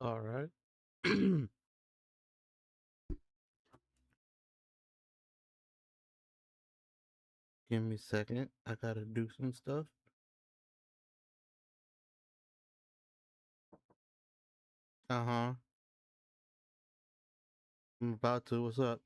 All right. Give me a second. I gotta do some stuff. Uh huh. I'm about to. What's up?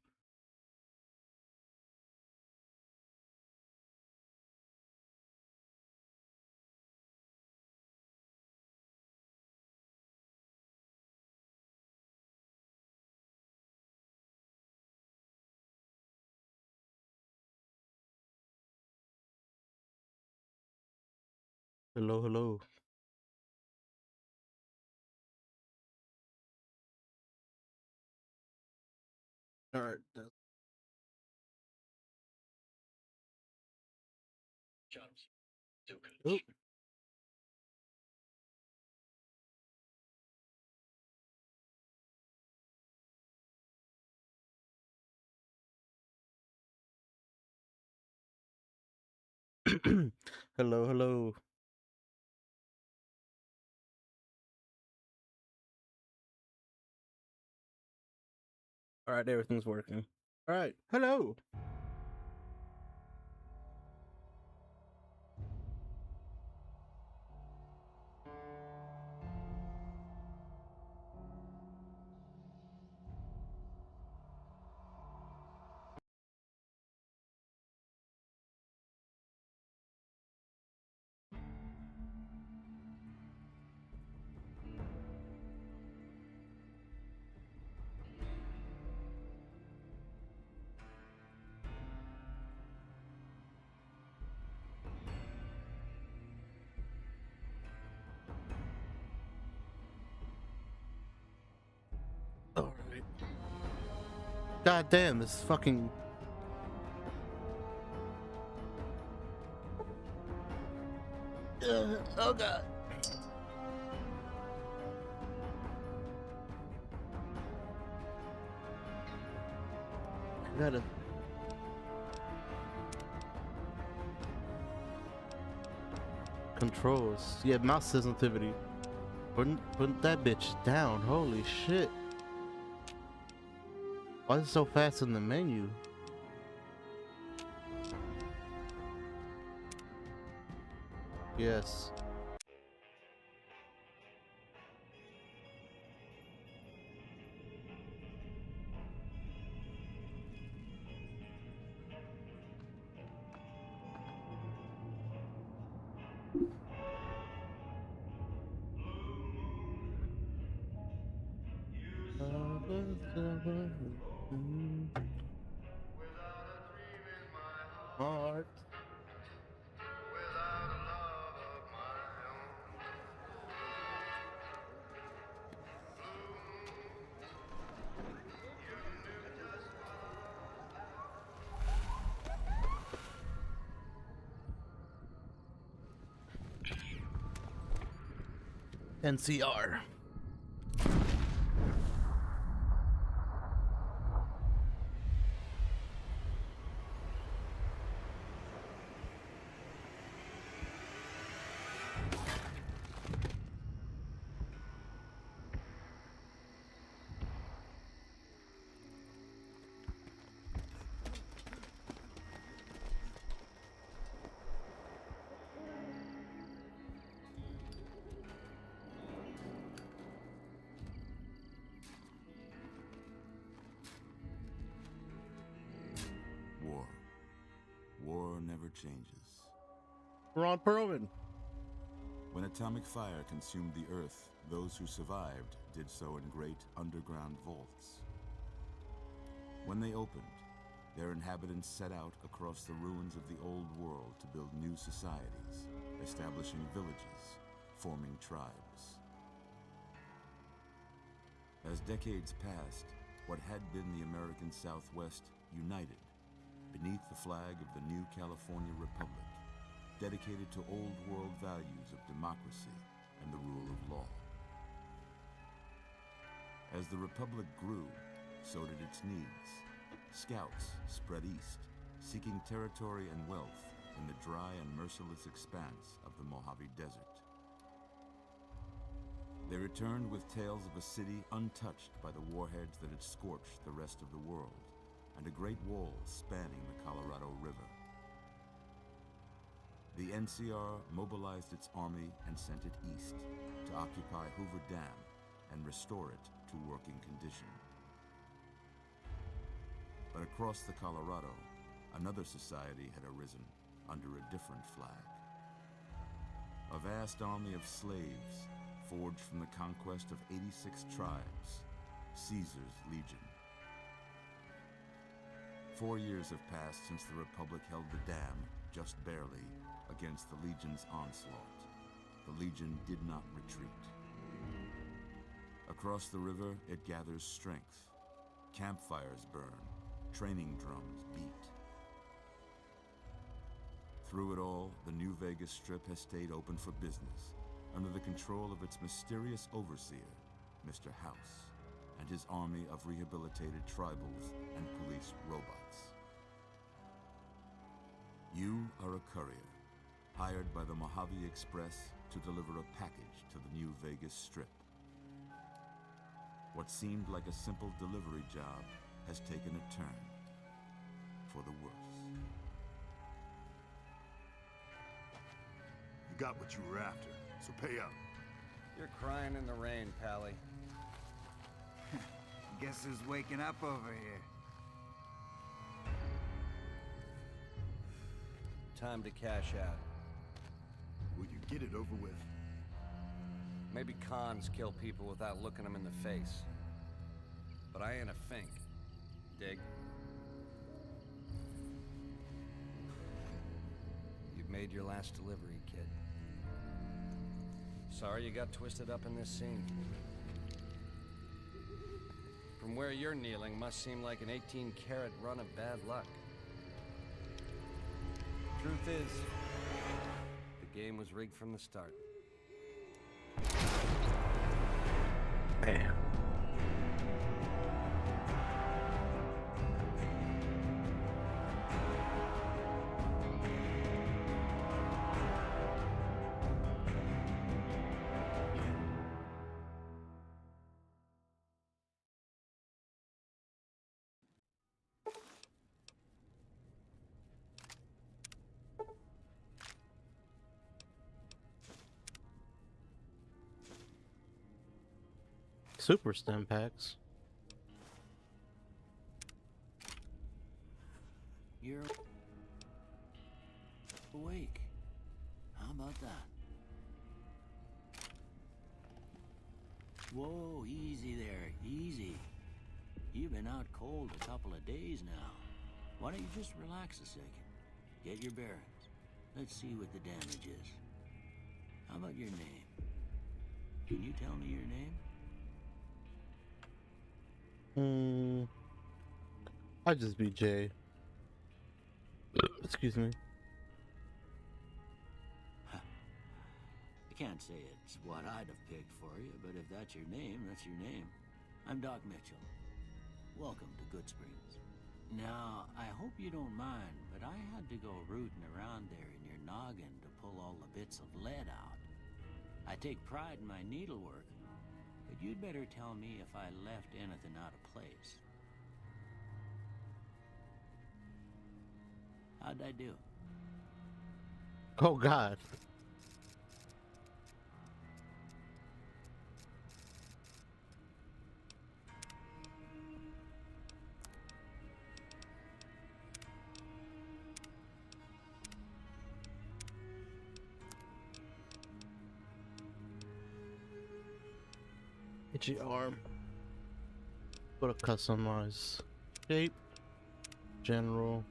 Hello, hello. All right. Oh. Hello, hello. All right, everything's working. All right. Hello. All right. God damn, this fucking. Oh god. I gotta controls. Yeah, mouse sensitivity. Putting that bitch down. Holy shit. Why is it so fast in the menu? Yes. Heart. NCR. War. War never changes. Ron Perlman. When atomic fire consumed the Earth, those who survived did so in great underground vaults. When they opened, their inhabitants set out across the ruins of the old world to build new societies, establishing villages, forming tribes. As decades passed, what had been the American Southwest united beneath the flag of the new California Republic, dedicated to old world values of democracy and the rule of law. As the Republic grew, so did its needs. Scouts spread east, seeking territory and wealth in the dry and merciless expanse of the Mojave Desert. They returned with tales of a city untouched by the warheads that had scorched the rest of the world, and a great wall spanning the Colorado River. The NCR mobilized its army and sent it east to occupy Hoover Dam and restore it to working condition. But across the Colorado, another society had arisen under a different flag. A vast army of slaves forged from the conquest of 86 tribes, Caesar's Legion. 4 years have passed since the Republic held the dam, just barely, against the Legion's onslaught. The Legion did not retreat. Across the river, it gathers strength. Campfires burn, training drums beat. Through it all, the New Vegas Strip has stayed open for business, under the control of its mysterious overseer, Mr. House, and his army of rehabilitated tribals and police robots. You are a courier, hired by the Mojave Express to deliver a package to the New Vegas Strip. What seemed like a simple delivery job has taken a turn for the worse. You got what you were after, so pay up. You're crying in the rain, Pally. Guess who's waking up over here? Time to cash out. Will you get it over with? Maybe cons kill people without looking them in the face. But I ain't a fink. Dig? You've made your last delivery, kid. Sorry you got twisted up in this scene. From where you're kneeling must seem like an 18-carat run of bad luck. Truth is, the game was rigged from the start. Damn. Super stem packs. You're awake. How about that? Whoa, easy there, easy. You've been out cold a couple of days now. Why don't you just relax a second? Get your bearings. Let's see what the damage is. How about your name? Can you tell me your name? I'll just be Jay. Excuse me. I can't say it's what I'd have picked for you, but if that's your name, that's your name. I'm Doc Mitchell. Welcome to Good Springs. Now, I hope you don't mind, but I had to go rooting around there in your noggin to pull all the bits of lead out. I take pride in my needlework, but you'd better tell me if I left anything out of place. How'd I do? Oh God. Itchy arm. Put a customize shape. General.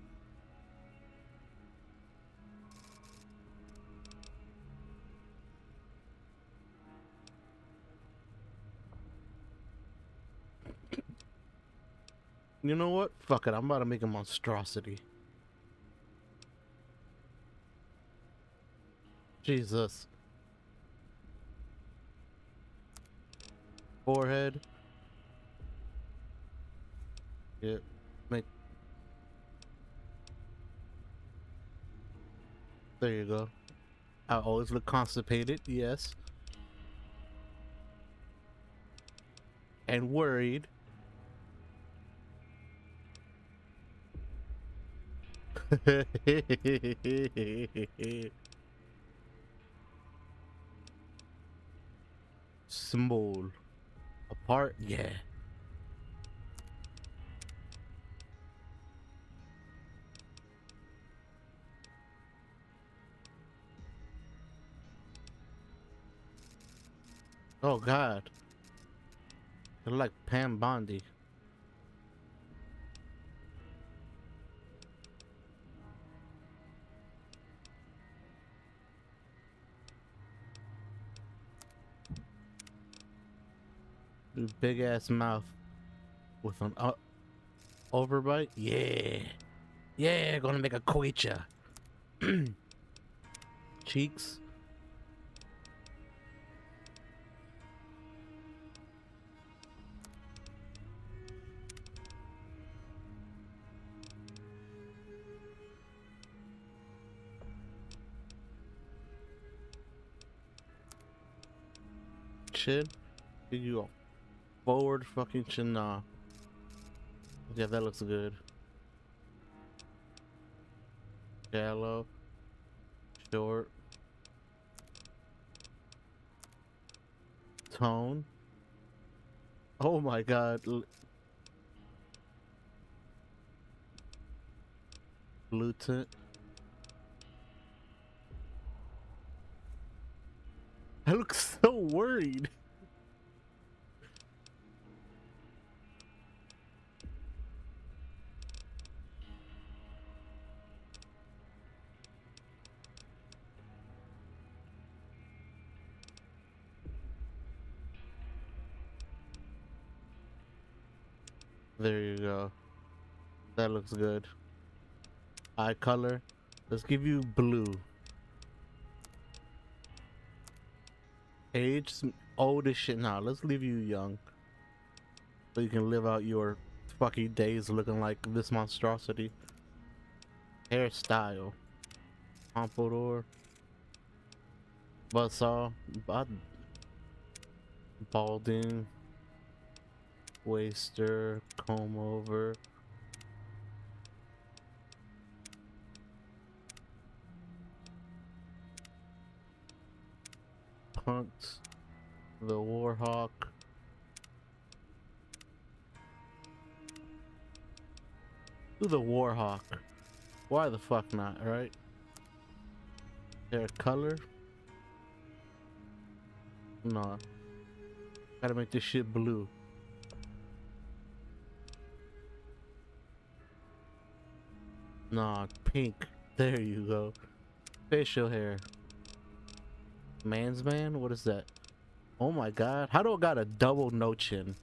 You know what? Fuck it. I'm about to make a monstrosity. Jesus. Forehead. Yeah. Make. There you go. I always look constipated. Yes. and worried. Small. Apart? Yeah. Oh God. They're like Pam Bondi. Big ass mouth with an overbite. Yeah. Yeah, gonna make a queecha. Cheeks. Chin. Give you a forward fucking chin. Nah. Yeah, that looks good. Shallow. Short. Tone. Oh my God. Blue tint. I look so worried. There you go. That looks good. Eye color. Let's give you blue. Age old as shit now. Let's leave you young. So you can live out your fucking days looking like this monstrosity. Hairstyle. Pompadour. Buzzsaw. Balding. Waster. Comb over. Punks. The Warhawk. Do the Warhawk. Why the fuck not, right? Hair color? Nah. Gotta make this shit blue. Nah, pink. There you go. Facial hair. Man's man? What is that? Oh my God. How do I got a double no chin?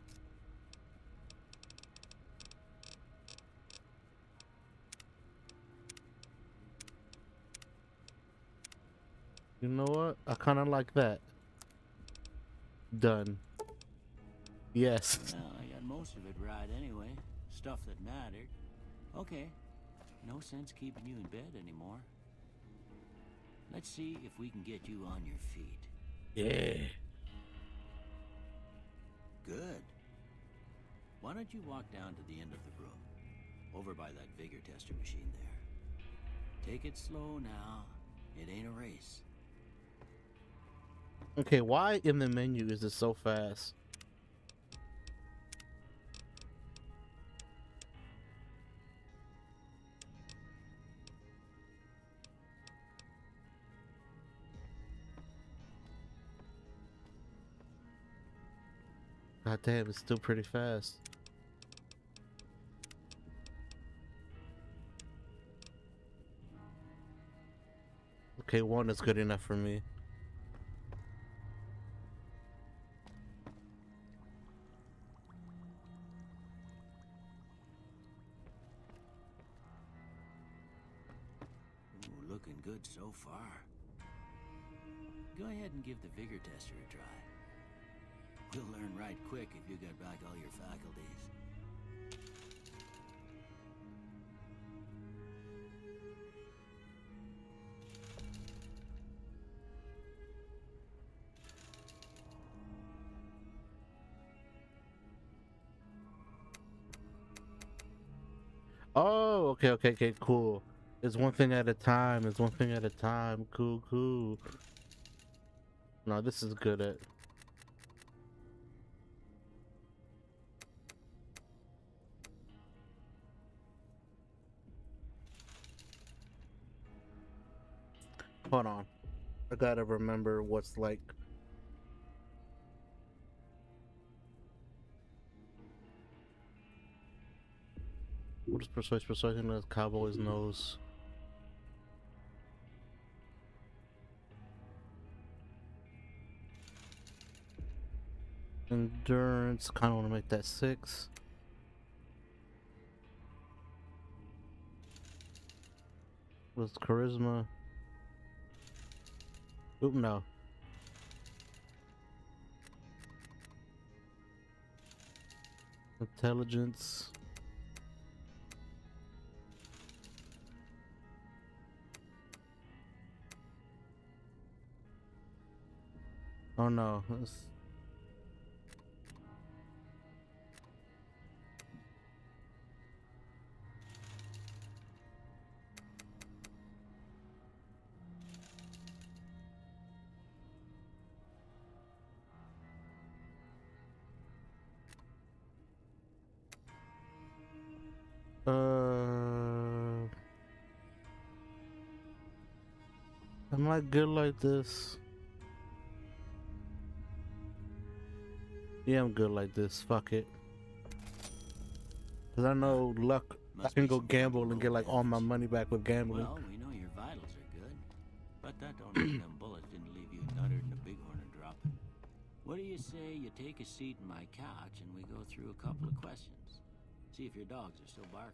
You know what? I kind of like that. Done. Yes. Well, I got most of it right anyway. Stuff that mattered. Okay. No sense keeping you in bed anymore. Let's see if we can get you on your feet. Yeah. Good. Why don't you walk down to the end of the room? Over by that vigor tester machine there. Take it slow now. It ain't a race. Okay, why in the menu is it so fast? God damn, it's still pretty fast. Okay, one is good enough for me. Ooh, looking good so far. Go ahead and give the vigor tester a try. You'll learn right quick if you get back all your faculties. Oh, okay, okay, okay, cool. It's one thing at a time. It's one thing at a time. Cool, cool. No, this is good at. Hold on. I gotta remember what's like. What is persuasion as Cowboys knows? Endurance. Kind of want to make that 6. What's charisma? Oop, no. Intelligence. Oh no. Am I good like this? Yeah, I'm good like this. Fuck it. Cause I know luck. I Must can be go some gamble fucking and get low like all my damage. money back with gambling. Well, we know your vitals are good, but that don't mean them bullets didn't leave you nuttered and a bighorn are dropping. What do you say you take a seat in my couch and we go through a couple of questions? See if your dogs are still barking.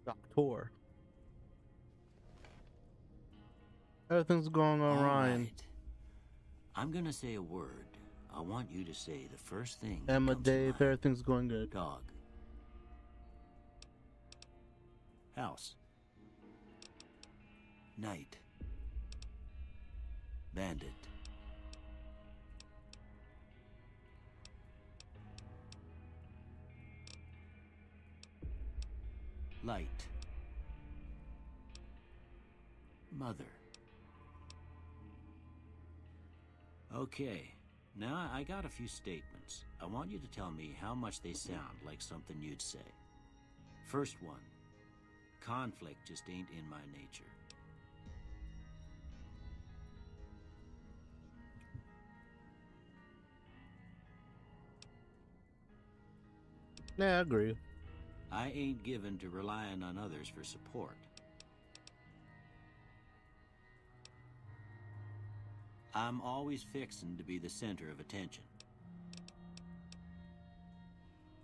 Doctor. Everything's going on, All Ryan. right. I'm gonna say a word. I want you to say the first thing that Emma, comes to Dave, mind. everything's going good. Dog. House. Night. Bandit. Light. Mother. Okay, now I got a few statements. I want you to tell me how much they sound like something you'd say. First one. Conflict just ain't in my nature. Yeah, I agree. I ain't given to relying on others for support. I'm always fixin' to be the center of attention.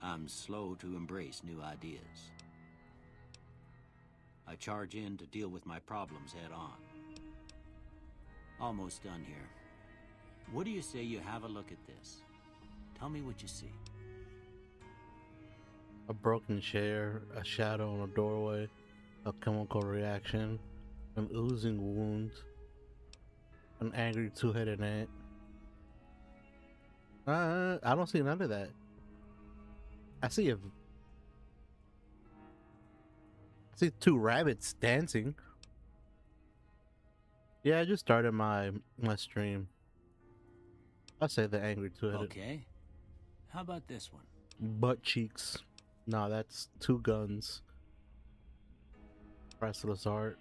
I'm slow to embrace new ideas. I charge in to deal with my problems head on. Almost done here. What do you say you have a look at this? Tell me what you see. A broken chair, a shadow in a doorway, a chemical reaction, an oozing wound, an angry two-headed ant. I don't see none of that. I see two rabbits dancing. Yeah, I just started my stream. I say the angry two-headed. Okay. How about this one? Butt cheeks. Nah, that's 2 guns. Priceless art.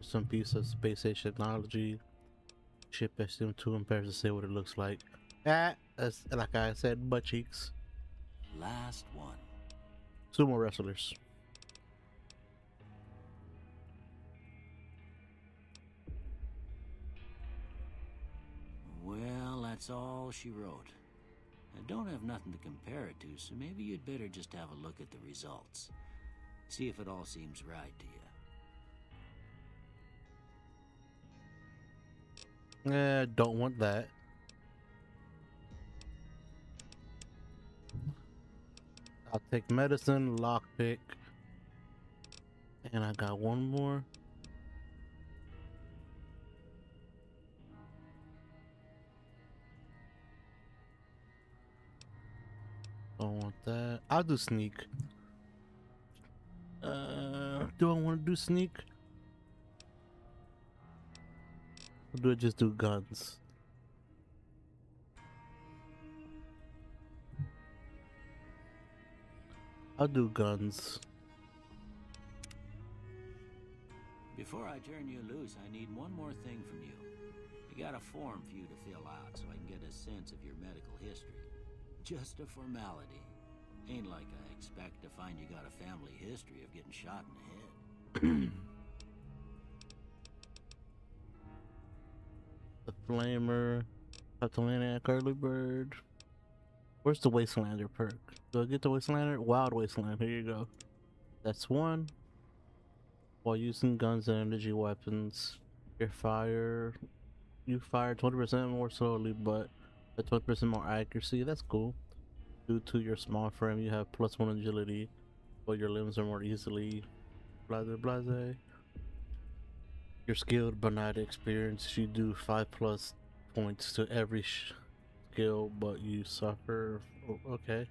Some piece of space age technology. Ship SM too embarrassed to say what it looks like. That's, like I said, butt cheeks. Last one. Sumo wrestlers. Well, that's all she wrote. I don't have nothing to compare it to, so maybe you'd better just have a look at the results. See if it all seems right to you. Don't want that. I'll take medicine, lockpick, and I got one more. Don't want that. I'll do sneak. Do I want to do sneak? Or do I just do guns? I'll do guns. Before I turn you loose, I need one more thing from you. I got a form for you to fill out so I can get a sense of your medical history. Just a formality. Ain't like I expect to find you got a family history of getting shot in the head. The Flamer, Catalaniac Early Bird. Where's the Wastelander perk? Do I get the Wastelander? Wild Wasteland, here you go. That's one. While using guns and energy weapons, you fire 20% more slowly, but at 20% more accuracy. That's cool. Due to your small frame, you have +1 agility, but your limbs are more easily blase. You're skilled but not experienced. You do 5+ points to every skill, but you suffer. Okay.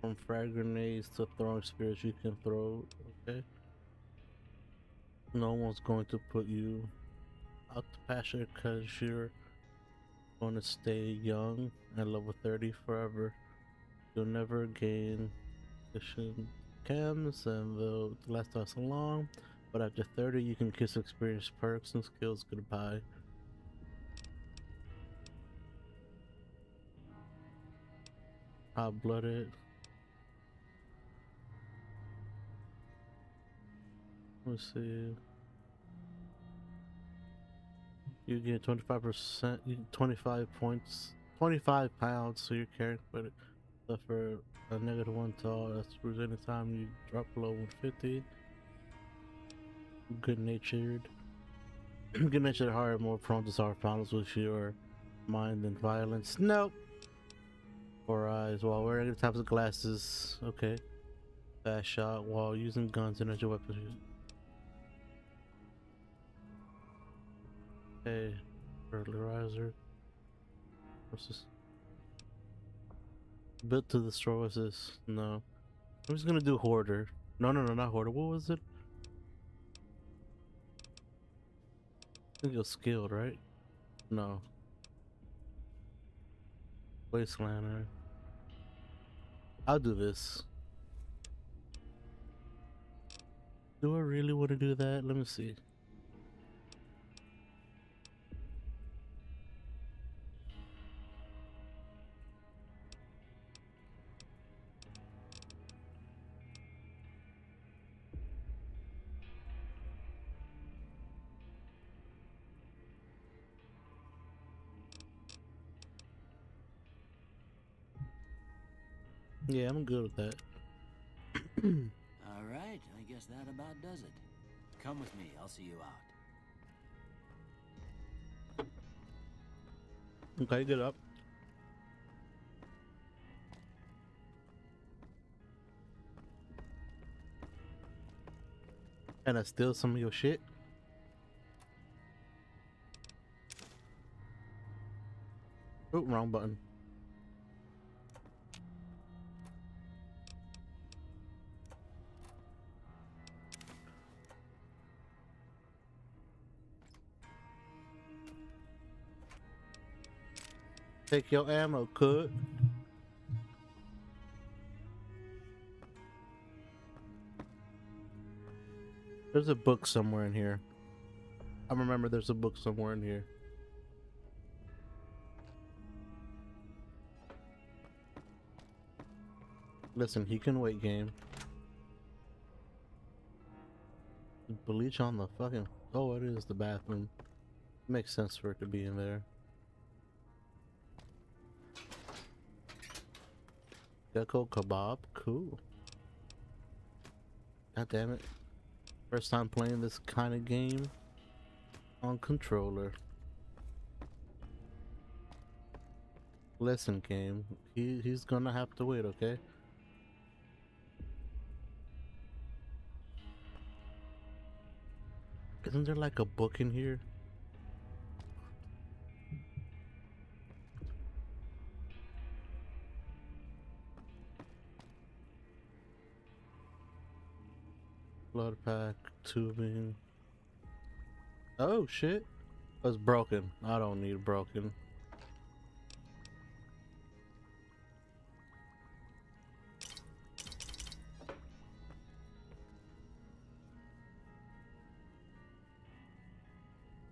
From frag grenades to throwing spears, you can throw. Okay. No one's going to put you out the pasture because you're going to stay young at level 30 forever. You'll never gain efficient chems and they'll last us so long, but after 30 you can kiss experience perks and skills goodbye. Hot blooded. Let's see. You get 25%, 25 points, 25 pounds, so you're carrying it. Suffer a -1 to all. That's for any time you drop below 150. Good natured. Good natured heart, more prone to solve problems with your mind than violence. Nope. 4 eyes while wearing types of glasses. Okay. Fast shot while using guns and energy weapons. Okay. Early riser. Versus. Built to destroy. What's this? No. I'm just gonna do hoarder. No, not hoarder. What was it? I think it was skilled, right? No. Wastelander. I'll do this. Do I really want to do that? Let me see. Yeah, I'm good with that. All right, I guess that about does it. Come with me, I'll see you out. Okay, get up. And I steal some of your shit. Oh, wrong button. Take your ammo, could. There's a book somewhere in here. I remember there's a book somewhere in here. Listen, he can wait, game. Bleach on the fucking... Oh, it is the bathroom. Makes sense for it to be in there. Gecko kebab? Cool. God damn it. First time playing this kind of game on controller. Listen, game. He's gonna have to wait, okay? Isn't there like a book in here? Blood pack, tubing. Oh shit. That's broken. I don't need broken.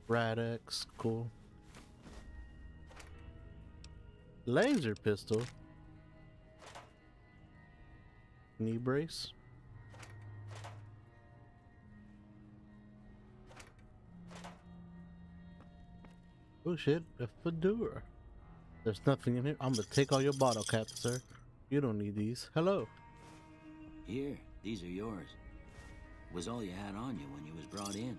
Rad-X, cool. Laser pistol. Knee brace. Oh shit, a fedora. There's nothing in here. I'm gonna take all your bottle caps, sir. You don't need these. Hello. Here, these are yours. Was all you had on you when you was brought in.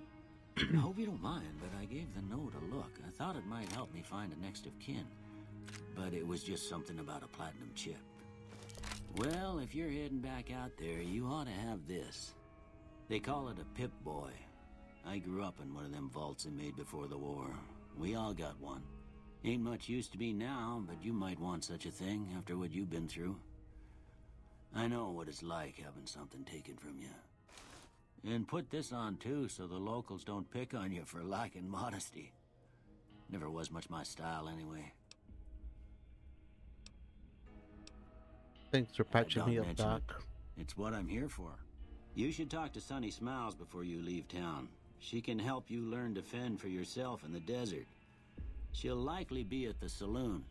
I hope you don't mind, but I gave the note a look. I thought it might help me find a next of kin. But it was just something about a platinum chip. Well, if you're heading back out there, you ought to have this. They call it a Pip-Boy. I grew up in one of them vaults they made before the war. We all got one. Ain't much use to me now, but you might want such a thing after what you've been through. I know what it's like having something taken from you. And put this on too, so the locals don't pick on you for lacking modesty. Never was much my style anyway. Thanks for patching Don't me up, mention Doc. It's what I'm here for. You should talk to Sunny Smiles before you leave town. She can help you learn to fend for yourself in the desert. She'll likely be at the saloon.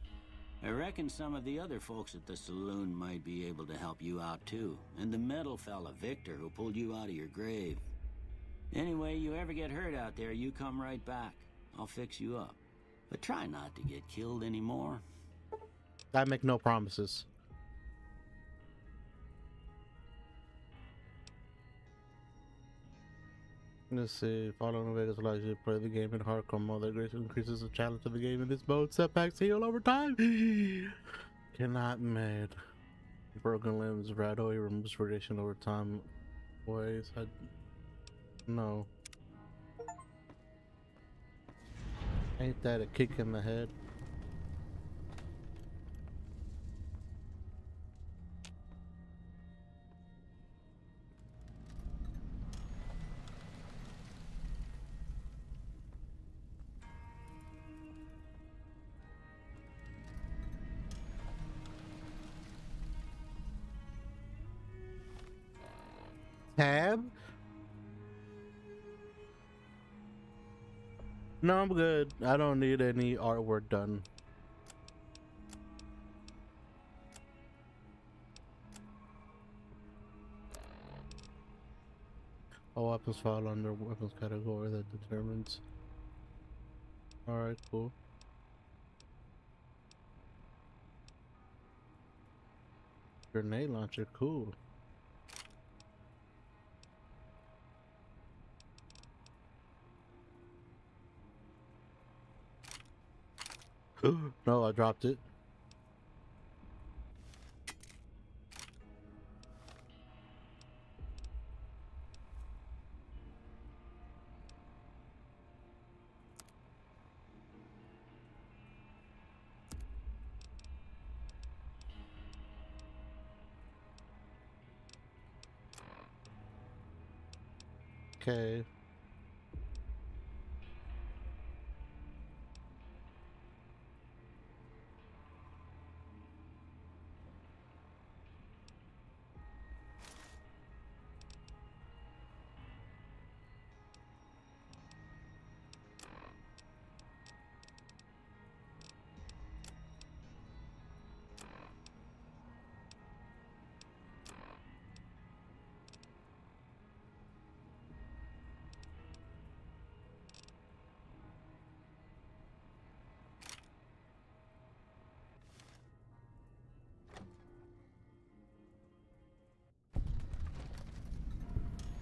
I reckon some of the other folks at the saloon might be able to help you out too. And the metal fella, Victor, who pulled you out of your grave. Anyway, you ever get hurt out there, you come right back. I'll fix you up. But try not to get killed anymore. I make no promises. Let's see. Following Vegas allows you to play the game in hardcore mode. That greatly increases the challenge of the game in this mode. Setbacks heal over time. Cannot made. Broken limbs, Radoy removes radiation over time. Ways. No. Ain't that a kick in the head? Tab? No, I'm good. I don't need any artwork done. All weapons fall under weapons category that determines. Alright, cool. Grenade launcher, cool. No, I dropped it. Okay.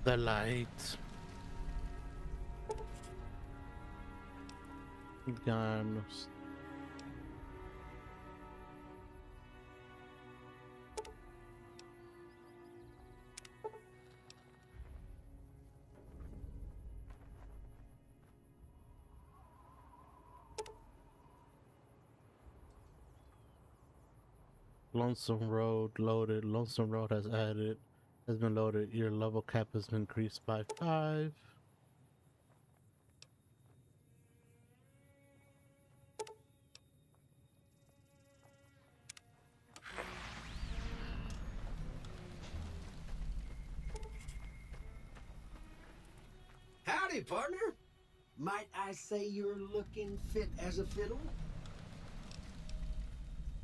The light. Guns. Lonesome Road loaded. Lonesome Road has added. Has been loaded. Your level cap has been increased by 5. Howdy, partner. Might I say you're looking fit as a fiddle?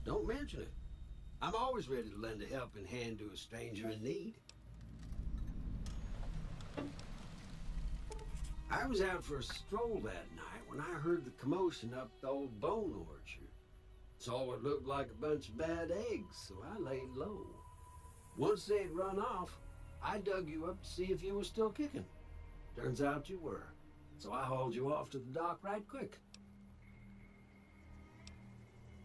Don't mention it. I'm always ready to lend a helping hand to a stranger in need. I was out for a stroll that night when I heard the commotion up the old bone orchard. Saw what looked like a bunch of bad eggs, so I laid low. Once they'd run off, I dug you up to see if you were still kicking. Turns out you were, so I hauled you off to the dock right quick.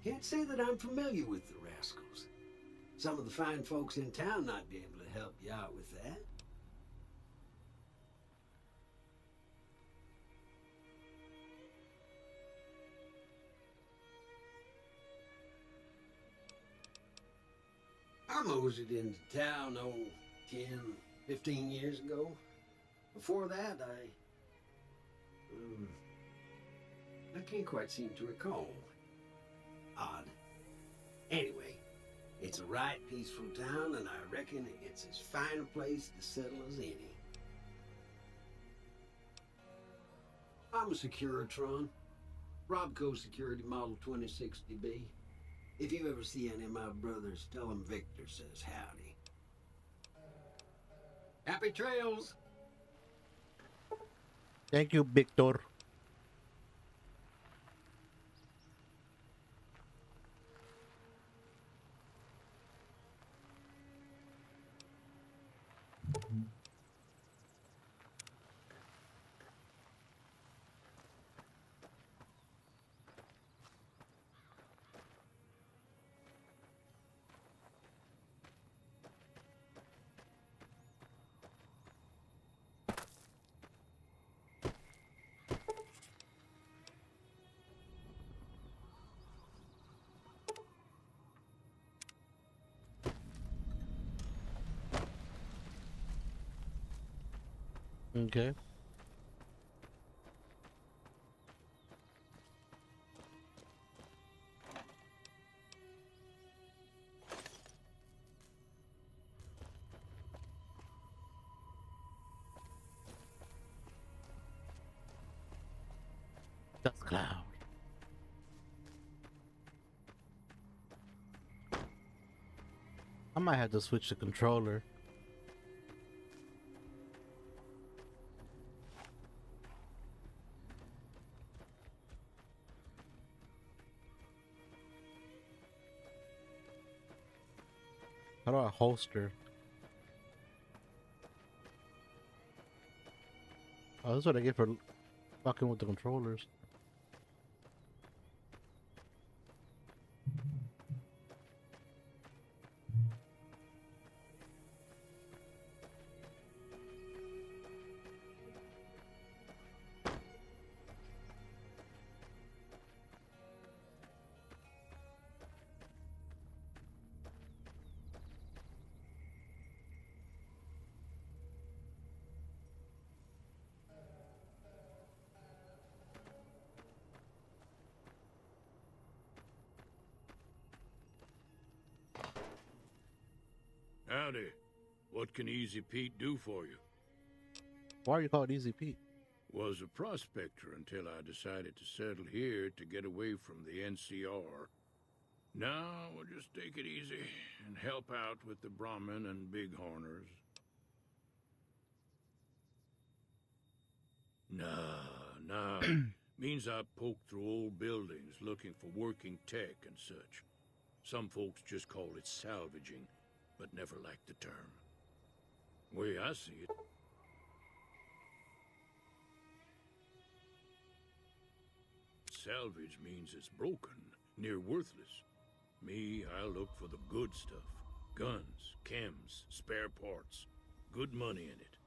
Can't say that I'm familiar with the rascals. Some of the fine folks in town might be able to help you out with that. I moseyed into town, 10, 15 years ago. Before that, I can't quite seem to recall. Odd. Anyway, it's a right peaceful town, and I reckon it's as fine a place to settle as any. I'm a Securitron. Robco Security Model 2060B. If you ever see any of my brothers, tell them Victor says howdy. Happy trails! Thank you, Victor. Okay. Dust cloud. I might have to switch the controller. How do I holster? Oh, that's what I get for fucking with the controllers. Howdy. What can Easy Pete do for you? Why are you called Easy Pete? Was a prospector until I decided to settle here to get away from the NCR. Now we'll just take it easy and help out with the Brahmin and Bighorners. Nah. Means I poke through old buildings looking for working tech and such. Some folks just call it salvaging, but never liked the term. Way I see it, salvage means it's broken, near worthless. Me, I look for the good stuff. Guns, chems, spare parts. Good money in it.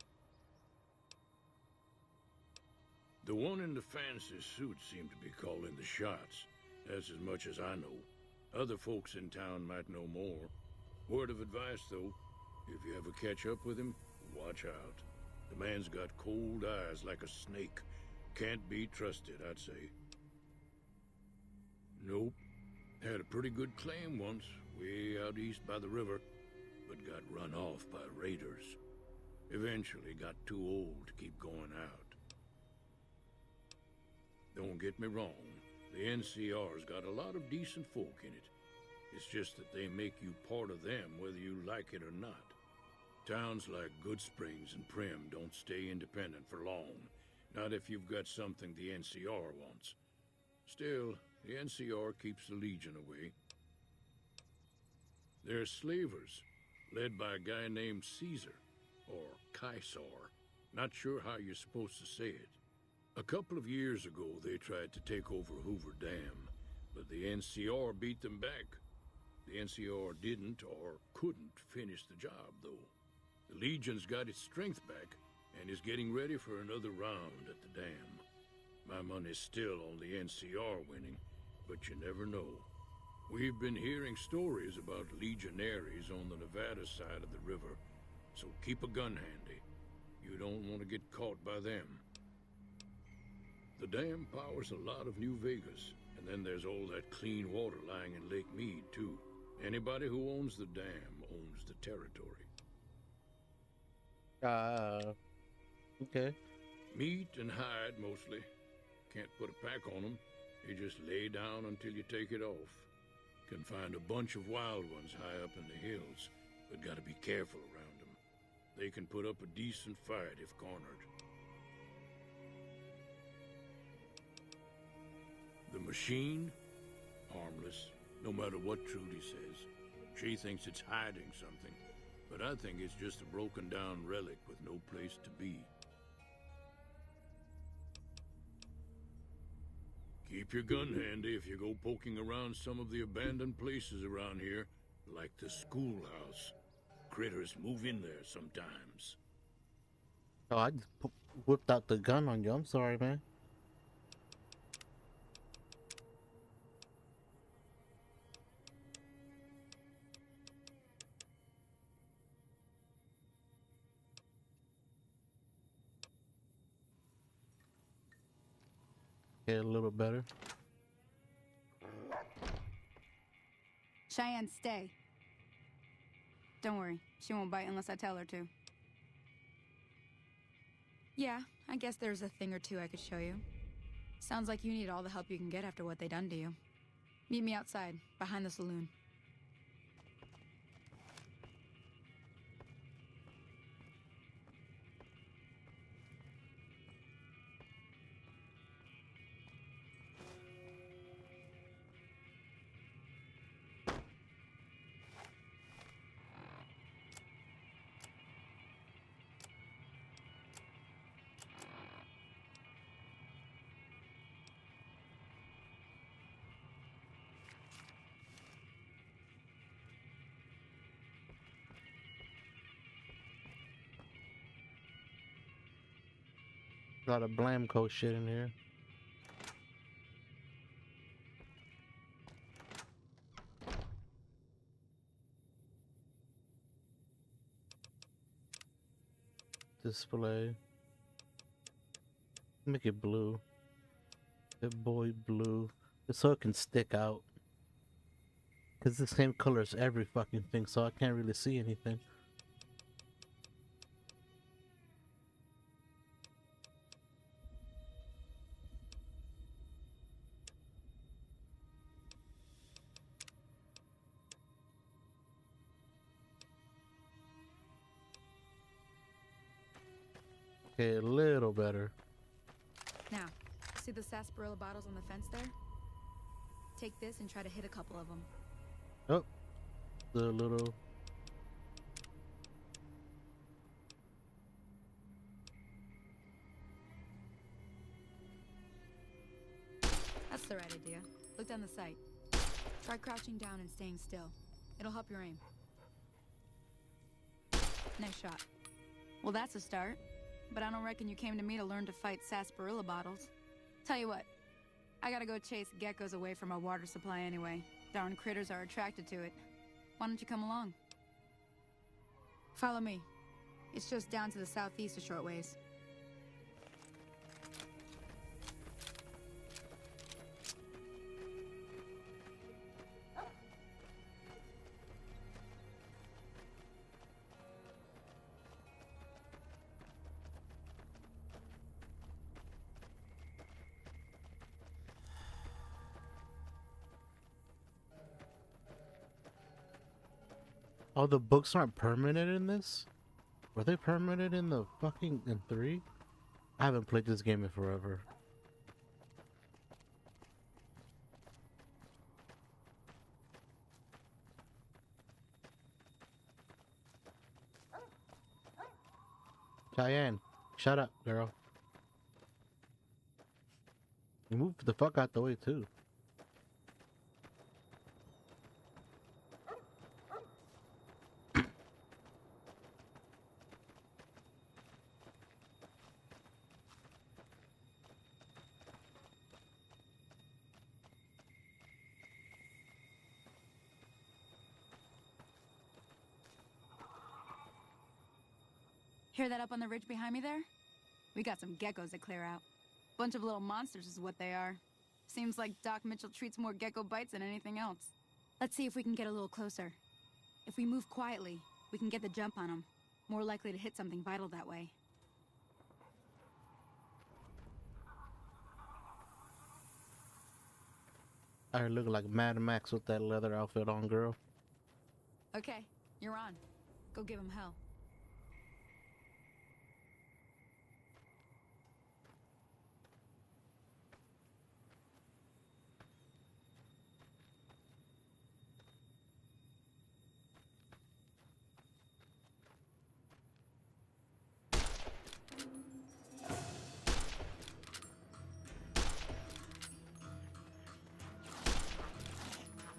The one in the fancy suit seemed to be calling the shots. That's as much as I know. Other folks in town might know more. Word of advice, though, If you ever catch up with him, watch out. The man's got cold eyes like a snake. Can't be trusted, I'd say. Nope. Had a pretty good claim once, way out east by the river, but got run off by raiders. Eventually got too old to keep going out. Don't get me wrong, the NCR's got a lot of decent folk in it. It's just that they make you part of them whether you like it or not. Towns like Goodsprings and Prim don't stay independent for long, not if you've got something the NCR wants. Still, the NCR keeps the Legion away. They're slavers, led by a guy named Caesar, or Caesar. Not sure how you're supposed to say it. A couple of years ago, they tried to take over Hoover Dam, but the NCR beat them back. The NCR didn't or couldn't finish the job, though. The Legion's got its strength back and is getting ready for another round at the dam. My money's still on the NCR winning, but you never know. We've been hearing stories about legionaries on the Nevada side of the river, so keep a gun handy. You don't want to get caught by them. The dam powers a lot of New Vegas, and then there's all that clean water lying in Lake Mead, too. Anybody who owns the dam owns the territory. Okay. Meat and hide, mostly. Can't put a pack on them. You just lay down until you take it off. Can find a bunch of wild ones high up in the hills, but gotta be careful around them. They can put up a decent fight if cornered. The machine? Harmless, no matter what Trudy says. She thinks it's hiding something, but I think it's just a broken down relic with no place to be. Keep your gun handy if you go poking around some of the abandoned places around here, like the schoolhouse. Critters move in there sometimes. Oh, I just whipped out the gun on you. I'm sorry, man. Okay, a little better. Cheyenne, stay. Don't worry, she won't bite unless I tell her to. Yeah, I guess there's a thing or two I could show you. Sounds like you need all the help you can get after what they done to you. Meet me outside, behind the saloon. A lot of Blamco shit in here. Display. Make it blue. Good boy blue. Just so it can stick out. Cause the same color as every fucking thing, so I can't really see anything. Okay, a little better. Now, see the sarsaparilla bottles on the fence there? Take this and try to hit a couple of them. Oh, the little. That's the right idea. Look down the sight. Try crouching down and staying still. It'll help your aim. Nice shot. Well, that's a start. But I don't reckon you came to me to learn to fight sarsaparilla bottles. Tell you what, I gotta go chase geckos away from our water supply anyway. Darn critters are attracted to it. Why don't you come along? Follow me. It's just down to the southeast a short ways. Oh, the books aren't permanent in this? Were they permanent in the fucking in 3? I haven't played this game in forever. Cheyenne, shut up, girl. You move the fuck out the way too. Hear that up on the ridge behind me there? We got some geckos to clear out. Bunch of little monsters is what they are. Seems like Doc Mitchell treats more gecko bites than anything else. Let's see if we can get a little closer. If we move quietly, we can get the jump on them. More likely to hit something vital that way. I look like Mad Max with that leather outfit on, girl. Okay, you're on. Go give him hell.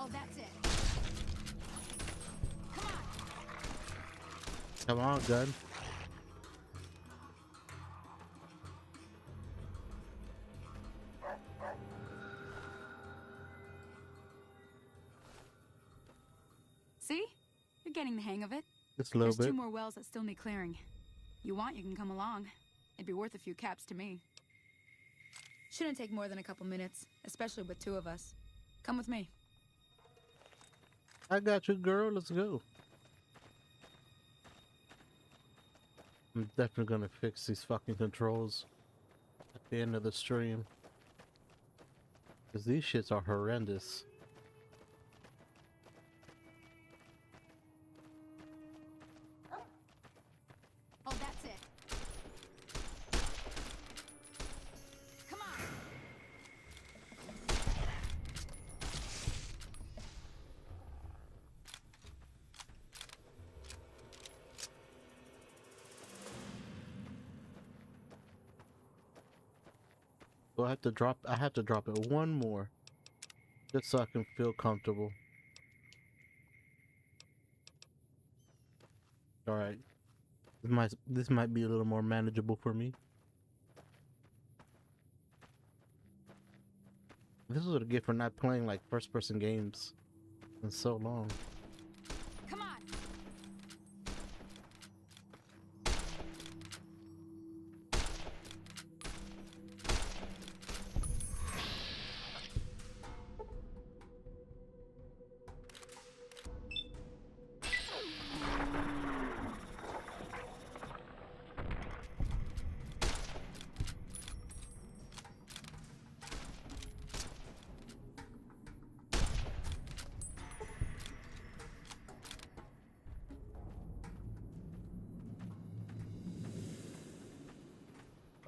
Oh, that's it. Come on. Come on, gun. See? You're getting the hang of it. Just a little There's bit. 2 more wells that still need clearing. You want, you can come along. It'd be worth a few caps to me. Shouldn't take more than a couple minutes, especially with 2 of us. Come with me. I got you, girl. Let's go. I'm definitely gonna fix these fucking controls at the end of the stream. Because these shits are horrendous. Oh, that's it. Come on. So I have to drop it one more. Just so I can feel comfortable. Alright. This might be a little more manageable for me. This is what I get for not playing like first person games in so long. Come on.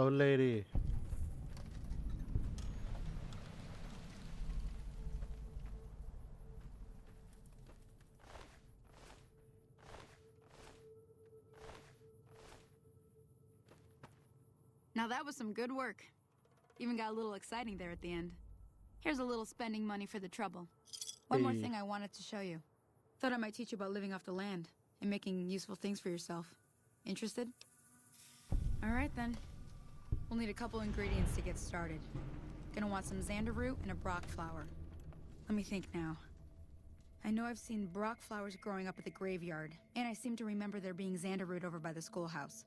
Oh, lady. Now that was some good work. Even got a little exciting there at the end. Here's a little spending money for the trouble. One more Hey. thing I wanted to show you. Thought I might teach you about living off the land and making useful things for yourself. Interested? All right then. We'll need a couple ingredients to get started. Gonna want some xander root and a brock flower. Let me think now. I know I've seen Brock flowers growing up at the graveyard, and I seem to remember there being Xanderroot over by the schoolhouse.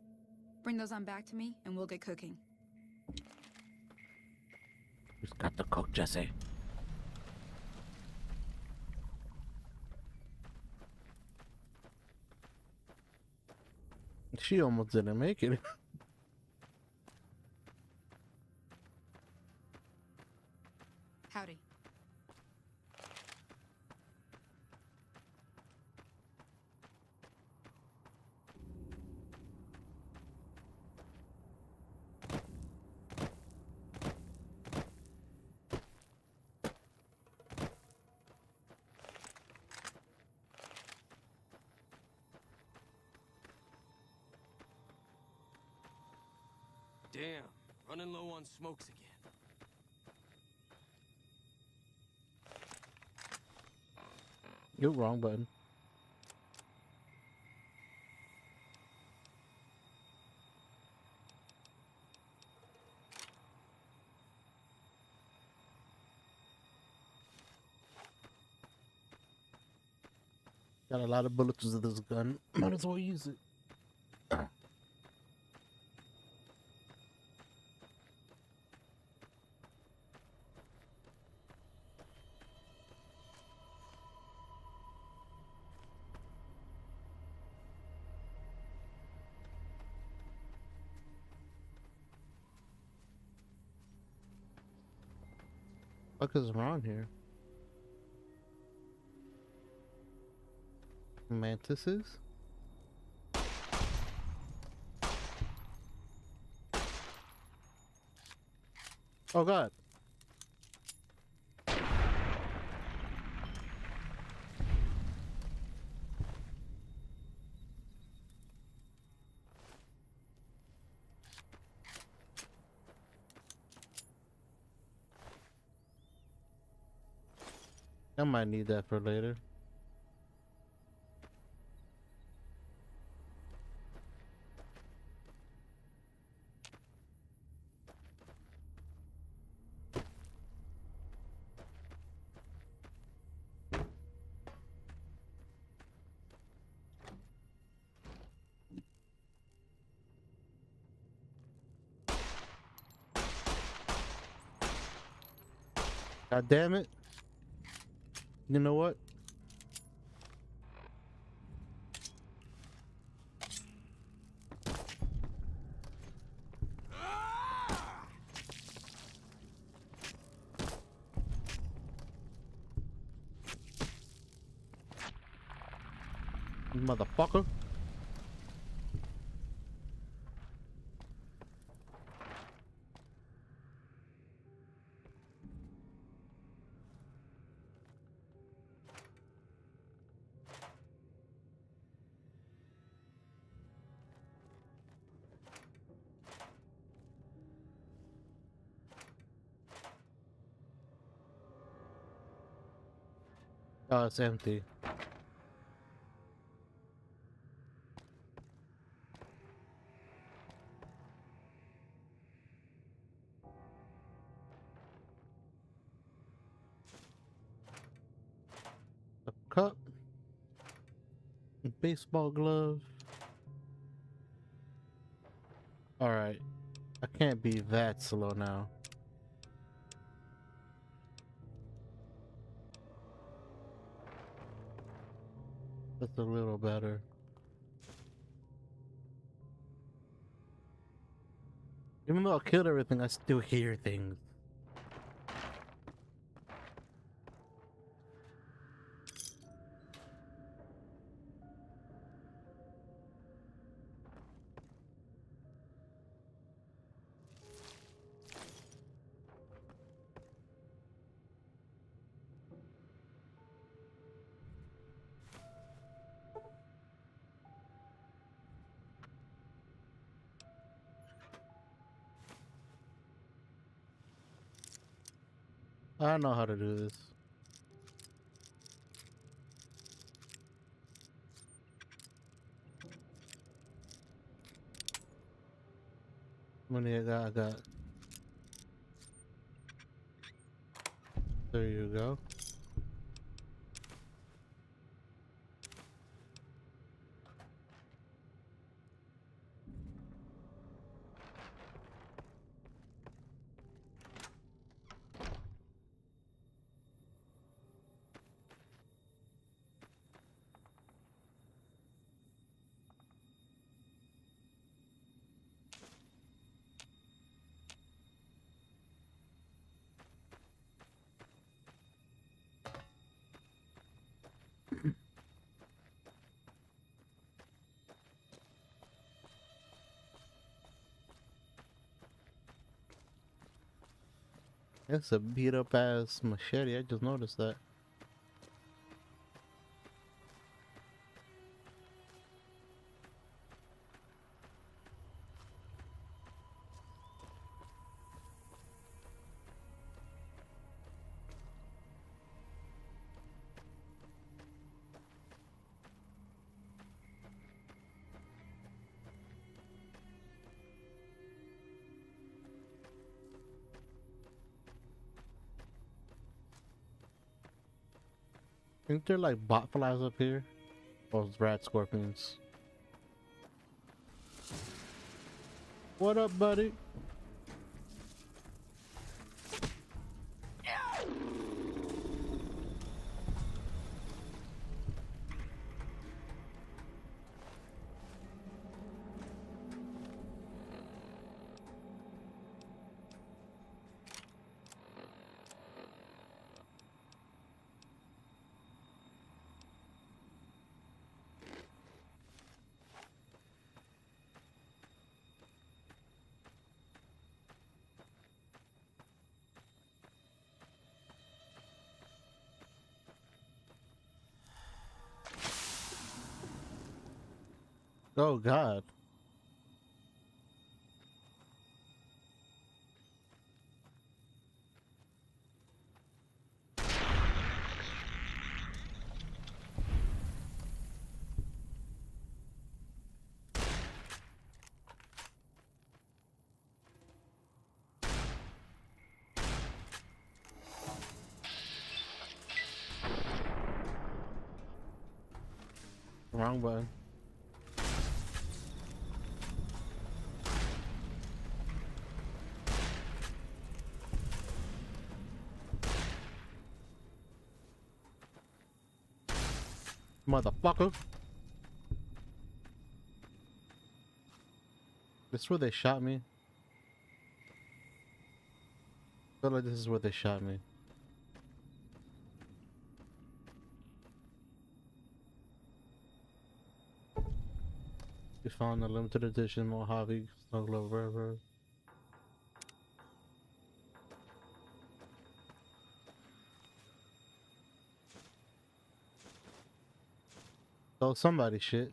Bring those on back to me, and we'll get cooking. Who's got the cook, Jesse? She almost didn't make it. Howdy. Damn, running low on smokes again. You're wrong button. Got a lot of bullets with this gun. Might as well use it. What is wrong here? Mantises? Oh god. I might need that for later. God damn it. You know what? Motherfucker. Oh, it's empty. A cup. A baseball glove. Alright. I can't be that slow now. That's a little better. Even though I killed everything, I still hear things. I know how to do this. How many I got? There you go. It's a beat up ass machete. I just noticed that. Think they're like bot flies up here? Or rat scorpions? What up, buddy? Oh god. Wrong button. Motherfucker. This is where they shot me. I feel like this is where they shot me. We found the limited edition Mojave Snow Globe River. So somebody shit.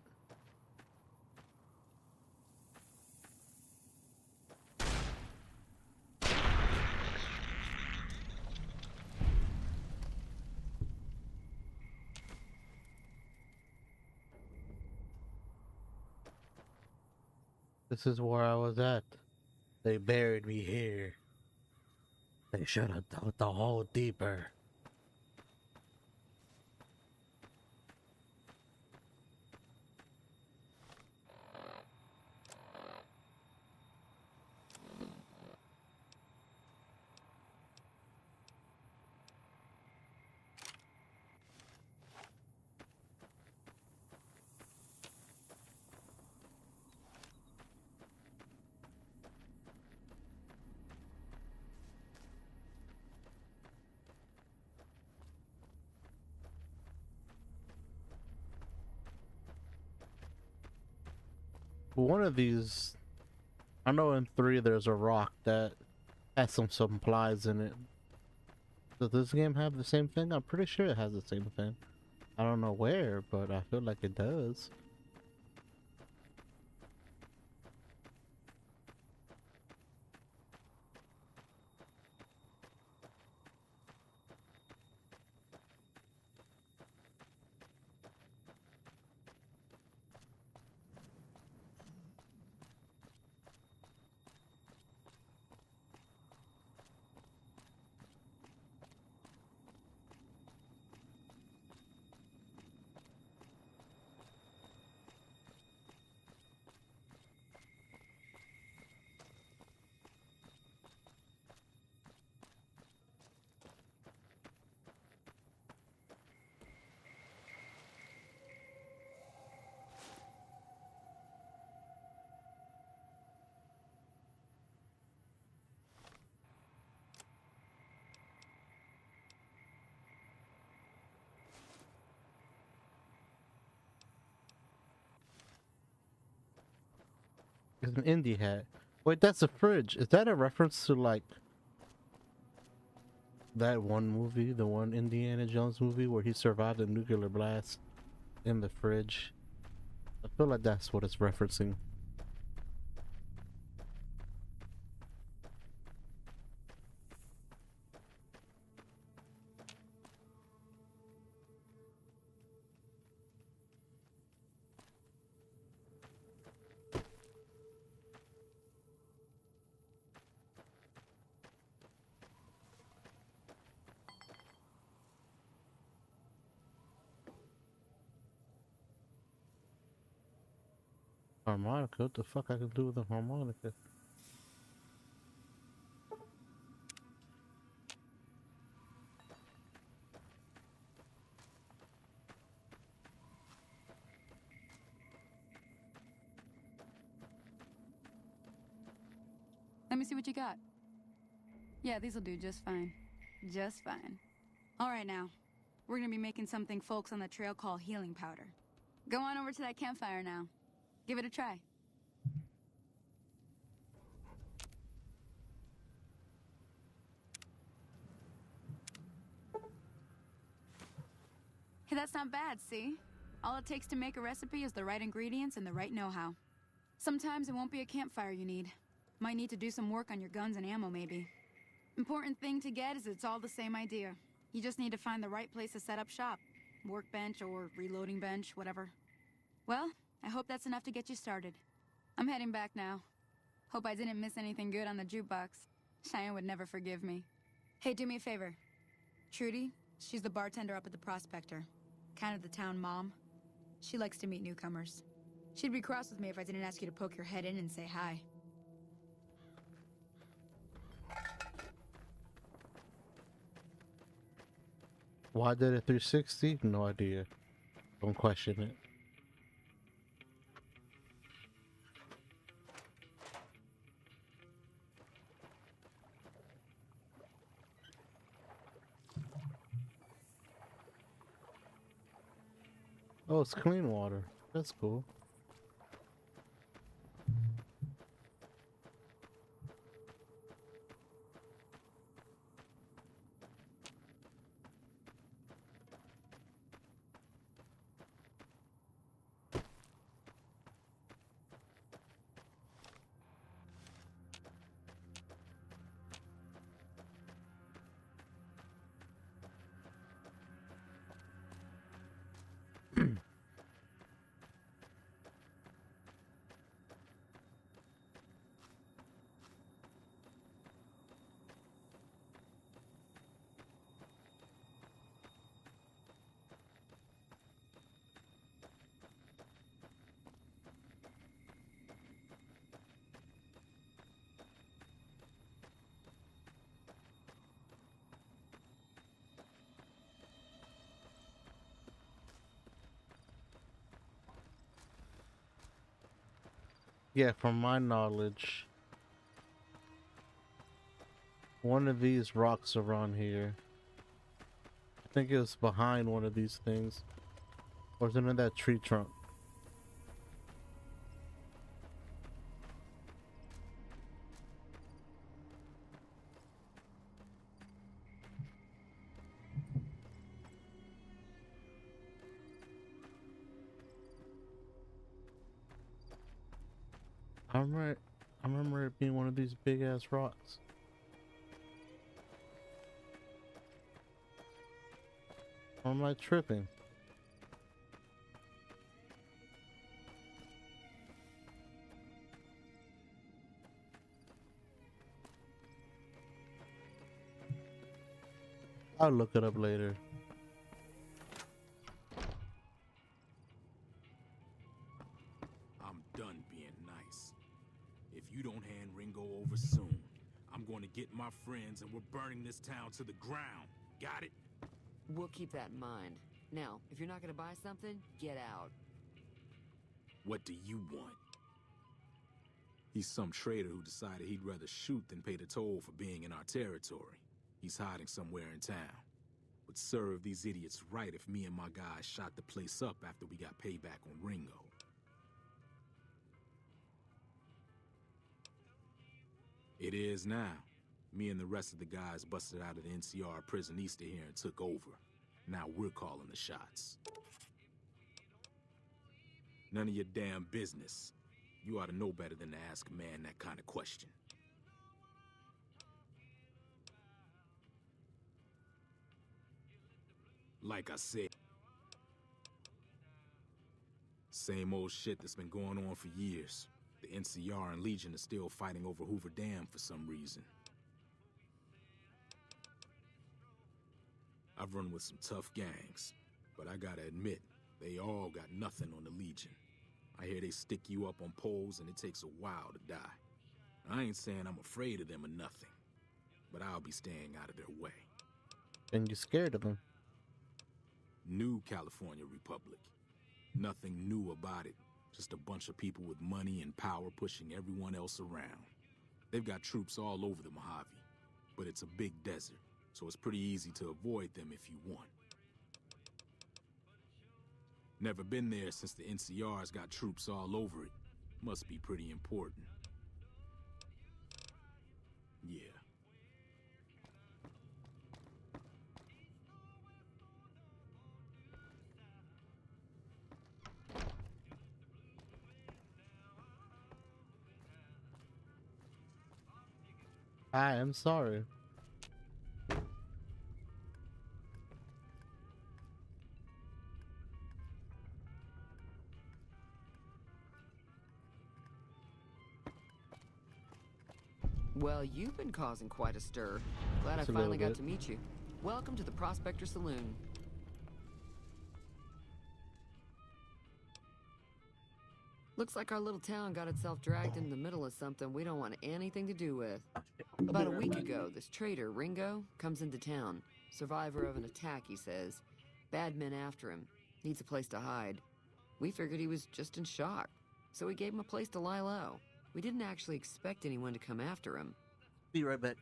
This is where I was at. They buried me here. They should have dug the hole deeper. One of these, I know in 3 there's a rock that has some supplies in it. Does this game have the same thing? I'm pretty sure it has the same thing. I don't know where, but I feel like it does. It's an indie hat. Wait, that's a fridge. Is that a reference to like that one movie, the one Indiana Jones movie where he survived a nuclear blast in the fridge. I feel like that's what it's referencing. Harmonica? What the fuck I can do with a harmonica? Let me see what you got. Yeah, these'll do just fine. Just fine. All right now. We're gonna be making something folks on the trail call healing powder. Go on over to that campfire now. Give it a try. Hey, that's not bad, see? All it takes to make a recipe is the right ingredients and the right know-how. Sometimes it won't be a campfire you need. Might need to do some work on your guns and ammo, maybe. Important thing to get is it's all the same idea. You just need to find the right place to set up shop. Workbench or reloading bench, whatever. Well, I hope that's enough to get you started. I'm heading back now. Hope I didn't miss anything good on the jukebox. Cheyenne would never forgive me. Hey, do me a favor. Trudy, she's the bartender up at the Prospector. Kind of the town mom. She likes to meet newcomers. She'd be cross with me if I didn't ask you to poke your head in and say hi. Why did it 360? No idea. Don't question it. Oh, it's clean water. That's cool. Yeah, from my knowledge, one of these rocks around here, I think it was behind one of these things, or is it in that tree trunk? I remember it being one of these big ass rocks. Or am I tripping? I'll look it up later. I'm done being nice. If you don't hand Ringo over soon, I'm going to get my friends and we're burning this town to the ground. Got it? We'll keep that in mind. Now, if you're not gonna buy something, get out. What do you want? He's some traitor who decided he'd rather shoot than pay the toll for being in our territory. He's hiding somewhere in town. Would serve these idiots right if me and my guys shot the place up after we got payback on Ringo. It is now. Me and the rest of the guys busted out of the NCR prison east of here and took over. Now we're calling the shots. None of your damn business. You ought to know better than to ask a man that kind of question. Like I said, same old shit that's been going on for years. The NCR and Legion are still fighting over Hoover Dam for some reason. I've run with some tough gangs, but I gotta admit, they all got nothing on the Legion. I hear they stick you up on poles and it takes a while to die. I ain't saying I'm afraid of them or nothing, but I'll be staying out of their way. And you're scared of them. New California Republic. Nothing new about it. Just a bunch of people with money and power pushing everyone else around. They've got troops all over the Mojave, but it's a big desert, so it's pretty easy to avoid them if you want. Never been there since the NCR's got troops all over it. Must be pretty important. Yeah. I am sorry. Well, you've been causing quite a stir. Glad Just I a finally little got bit. to meet you. Welcome to the Prospector Saloon. Looks like our little town got itself dragged into the middle of something we don't want anything to do with. About a week ago, this trader, Ringo, comes into town. Survivor of an attack, he says. Bad men after him. Needs a place to hide. We figured he was just in shock, so we gave him a place to lie low. We didn't actually expect anyone to come after him. Be right back.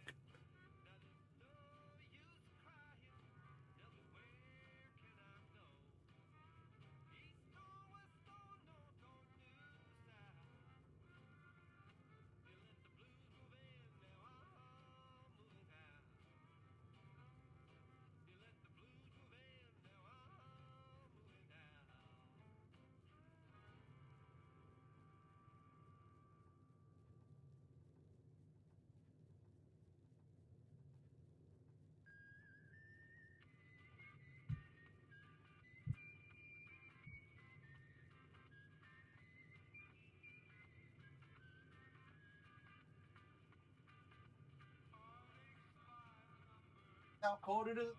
How cold it is?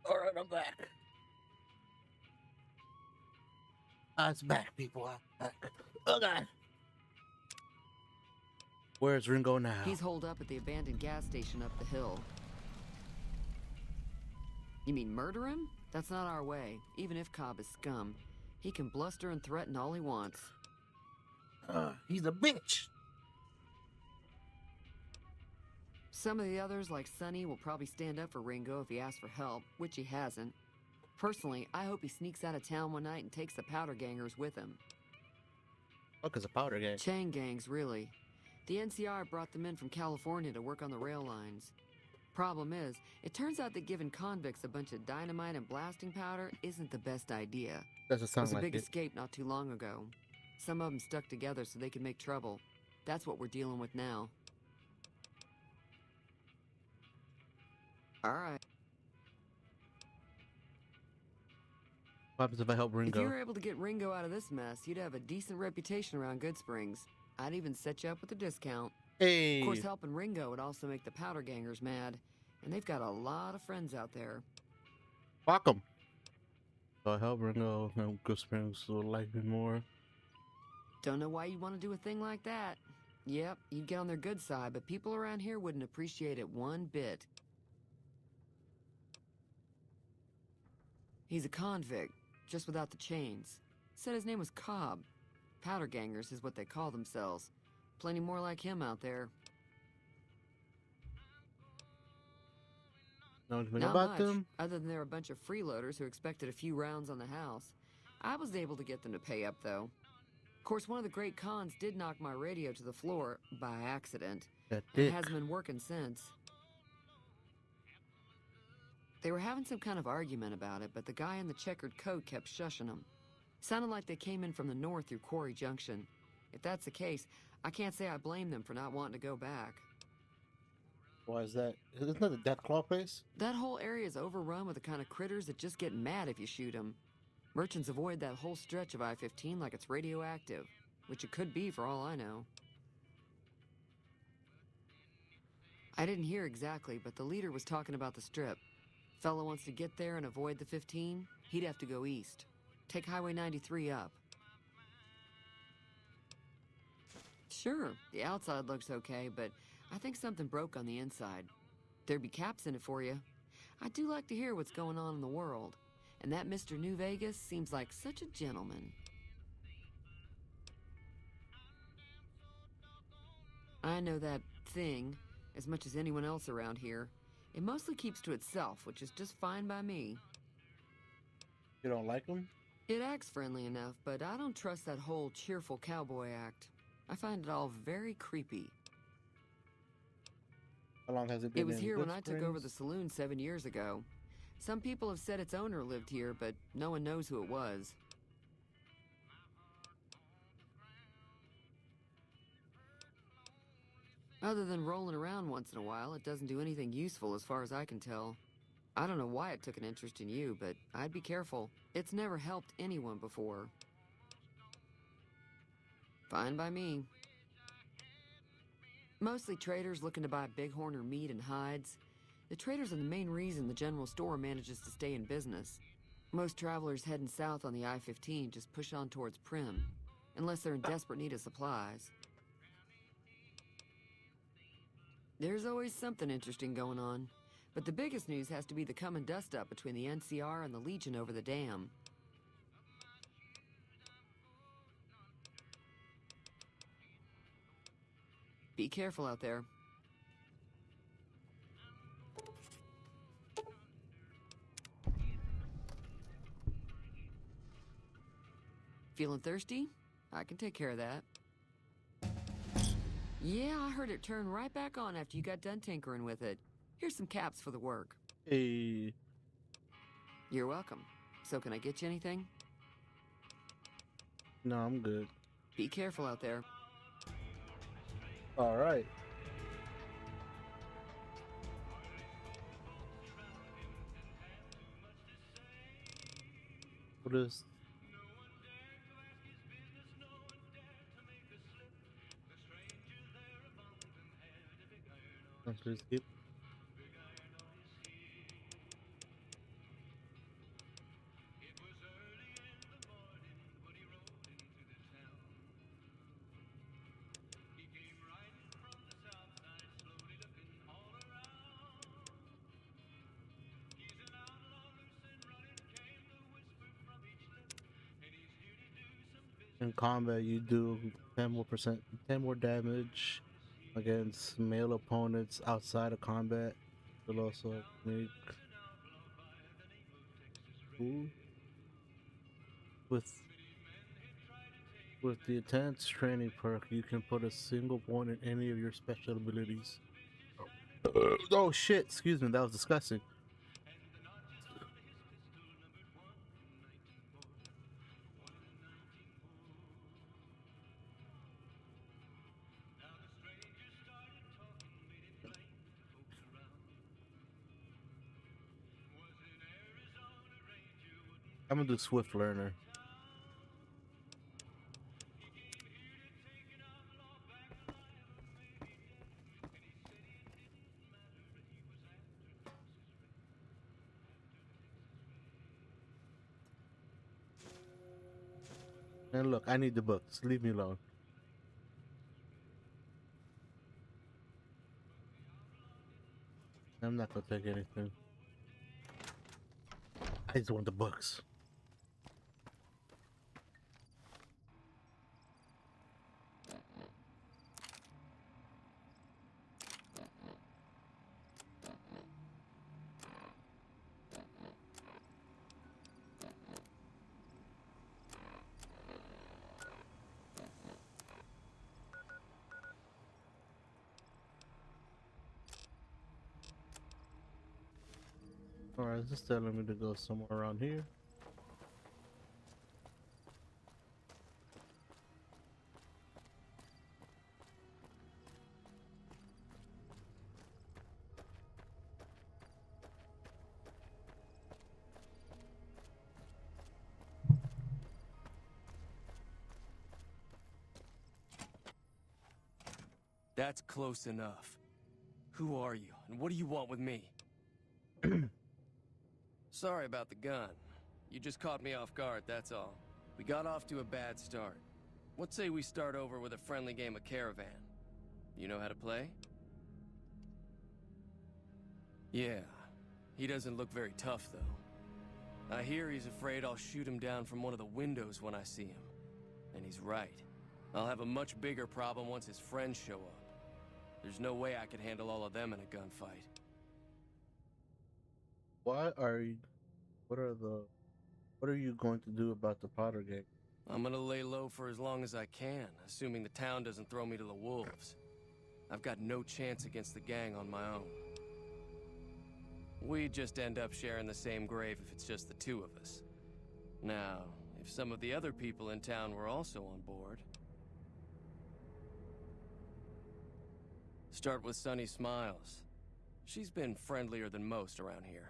All right, I'm back. It's back, people. I'm back. Oh God. Where's Ringo now? He's holed up at the abandoned gas station up the hill. You mean murder him? That's not our way. Even if Cobb is scum, he can bluster and threaten all he wants. He's a bitch. Some of the others, like Sonny, will probably stand up for Ringo if he asks for help, which he hasn't. Personally, I hope he sneaks out of town one night and takes the powder gangers with him. Fuck is a powder gang? Chain gangs, really. The NCR brought them in from California to work on the rail lines. Problem is, it turns out that giving convicts a bunch of dynamite and blasting powder isn't the best idea. Doesn't sound There was a like big it. escape not too long ago. Some of them stuck together so they could make trouble. That's what we're dealing with now. All right. What happens if I help If you Ringo? were able to get Ringo out of this mess, you'd have a decent reputation around Good Springs. I'd even set you up with a discount. Hey! Of course, helping Ringo would also make the powder gangers mad, and they've got a lot of friends out there. Fuck 'em. So I help Ringo and Good Springs will like me more. Don't know why you'd want to do a thing like that. Yep, you'd get on their good side, but people around here wouldn't appreciate it one bit. He's a convict, just without the chains. Said his name was Cobb. Powder gangers is what they call themselves. Plenty more like him out there. Know anything Not about much, them? other than they're a bunch of freeloaders who expected a few rounds on the house. I was able to get them to pay up, though. Of course, one of the great cons did knock my radio to the floor by accident. That And it dick. hasn't been working since. They were having some kind of argument about it, but the guy in the checkered coat kept shushing them. Sounded like they came in from the north through Quarry Junction. If that's the case, I can't say I blame them for not wanting to go back. Why is that? Isn't that the Death Claw place? That whole area is overrun with the kind of critters that just get mad if you shoot them. Merchants avoid that whole stretch of I-15 like it's radioactive, which it could be for all I know. I didn't hear exactly, but the leader was talking about the strip. Fellow wants to get there and avoid the 15, he'd have to go east. Take Highway 93 up. Sure, the outside looks okay, but I think something broke on the inside. There'd be caps in it for you. I do like to hear what's going on in the world. And that Mr. New Vegas seems like such a gentleman. I know that thing as much as anyone else around here. It mostly keeps to itself, which is just fine by me. You don't like them? It acts friendly enough, but I don't trust that whole cheerful cowboy act. I find it all very creepy. How long has it been? It was in here Good when I took over Springs? the saloon 7 years ago. Some people have said its owner lived here, but no one knows who it was. Other than rolling around once in a while, it doesn't do anything useful as far as I can tell. I don't know why it took an interest in you, but I'd be careful. It's never helped anyone before. Fine by me. Mostly traders looking to buy bighorn or meat and hides. The traders are the main reason the general store manages to stay in business. Most travelers heading south on the I-15 just push on towards Prim, unless they're in desperate need of supplies. There's always something interesting going on, but the biggest news has to be the coming dust-up between the NCR and the Legion over the dam. Be careful out there. Feeling thirsty? I can take care of that. Yeah, I heard it turn right back on after you got done tinkering with it. Here's some caps for the work. Hey. You're welcome. So can I get you anything? No, I'm good. Be careful out there. All right. What is? Let's just skip. In combat, you do 10 more damage against male opponents outside of combat. You'll also make ooh. With the intense training perk, you can put a single point in any of your special abilities. Oh shit! Excuse me, that was disgusting. I'm gonna do Swift Learner. And look, I need the books. Leave me alone. I'm not gonna take anything. I just want the books. Alright, it's just telling me to go somewhere around here. That's close enough. Who are you, and what do you want with me? Sorry about the gun. You just caught me off guard, that's all. We got off to a bad start. What say we start over with a friendly game of Caravan? You know how to play? Yeah. He doesn't look very tough, though. I hear he's afraid I'll shoot him down from one of the windows when I see him. And he's right. I'll have a much bigger problem once his friends show up. There's no way I could handle all of them in a gunfight. What are you going to do about the Potter gang? I'm gonna lay low for as long as I can, assuming the town doesn't throw me to the wolves. I've got no chance against the gang on my own. We just end up sharing the same grave if it's just the two of us. Now, if some of the other people in town were also on board... Start with Sunny Smiles. She's been friendlier than most around here.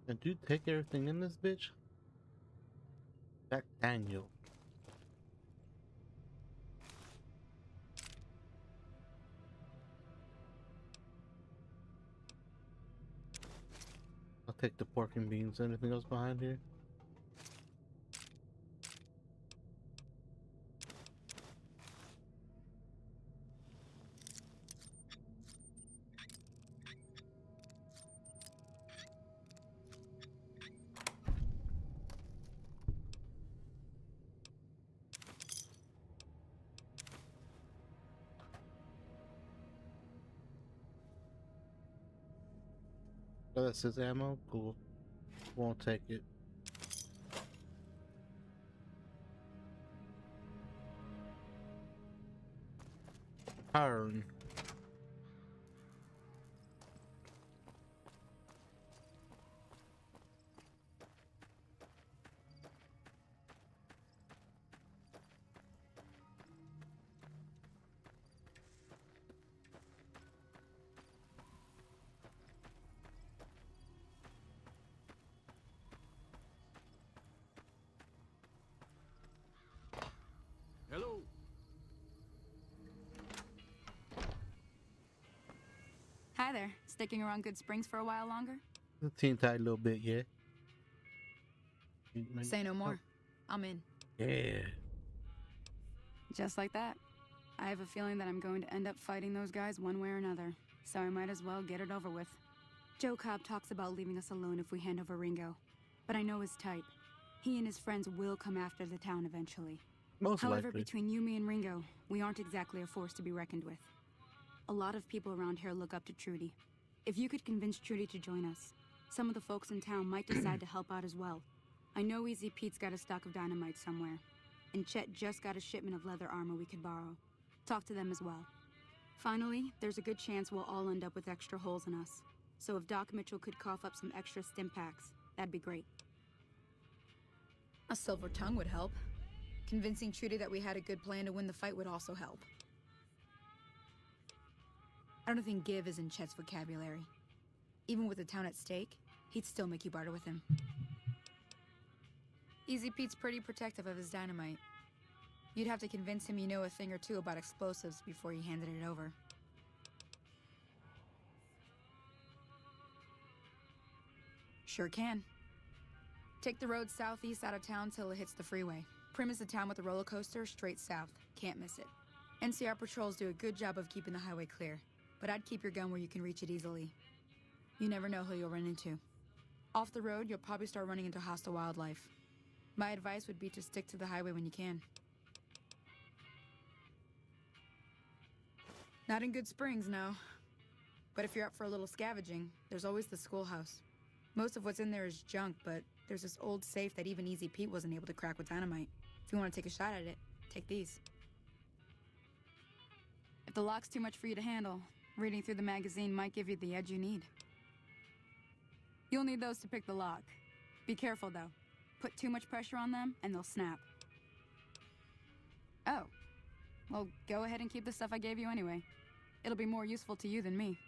And you take everything in this bitch? Jack Daniel. I'll take the pork and beans. Anything else behind here? Oh, that says ammo? Cool. Won't take it. Iron. Hello. Hi there. Sticking around Good Springs for a while longer? A teeny tiny little bit, yeah. Say no more. I'm in. Yeah. Just like that. I have a feeling that I'm going to end up fighting those guys one way or another, so I might as well get it over with. Joe Cobb talks about leaving us alone if we hand over Ringo, but I know his type. He and his friends will come after the town eventually. However, between you, me, and Ringo, we aren't exactly a force to be reckoned with. A lot of people around here look up to Trudy. If you could convince Trudy to join us, some of the folks in town might decide to help out as well. I know Easy Pete's got a stock of dynamite somewhere, and Chet just got a shipment of leather armor we could borrow. Talk to them as well. Finally, there's a good chance we'll all end up with extra holes in us. So if Doc Mitchell could cough up some extra stim packs, that'd be great. A silver tongue would help. Convincing Trudy that we had a good plan to win the fight would also help. I don't think give is in Chet's vocabulary. Even with the town at stake, he'd still make you barter with him. Easy Pete's pretty protective of his dynamite. You'd have to convince him you know a thing or two about explosives before you handed it over. Sure can. Take the road southeast out of town till it hits the freeway. Prim is the town with the roller coaster straight south. Can't miss it. NCR patrols do a good job of keeping the highway clear, but I'd keep your gun where you can reach it easily. You never know who you'll run into. Off the road, you'll probably start running into hostile wildlife. My advice would be to stick to the highway when you can. Not in Good Springs, no. But if you're up for a little scavenging, there's always the schoolhouse. Most of what's in there is junk, but there's this old safe that even Easy Pete wasn't able to crack with dynamite. If you want to take a shot at it, take these. If the lock's too much for you to handle, reading through the magazine might give you the edge you need. You'll need those to pick the lock. Be careful, though. Put too much pressure on them, and they'll snap. Oh. Well, go ahead and keep the stuff I gave you anyway. It'll be more useful to you than me.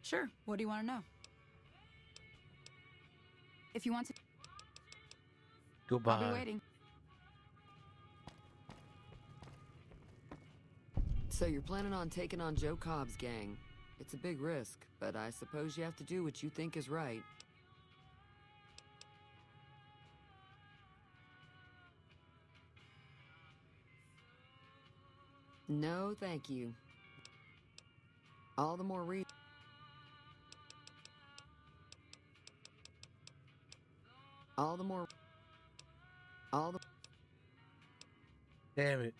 Sure. What do you want to know? If you want to... Goodbye. I'll be waiting. So you're planning on taking on Joe Cobb's gang. It's a big risk, but I suppose you have to do what you think is right. No, thank you. All the more reason. All the... Damn it.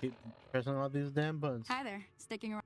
Keep pressing all these damn buttons. Hi there. Sticking around.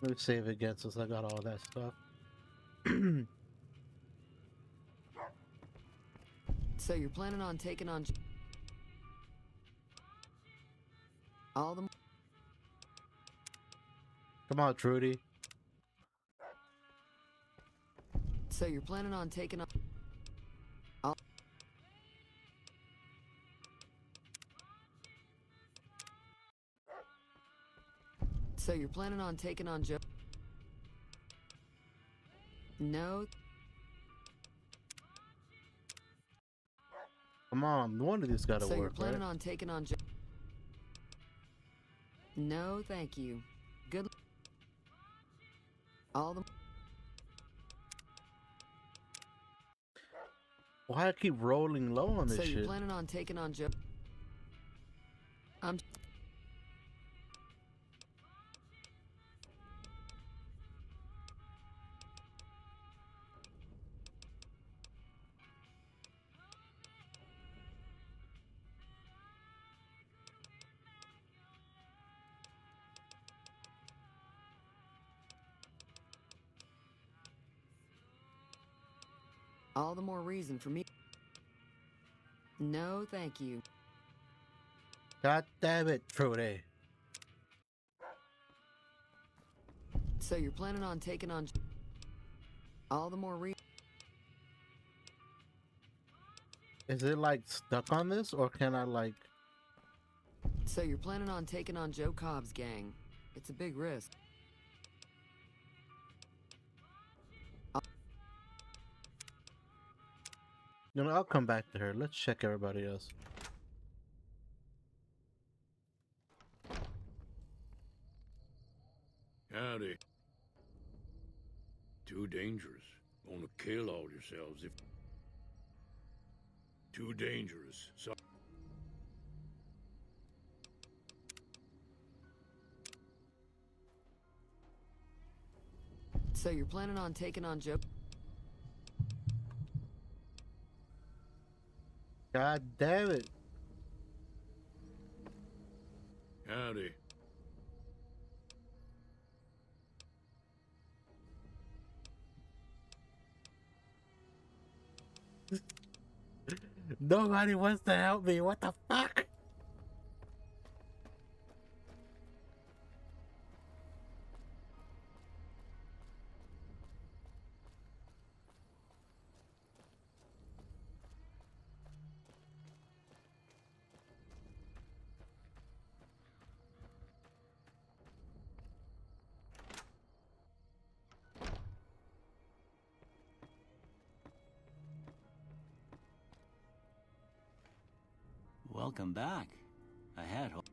Let me save again since I got all that stuff. So you're planning on taking on... all the... Come on, Trudy. So you're planning on taking on... all... So you're planning on taking on Joe... No. Come on, one of these gotta So work, you're planning right? on taking on Joe... No, thank you. Good... all the... Why I keep rolling low on this So you're shit? planning on taking on Joe... I'm... all the more reason for me... No, thank you. God damn it, Trudy. So you're planning on taking on... all the more reason... Is it like stuck on this, or can I like... So you're planning on taking on Joe Cobb's gang. It's a big risk. You know, I'll come back to her. Let's check everybody else. Howdy. Too dangerous. Wanna kill all yourselves if... Too dangerous. So... So you're planning on taking on Joe? God damn it. Howdy. Nobody wants to help me. What the fuck? Welcome back. I had hope.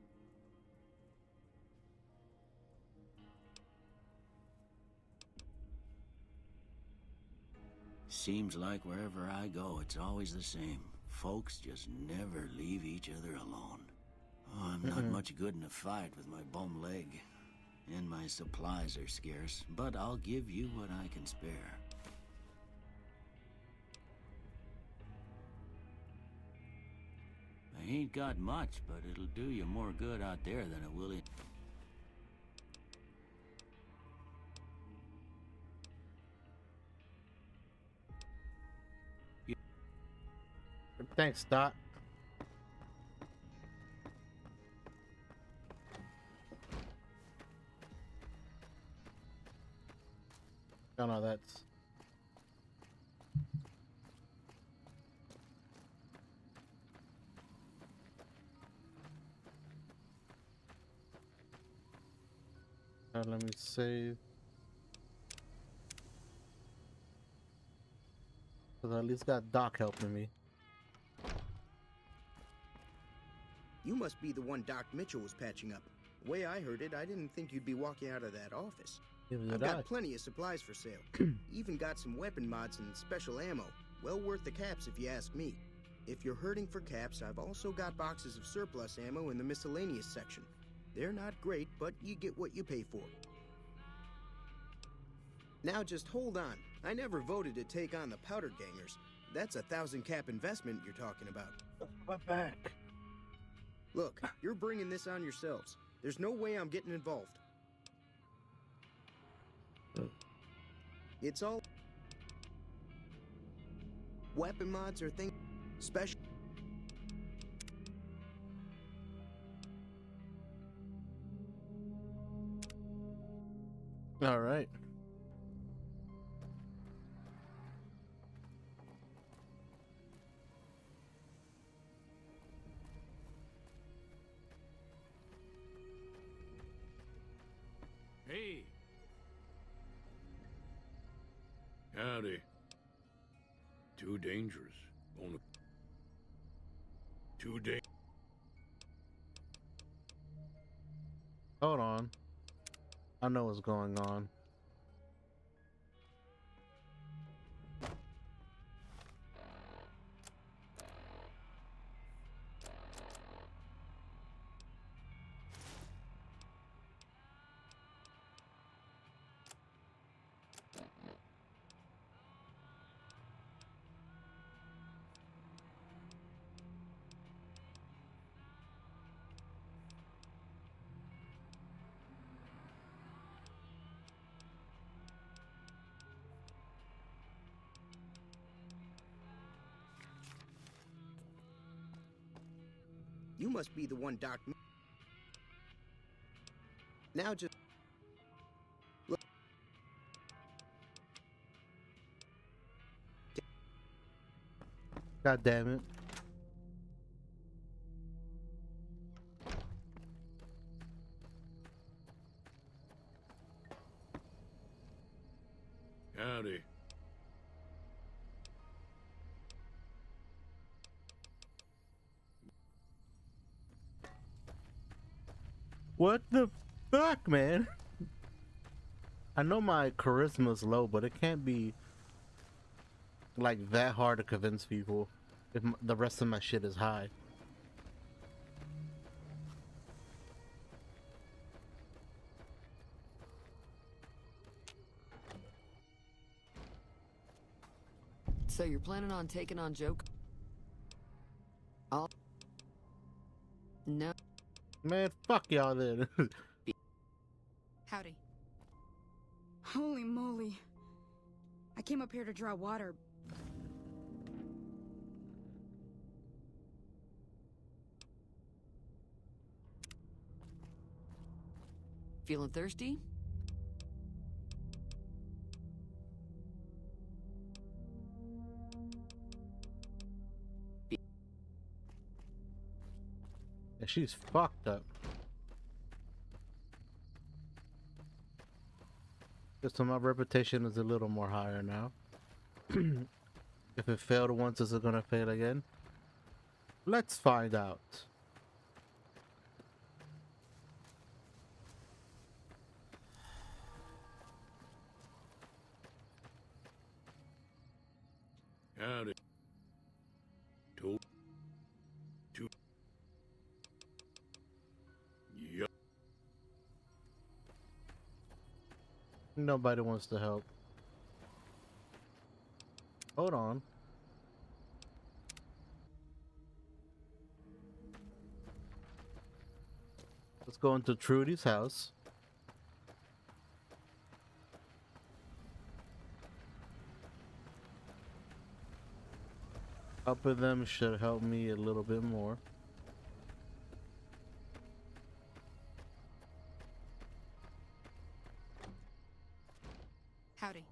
Seems like wherever I go, it's always the same. Folks just never leave each other alone. Oh, I'm not much good in a fight with my bum leg. And my supplies are scarce, but I'll give you what I can spare. I ain't got much, but it'll do you more good out there than it will in... Thanks, Doc. Oh no, that's... let me save. Cause I at least got Doc helping me. You must be the one Doc Mitchell was patching up. The way I heard it, I didn't think you'd be walking out of that office. I've got plenty of supplies for sale. Even got some weapon mods and special ammo. Well worth the caps if you ask me. If you're hurting for caps, I've also got boxes of surplus ammo in the miscellaneous section. They're not great, but you get what you pay for. Now just hold on. I never voted to take on the Powder Gangers. That's 1,000 cap investment you're talking about. My back. Look, you're bringing this on yourselves. There's no way I'm getting involved. It's all... Weapon mods or things... Special... All right. Hey. Howdy. Too dangerous. Wanna... Too dangerous. Hold on. I know what's going on. You must be the one Doc... Now just... Look. God damn it. Howdy. What the fuck, man? I know my charisma's low, but it can't be like that hard to convince people if the rest of my shit is high. So you're planning on taking on Joke? No. Man, fuck y'all then. Howdy. Holy moly. I came up here to draw water. Feeling thirsty? And she's fucked up. So my reputation is a little more higher now. If it failed once, is it gonna fail again? Let's find out. Howdy. Yup. Nobody wants to help. Hold on. Let's go into Trudy's house. Helping them should help me a little bit more. Howdy.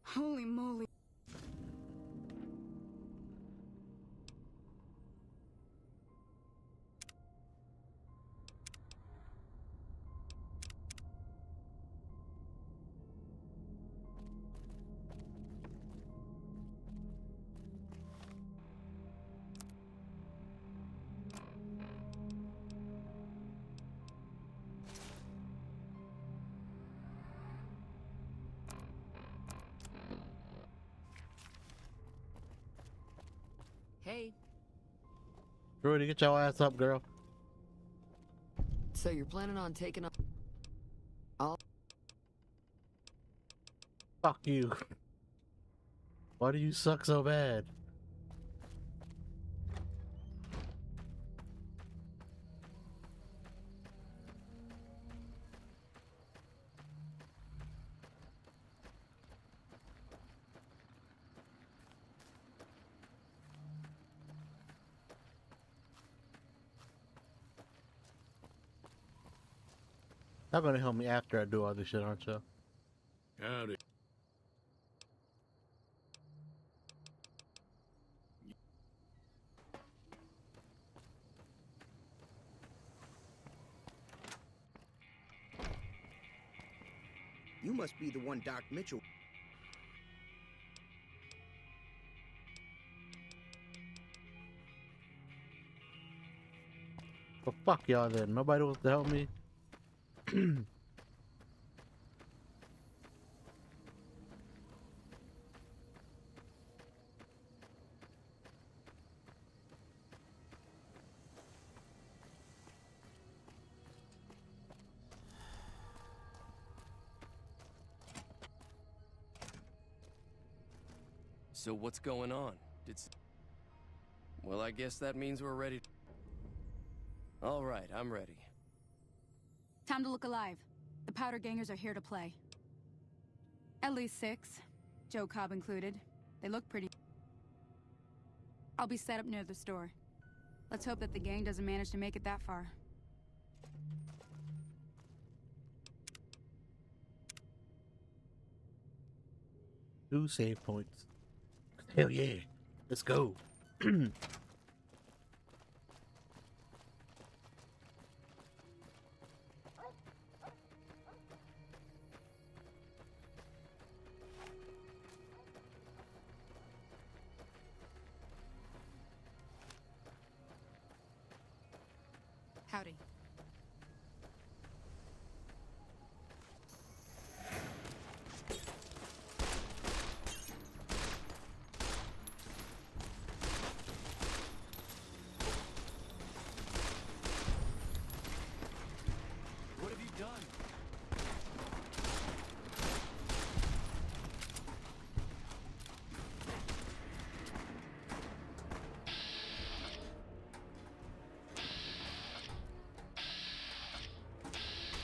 Holy moly. Hey. Trudy, get your ass up, girl. So you're planning on taking on... Fuck you. Why do you suck so bad? Y'all gonna help me after I do all this shit, aren't you? Howdy. You must be the one Doc Mitchell... Well, fuck y'all then. Nobody wants to help me. So what's going on? Well, I guess that means we're ready. All right, I'm ready. Time to look alive. The powder gangers are here to play. At least 6. Joe Cobb included. They look pretty... I'll be set up near the store. Let's hope that the gang doesn't manage to make it that far. 2 save points. Hell yeah. Let's go. Howdy.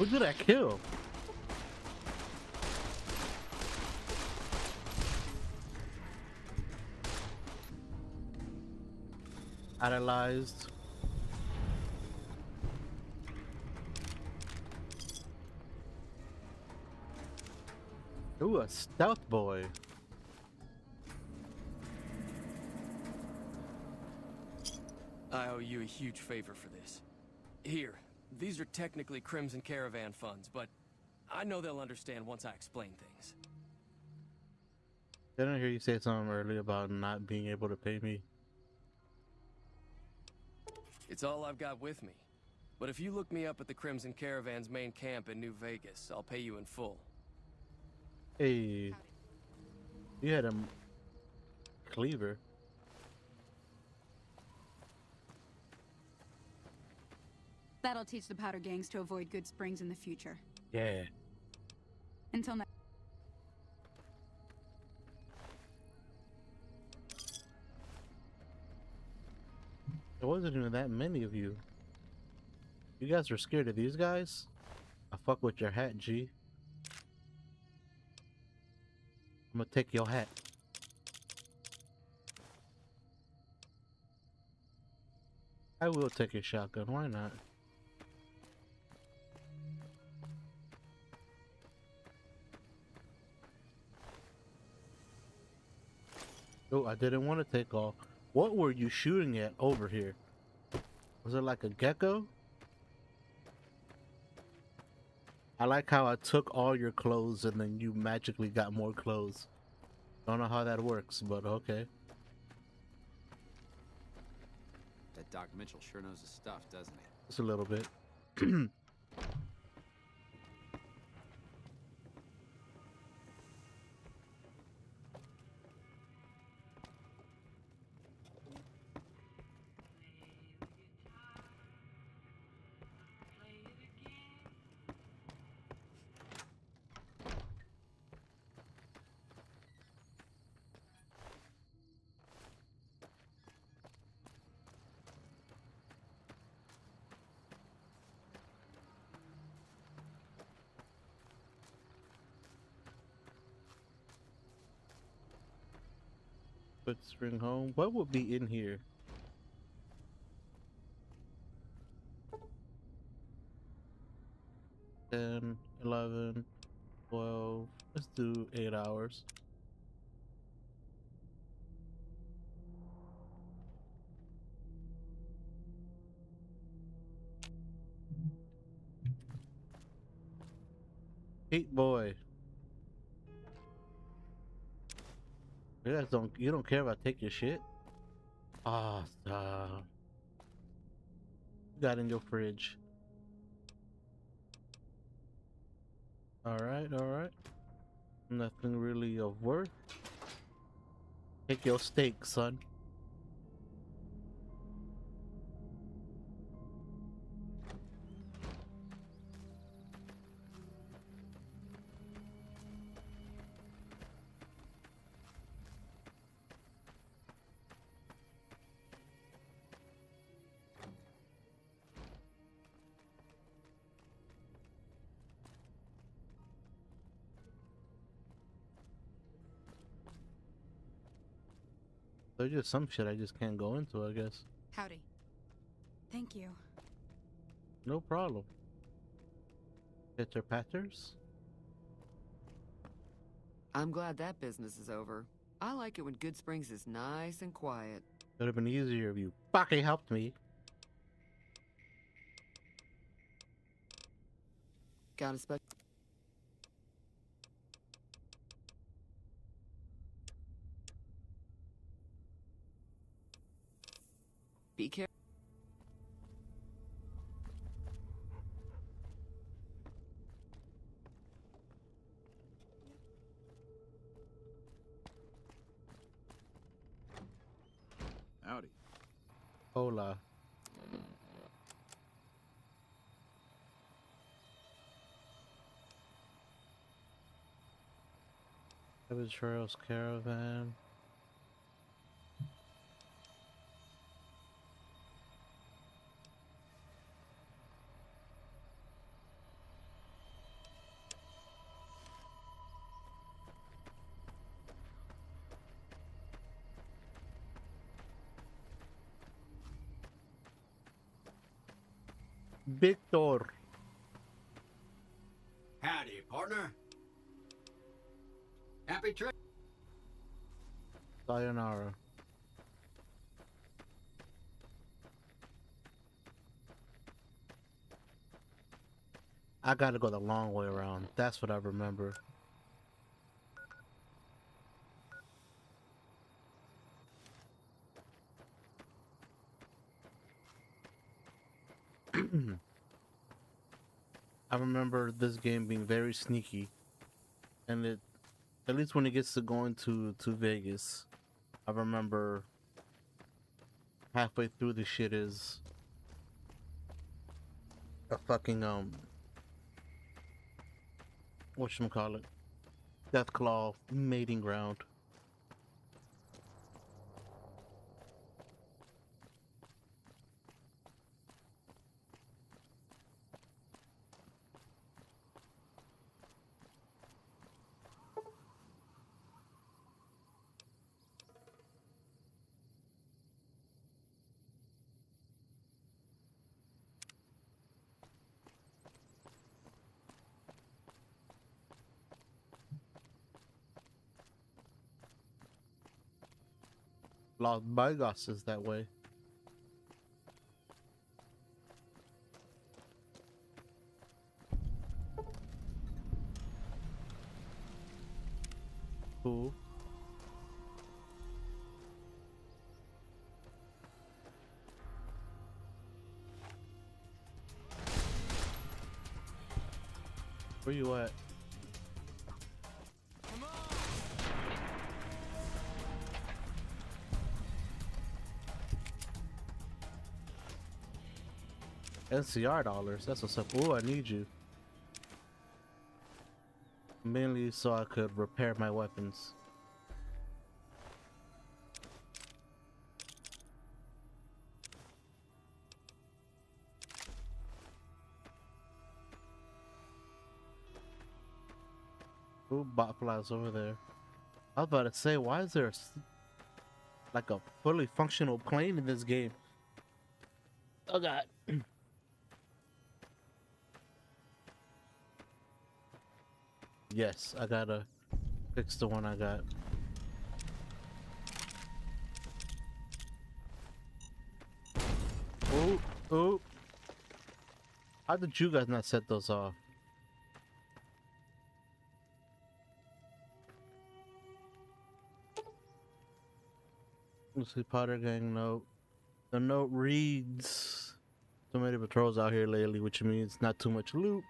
Who did I kill? Idolized. Ooh, a stealth boy. I owe you a huge favor for this. Here, these are technically Crimson Caravan funds, but I know they'll understand once I explain things. Didn't I hear you say something earlier about not being able to pay me? It's all I've got with me. But if you look me up at the Crimson Caravan's main camp in New Vegas, I'll pay you in full. Hey, you had a cleaver. That'll teach the powder gangs to avoid Good Springs in the future. Yeah. Until next. There wasn't even that many of you. You guys were scared of these guys? I fuck with your hat, G. I'm gonna take your hat. I will take a shotgun, why not? Oh, I didn't want to take off. What were you shooting at over here? Was it like a gecko? I like how I took all your clothes and then you magically got more clothes. Don't know how that works, but okay. That Doc Mitchell sure knows his stuff, doesn't he? Just a little bit. Good Spring home. What would be in here? Ten, 11, 12. Let's do 8 hours. Heat boy. You guys you don't care if I take your shit? Ah, stop. You got in your fridge. Alright, alright. Nothing really of worth. Take your steak, son. There's just some shit I just can't go into, I guess. Howdy. Thank you. No problem. Pitter patters? I'm glad that business is over. I like it when Good Springs is nice and quiet. Would have been easier if you fucking helped me. Got a spec. Be careful. Howdy. Hola. Savage Trails Caravan. Victor. Howdy, partner. Happy trip. Sayonara. I gotta go the long way around. That's what I remember. I remember this game being very sneaky, and it, at least when it gets to going to Vegas, I remember halfway through the shit is a fucking whatchamacallit, Deathclaw mating ground. Las Vegas is that way. Cool. Where you at? NCR dollars. That's what's up. Oh, I need you. Mainly so I could repair my weapons. Ooh, bot flies over there. I was about to say, why is there like a fully functional plane in this game? Oh god. Yes, I gotta fix the one I got. Oh, oh. How did you guys not set those off? Let's see, Potter Gang note. The note reads, so many patrols out here lately, which means not too much loot.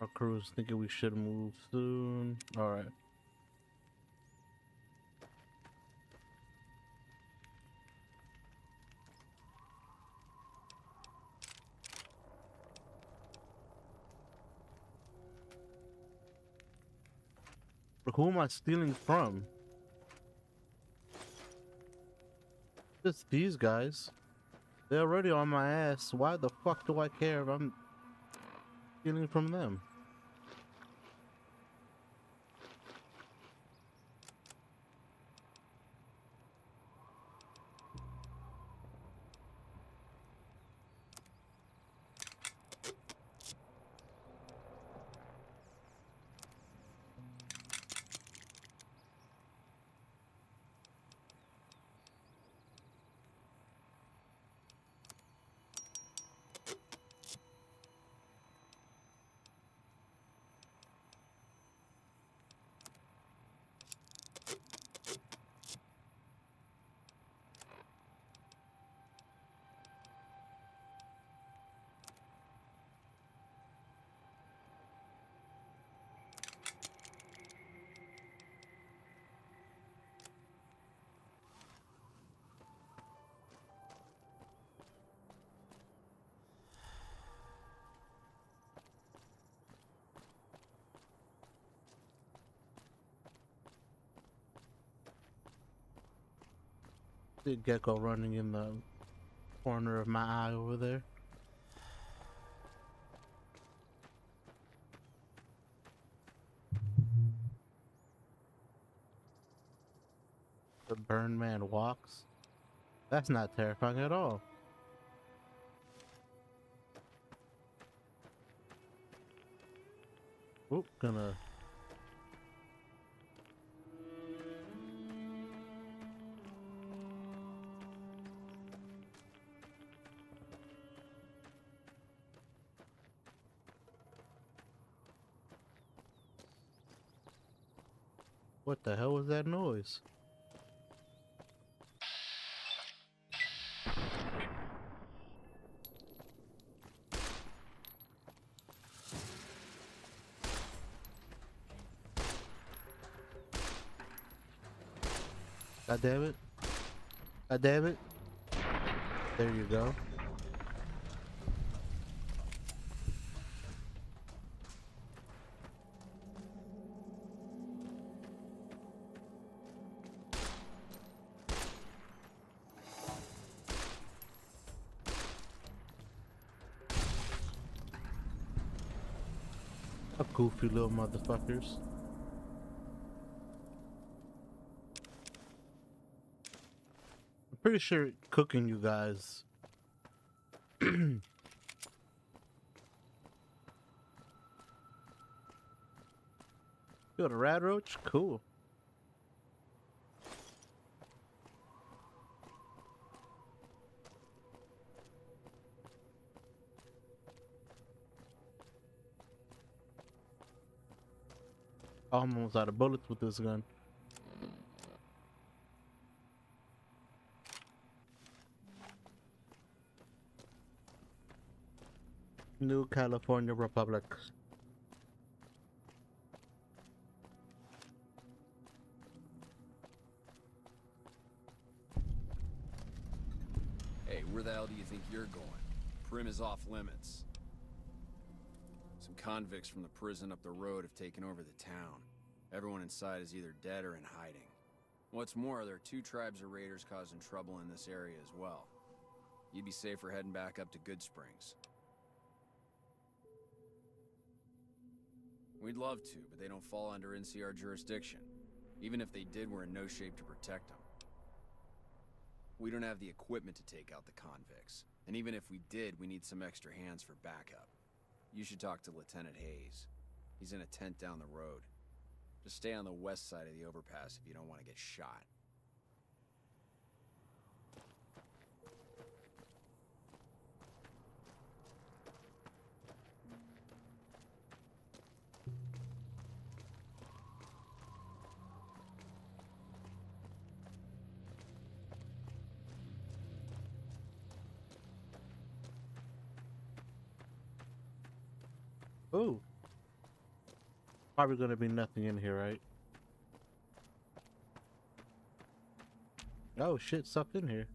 Our crew's thinking we should move soon. Alright. But who am I stealing from? Just these guys. They're already on my ass. Why the fuck do I care if I'm stealing from them? The gecko running in the corner of my eye over there. The burn man walks. That's not terrifying at all. Oh, gonna. What the hell was that noise? God damn it. God damn it. There you go. A goofy little motherfuckers. I'm pretty sure cooking you guys. You got a rat roach? Cool. Almost out of bullets with this gun. New California Republic. Hey, where the hell do you think you're going? Prim is off limits. Some convicts from the prison up the road have taken over the town. Everyone inside is either dead or in hiding. What's more, there are 2 tribes of raiders causing trouble in this area as well. You'd be safer heading back up to Good Springs. We'd love to, but they don't fall under NCR jurisdiction. Even if they did, we're in no shape to protect them. We don't have the equipment to take out the convicts. And even if we did, we need some extra hands for backup. You should talk to Lieutenant Hayes. He's in a tent down the road. Just stay on the west side of the overpass if you don't want to get shot. Ooh. Probably gonna be nothing in here, right? Oh shit, stuff in here.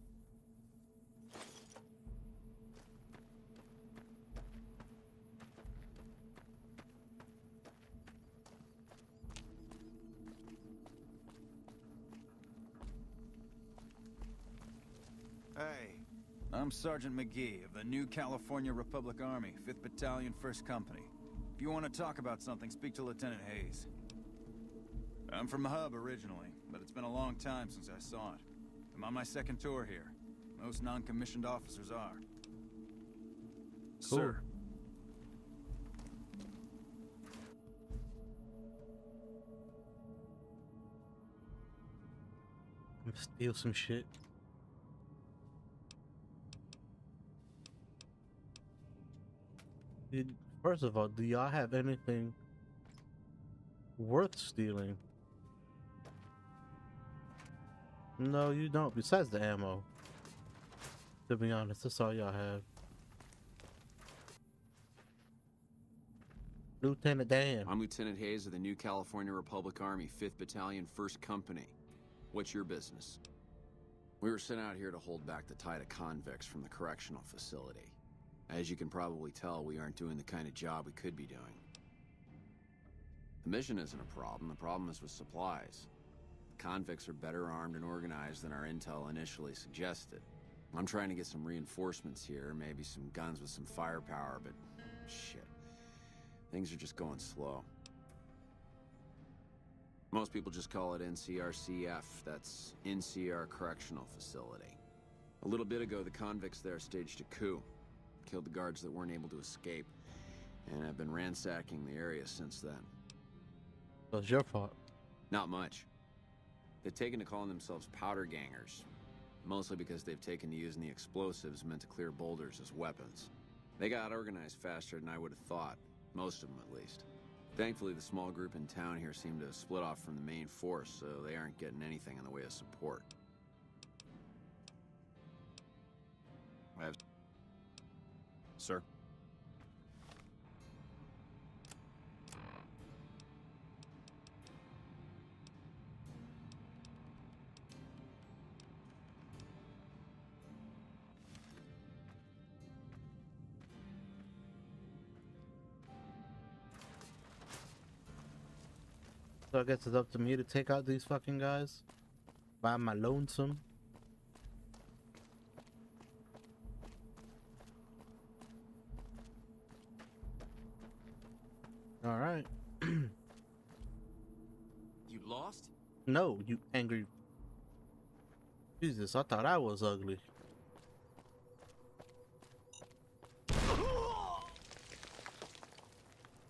Hey, I'm Sergeant McGee of the New California Republic Army, 5th Battalion, 1st Company. If you want to talk about something, speak to Lieutenant Hayes. I'm from the hub originally, but it's been a long time since I saw it. I'm on my 2nd tour here. Most non-commissioned officers are. Cool. Sir. Steal some shit. First of all, do y'all have anything worth stealing? No, you don't. Besides the ammo. To be honest, that's all y'all have. Lieutenant Dan. I'm Lieutenant Hayes of the New California Republic Army, 5th Battalion, 1st Company. What's your business? We were sent out here to hold back the tide of convicts from the correctional facility. As you can probably tell, we aren't doing the kind of job we could be doing. The mission isn't a problem. The problem is with supplies. The convicts are better armed and organized than our intel initially suggested. I'm trying to get some reinforcements here, maybe some guns with some firepower, but shit. Things are just going slow. Most people just call it NCRCF. That's NCR Correctional Facility. A little bit ago, the convicts there staged a coup. Killed the guards that weren't able to escape. and I've been ransacking the area since then. So it's your fault. Not much. They've taken to calling themselves powder gangers, mostly because they've taken to using the explosives meant to clear boulders as weapons. They got organized faster than I would have thought, most of them at least. Thankfully, the small group in town here seem to have split off from the main force, so they aren't getting anything in the way of support. Sir? So I guess it's up to me to take out these fucking guys by my lonesome. All right. You lost? No, you angry. Jesus, I thought I was ugly.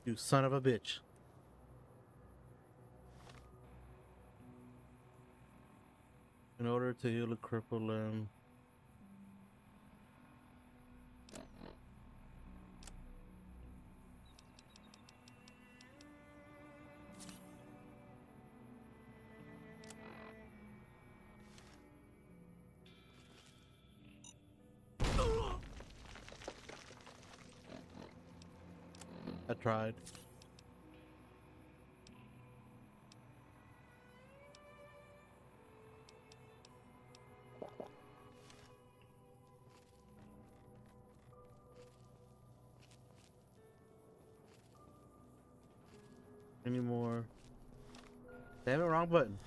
You son of a bitch. In order to heal a crippled limb. I tried. Any more? Damn it, wrong button.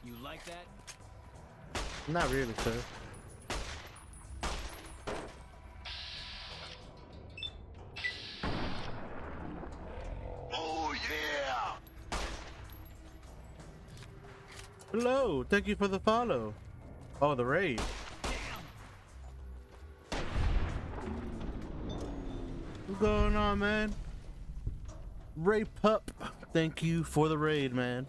You like that? Not really, sir. Oh, yeah! Hello, thank you for the follow. Oh, the raid. What's going on, man? Ray Pup, thank you for the raid, man.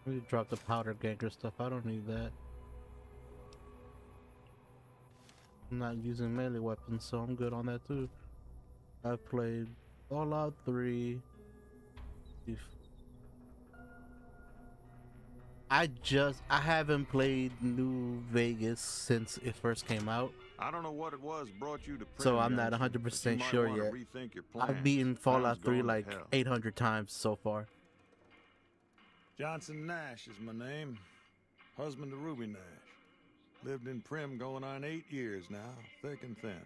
We drop the powder ganger stuff. I don't need that. I'm not using melee weapons, so I'm good on that too. I've played Fallout 3. I haven't played New Vegas since it first came out. I don't know what it was brought you to prison, So I'm not Johnson, 100% but you sure might wanna yet. rethink your I've plans. beaten Fallout Time's 3 going to like hell. 800 times so far. Johnson Nash is my name. Husband to Ruby Nash. Lived in Prim going on 8 years now, thick and thin.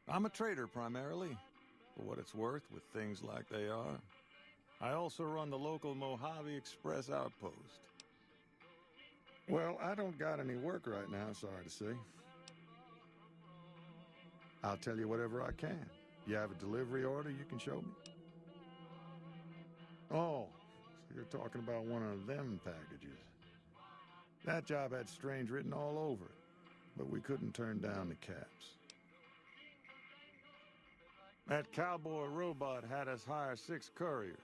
I'm a trader primarily, for what it's worth with things like they are. I also run the local Mojave Express outpost. Well, I don't got any work right now, sorry to say. I'll tell you whatever I can. You have a delivery order you can show me? Oh, so you're talking about one of them packages. That job had strange written all over it, but we couldn't turn down the caps. That cowboy robot had us hire 6 couriers.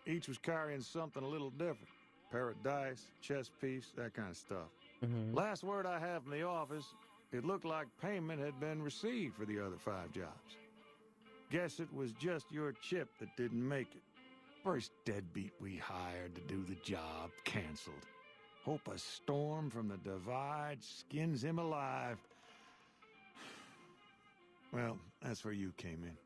Each was carrying something a little different. Pair of dice, chess piece, that kind of stuff. Last word I have from the office, it looked like payment had been received for the other 5 jobs. Guess it was just your chip that didn't make it. First deadbeat we hired to do the job canceled. Hope a storm from the divide skins him alive. Well, that's where you came in.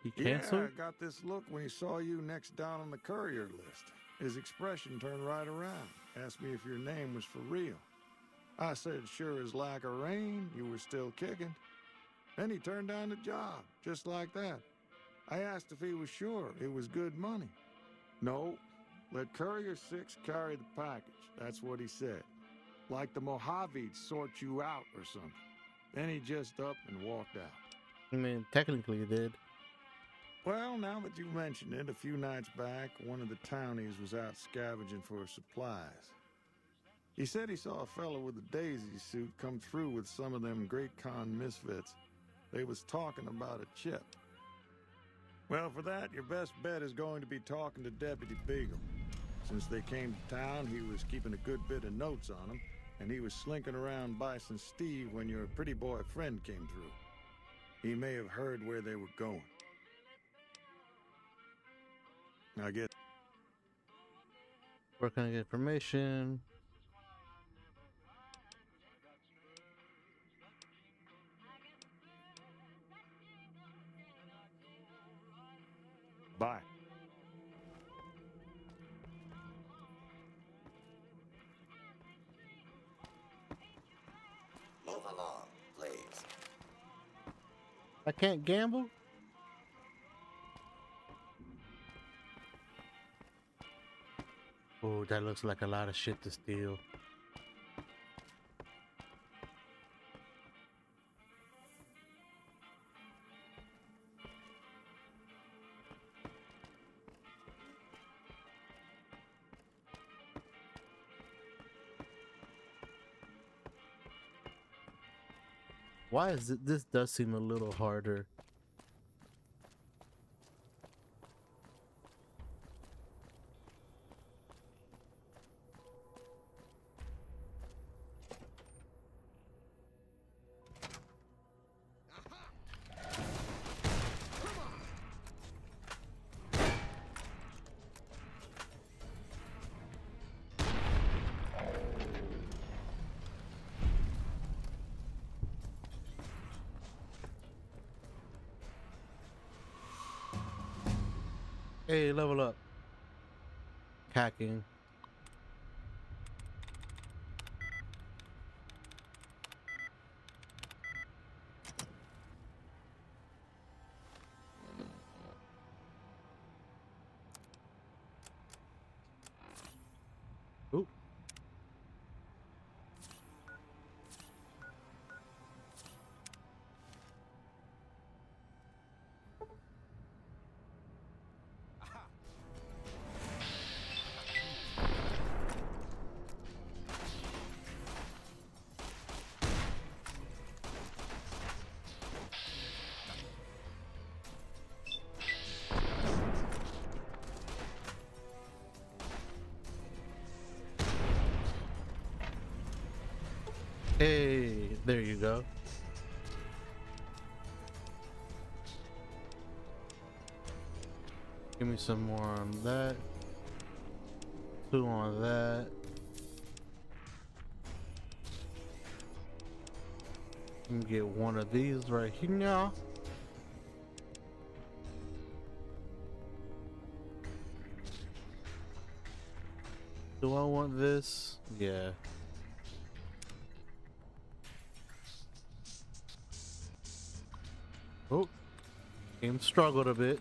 He canceled? Yeah, I got this look when he saw you next down on the courier list. His expression turned right around. Asked me if your name was for real. I said, sure as like a rain, you were still kicking. Then he turned down the job, just like that. I asked if he was sure it was good money. No, let Courier 6 carry the package. That's what he said. Like the Mojaves sort you out or something. Then he just up and walked out. I mean, technically he did. Well, now that you mention it, a few nights back, one of the townies was out scavenging for supplies. He said he saw a fellow with a daisy suit come through with some of them Great Con misfits. They was talking about a chip. Well, for that, your best bet is going to be talking to Deputy Beagle. Since they came to town, he was keeping a good bit of notes on them, and he was slinking around Bison Steve when your pretty boy friend came through. He may have heard where they were going. I get. Where can I get information? Bye. Move along, please. I can't gamble? Oh, that looks like a lot of shit to steal. Why is it? This does seem a little harder. Hey, level up. Hacking. Ooh. Hey, there you go. Give me some more on that. 2 on that. Let me get one of these right here now. Do I want this? Yeah. Oh, game struggled a bit.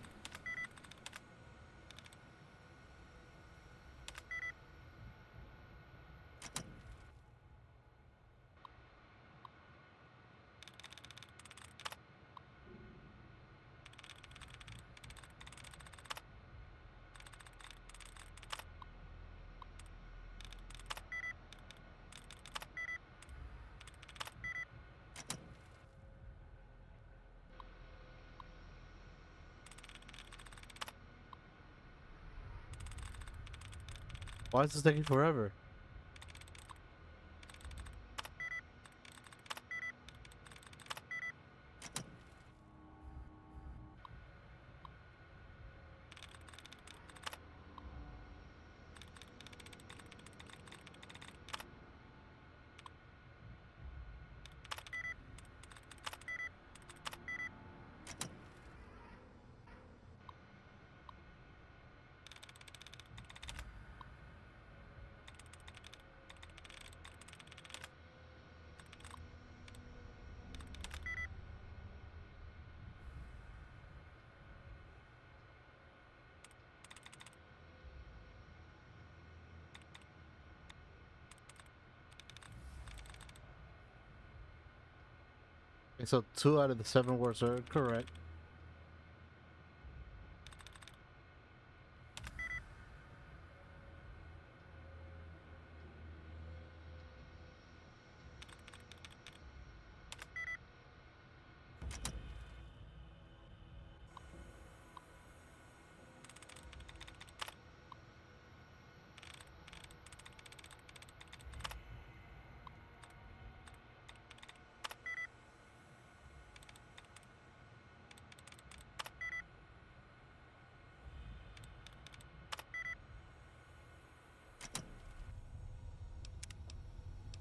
Why is this taking forever? Okay, so 2 out of the 7 words are correct.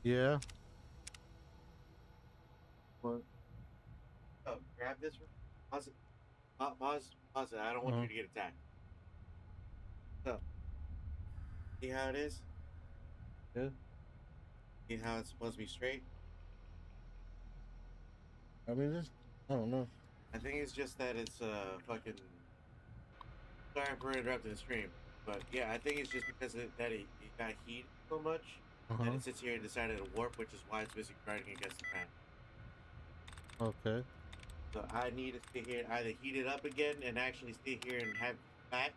Yeah. What? Oh, grab this. Pause it. Pause it. I don't want you to get attacked. So, see how it is? Yeah. See how it's supposed to be straight? I mean, just, I don't know. I think it's just that it's fucking. Sorry for interrupting the stream, but yeah, I think it's just because it got heated so much that it sits here and decided to warp, which is why it's basically grinding against the fan. Okay. So I need to stay here, either heat it up again and actually stay here and have fat,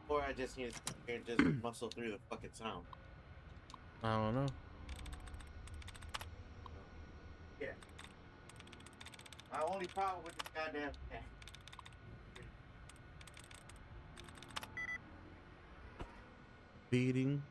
or I just need to stay here and just muscle through the fucking sound. I don't know. Yeah. My only problem with this goddamn fan. Beating.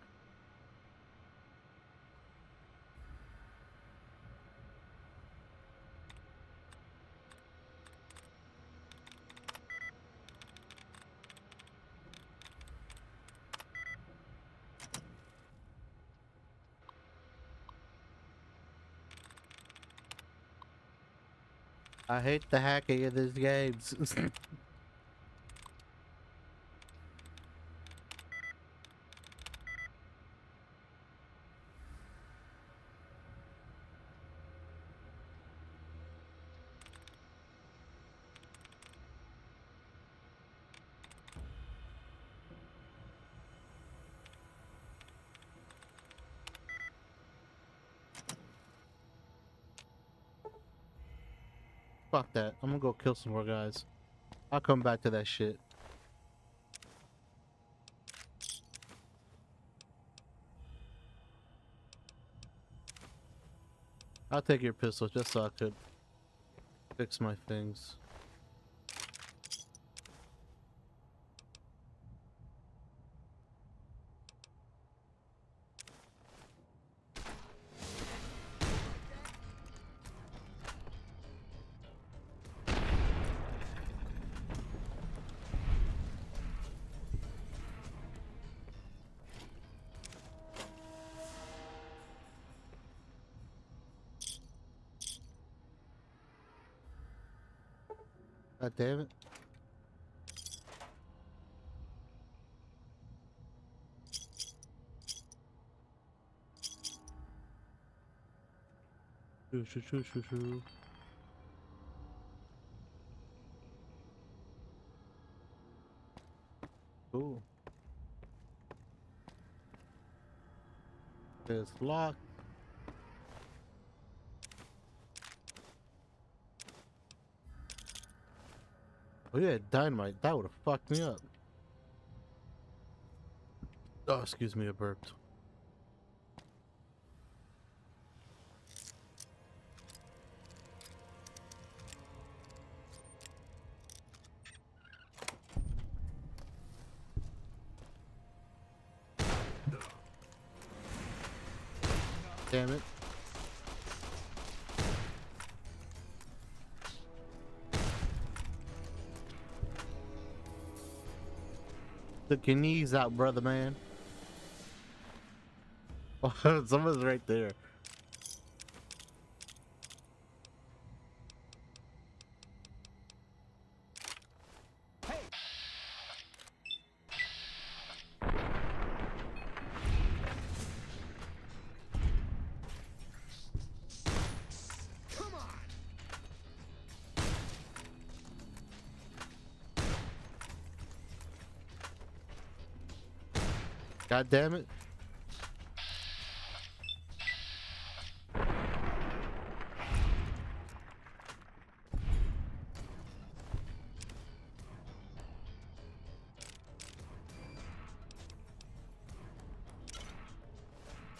I hate the hacking of these games. Fuck that. I'm gonna go kill some more guys. I'll come back to that shit. I'll take your pistol just so I could fix my things. God damn it. Shoo, shoo, shoo, shoo, shoo. Cool. It's locked. Oh yeah, dynamite. That would have fucked me up. Oh, excuse me, I burped. Damn it. Took your knees out, brother man. Oh, someone's right there. God damn it.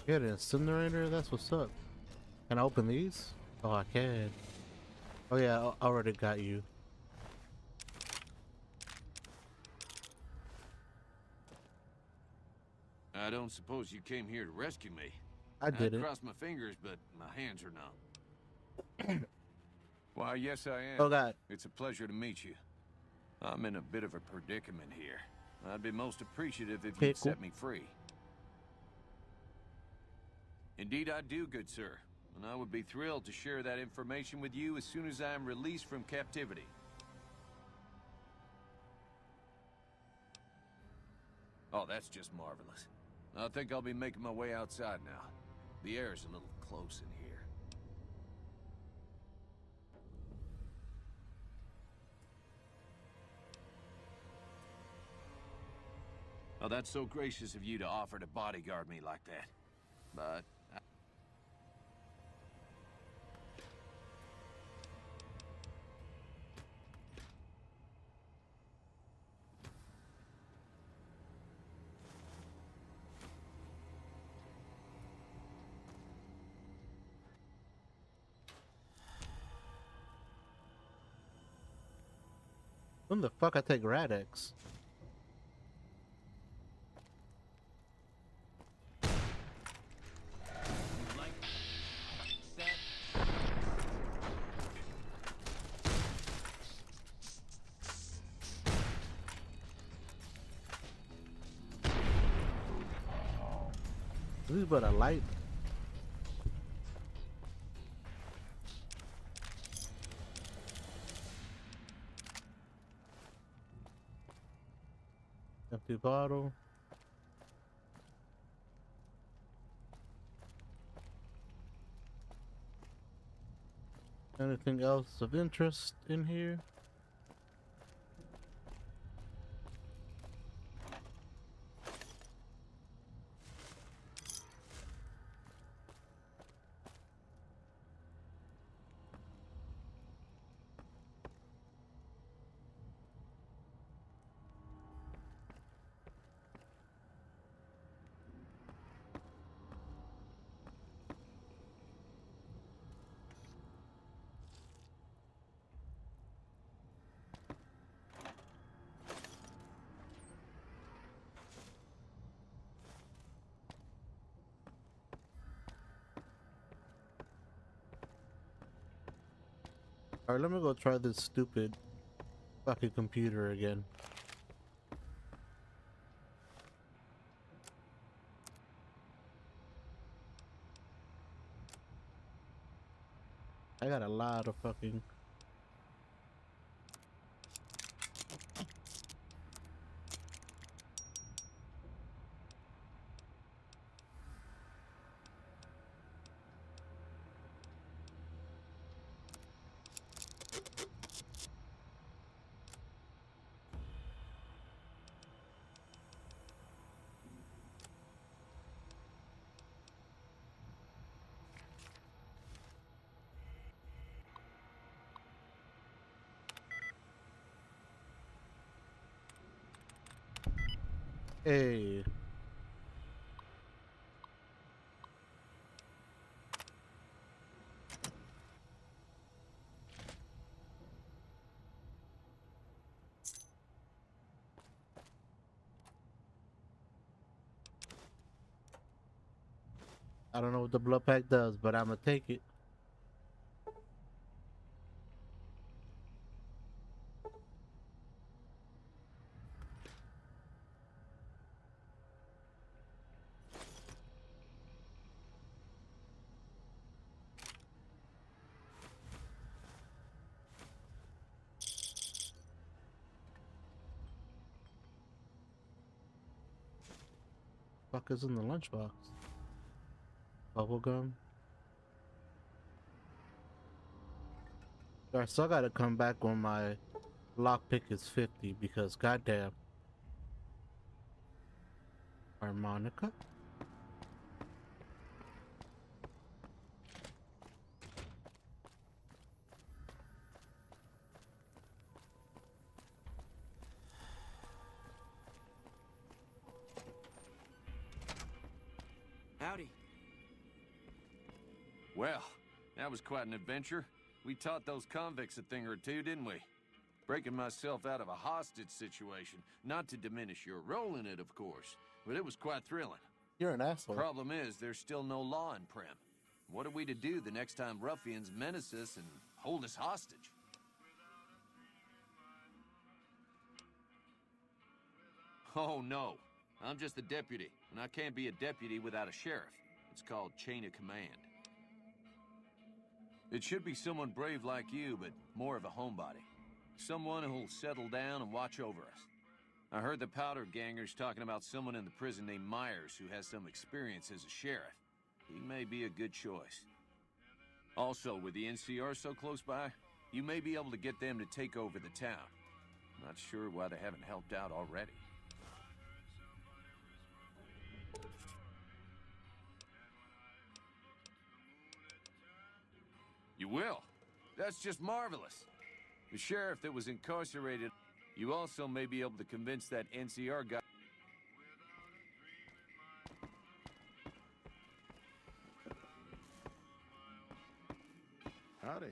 Get an incinerator? That's what's up. Can I open these? Oh, I can. Oh yeah, I already got you. I don't suppose you came here to rescue me. I did it. Cross my fingers, but my hands are numb. Why, yes, I am. Oh God. It's a pleasure to meet you. I'm in a bit of a predicament here. I'd be most appreciative if you'd set me free. Indeed I do, good sir. And I would be thrilled to share that information with you as soon as I am released from captivity. Oh, that's just marvelous. I think I'll be making my way outside now. The air's a little close in here. Oh, that's so gracious of you to offer to bodyguard me like that. But... When the fuck I take Rad-X? This is but a light. Empty bottle. Anything else of interest in here? Alright, let me go try this stupid fucking computer again. I got a lot of fucking... Hey. I don't know what the blood pack does, but I'm gonna take it. Fuck is in the lunchbox? Bubble gum. Alright, so I gotta come back when my lockpick is 50 because goddamn. Harmonica? Howdy. Well, that was quite an adventure. We taught those convicts a thing or two, didn't we? Breaking myself out of a hostage situation. Not to diminish your role in it, of course, but it was quite thrilling. You're an asshole. Problem is, there's still no law in Prim. What are we to do the next time ruffians menace us and hold us hostage? Oh, no. I'm just a deputy, and I can't be a deputy without a sheriff. It's called chain of command. It should be someone brave like you, but more of a homebody. Someone who'll settle down and watch over us. I heard the powder gangers talking about someone in the prison named Myers who has some experience as a sheriff. He may be a good choice. Also, with the NCR so close by, you may be able to get them to take over the town. Not sure why they haven't helped out already. You will? That's just marvelous. The sheriff that was incarcerated, you also may be able to convince that NCR guy. Howdy.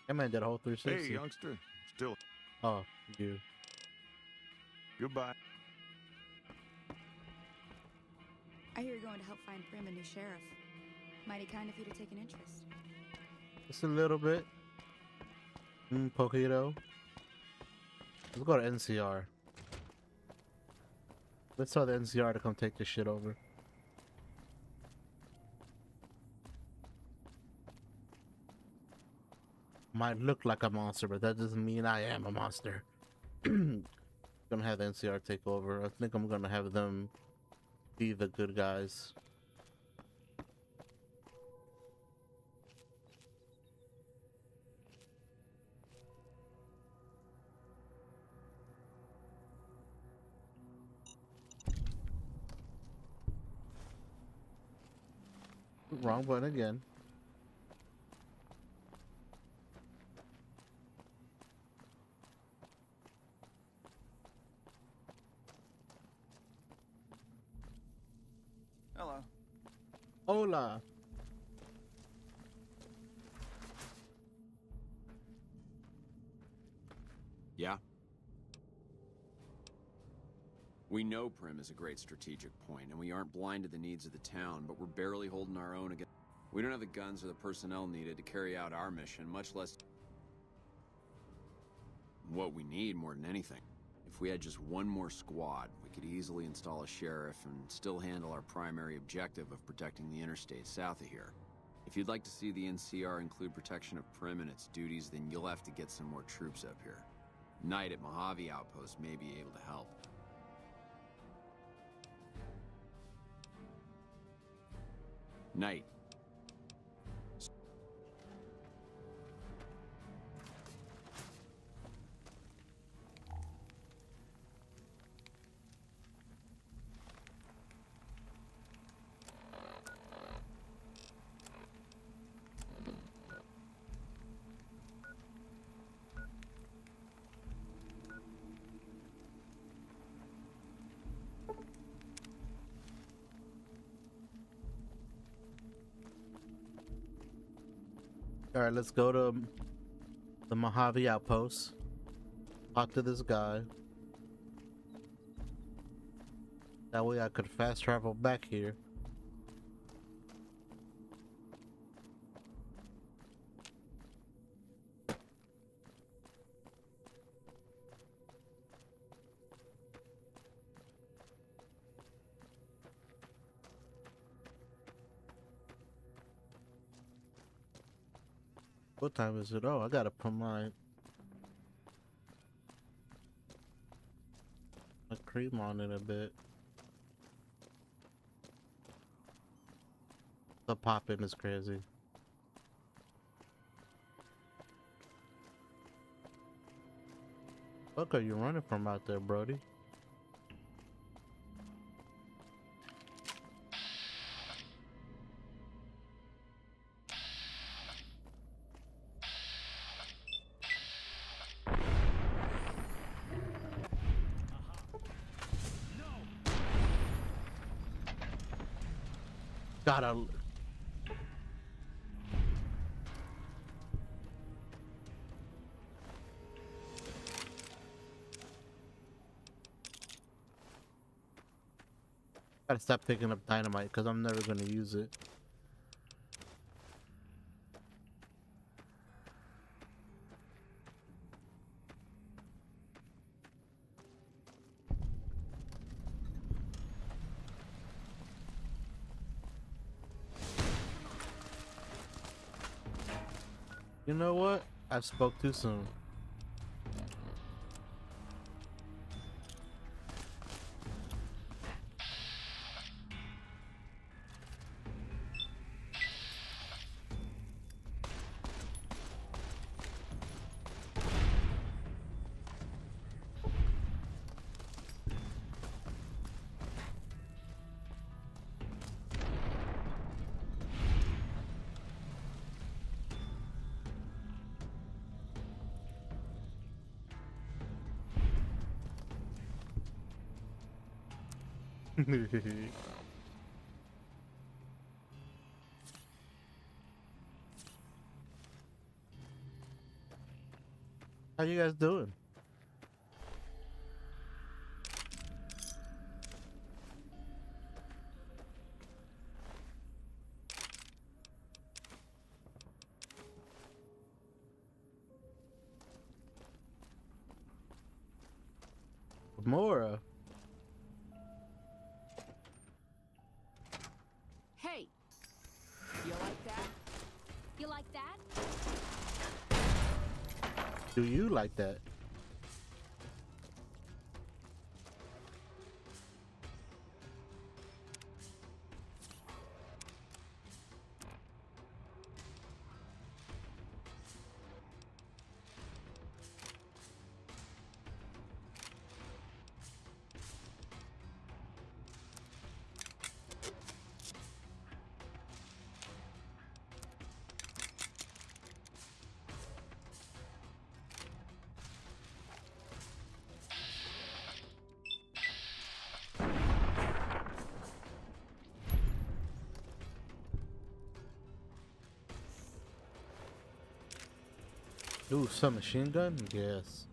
That man did a whole 360. Hey, youngster. Still. Oh, you. Goodbye. I hear you're going to help find Prim a new sheriff. Mighty kind of you to take an interest. Just a little bit. Poquito. Let's go to NCR. Let's tell the NCR to come take this shit over. Might look like a monster, but that doesn't mean I am a monster. Gonna have the NCR take over. I think I'm gonna have them be the good guys. Wrong button again. Hello. Hola. Yeah? We know Prim is a great strategic point, and we aren't blind to the needs of the town, but we're barely holding our own against... We don't have the guns or the personnel needed to carry out our mission, much less... what we need more than anything. If we had just one more squad, we could easily install a sheriff and still handle our primary objective of protecting the interstate south of here. If you'd like to see the NCR include protection of Prim and its duties, then you'll have to get some more troops up here. Knight at Mojave Outpost may be able to help. Knight. All right, let's go to the Mojave Outpost. Talk to this guy. That way I could fast travel back here. What time is it? Oh, I gotta put my cream on in a bit. The popping is crazy. Fuck are you running from out there, Brody? Gotta. Gotta stop picking up dynamite because I'm never gonna use it. You know what? I spoke too soon. How you guys doing? Mora. Hey, you like that? You like that? Do you like that? Ooh, submachine gun? Yes.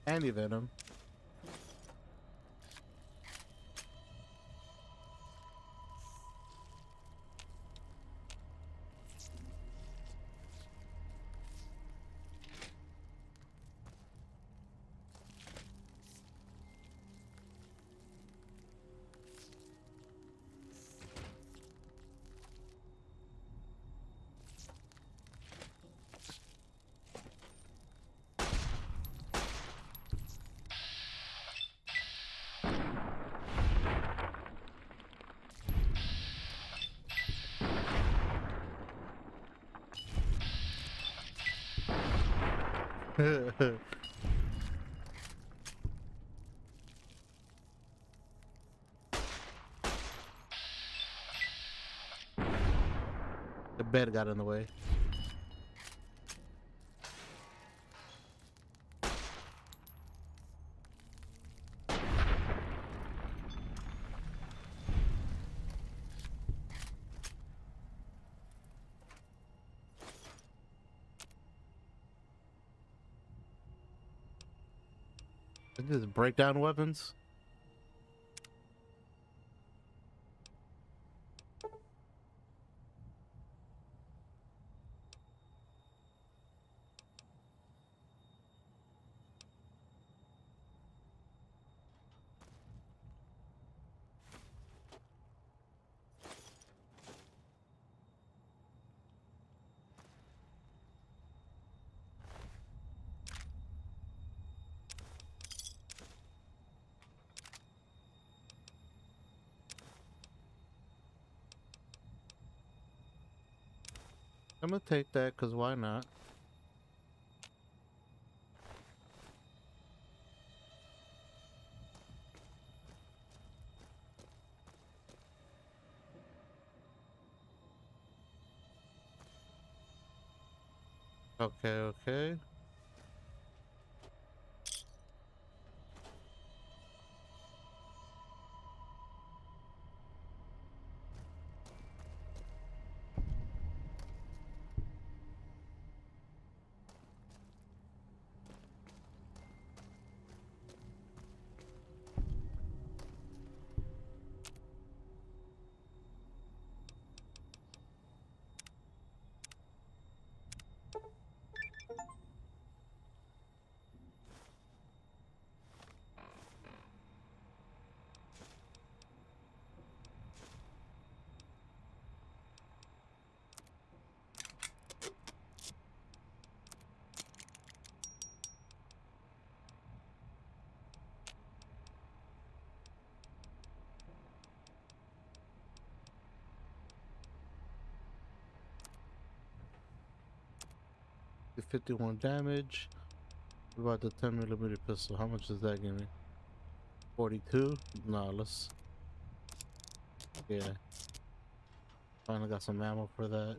Anti-venom. The bed got in the way. just break down weapons. I'm gonna take that, cause why not? Okay, okay. Do 51 damage. What about the 10mm pistol? How much does that give me? 42? No, let's... Yeah. Finally got some ammo for that.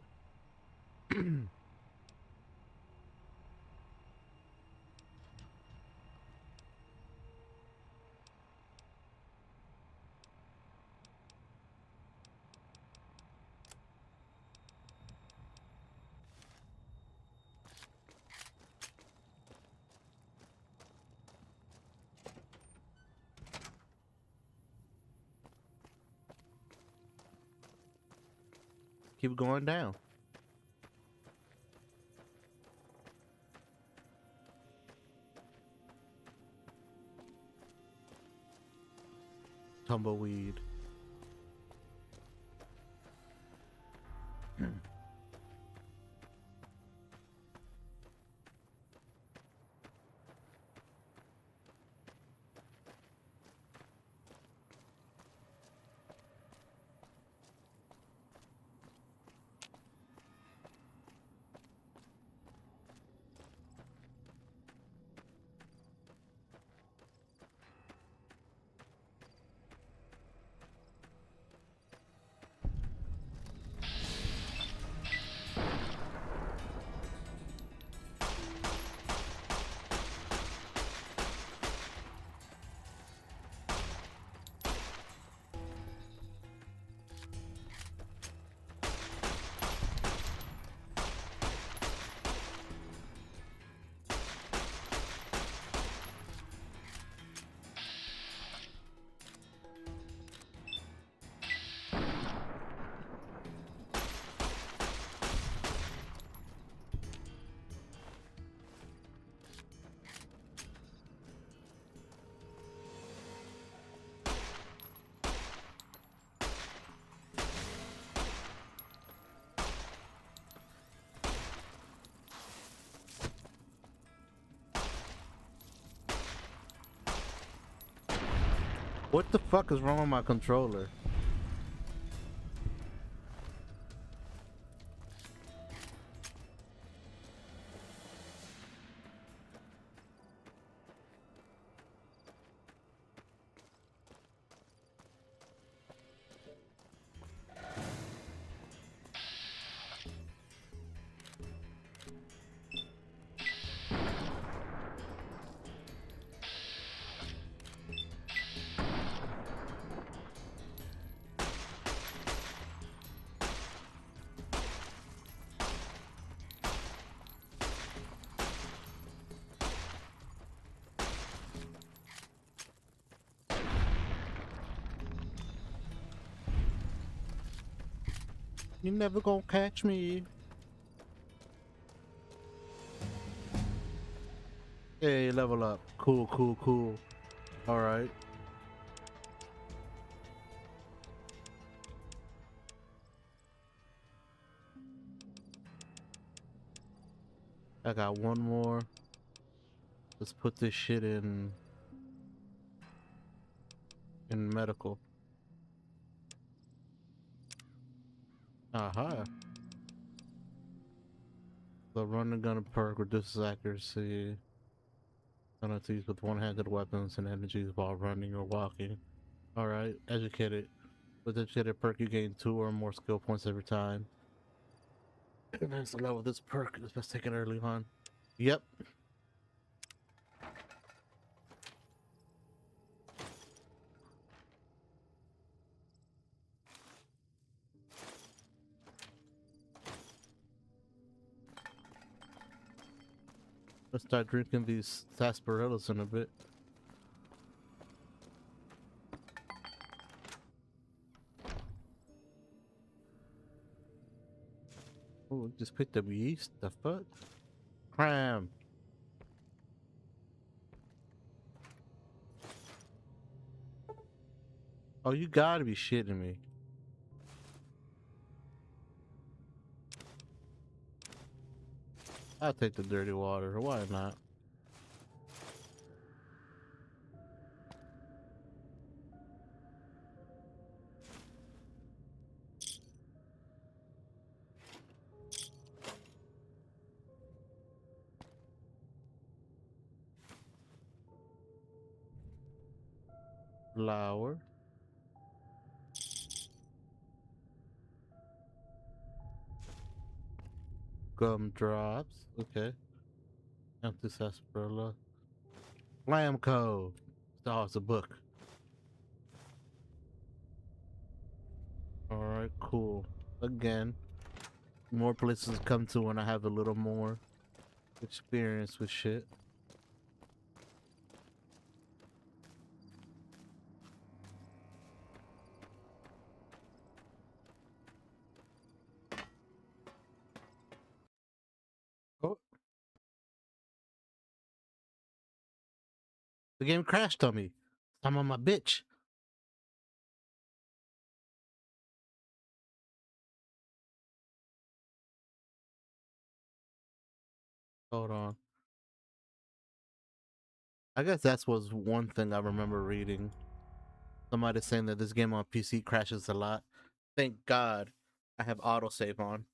Keep going down. Tumbleweed. What the fuck is wrong with my controller? You never gonna catch me. Hey, level up. Cool, cool, cool. All right. I got one more. Let's put this shit in medical. Aha. The run and gun perk reduces accuracy, penalties with one-handed weapons and energies while running or walking. Alright, educated. With educated perk, you gain 2 or more skill points every time. And there's the level of this perk. Let's take it early on. Yep. Let's start drinking these sarsaparillas in a bit. Oh, just picked up yeast. The fuck? Cram. Oh, you gotta be shitting me. I'll take the dirty water. Why not? Flour. Gumdrops. Okay. Empty sarsaparilla. Lamco. Oh, it's a book. Alright, cool. Again, more places to come to when I have a little more experience with shit. Oh. The game crashed on me. I'm on my bitch. Hold on. I guess that was one thing I remember reading. Somebody saying that this game on PC crashes a lot. Thank God I have autosave on.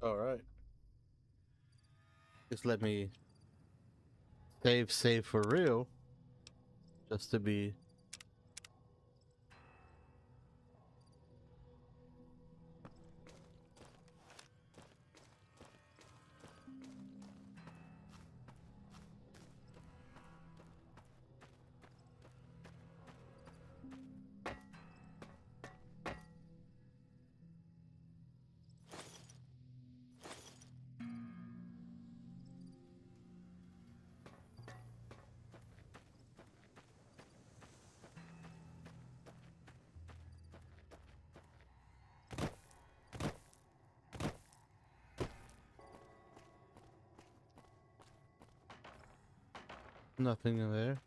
Alright. Just let me save for real. Just to be... Nothing in there.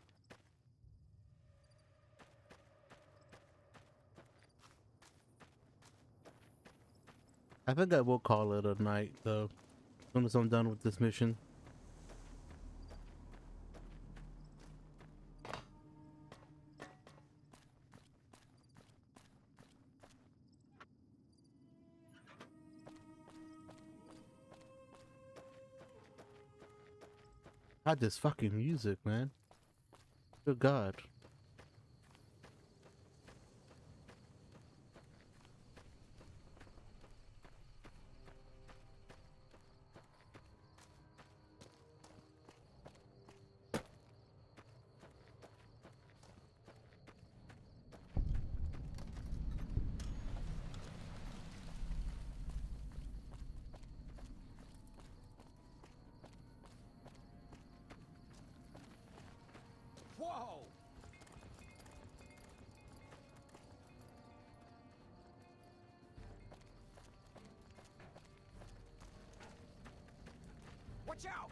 I think I will call it a night though. As soon as I'm done with this mission. God, this fucking music, man. Good God. Whoa! Watch out!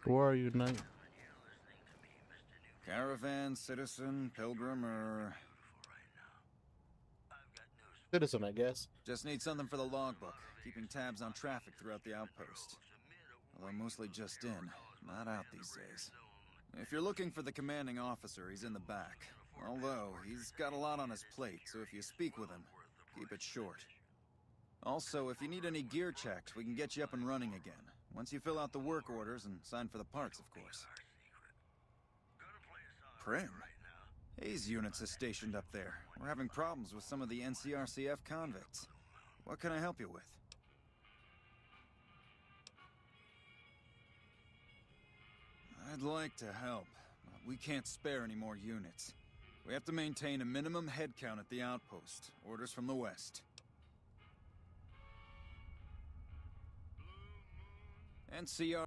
Where are you, knight? Caravan, citizen, pilgrim, or... Citizen, I guess. Just need something for the logbook, keeping tabs on traffic throughout the outpost. Although mostly just in, not out these days. If you're looking for the commanding officer, he's in the back. Although, he's got a lot on his plate, so if you speak with him, keep it short. Also, if you need any gear checks, we can get you up and running again. Once you fill out the work orders and sign for the parts, of course. Prim? Hayes units is stationed up there. We're having problems with some of the NCRCF convicts. What can I help you with? I'd like to help, but we can't spare any more units. We have to maintain a minimum headcount at the outpost. Orders from the west. NCR...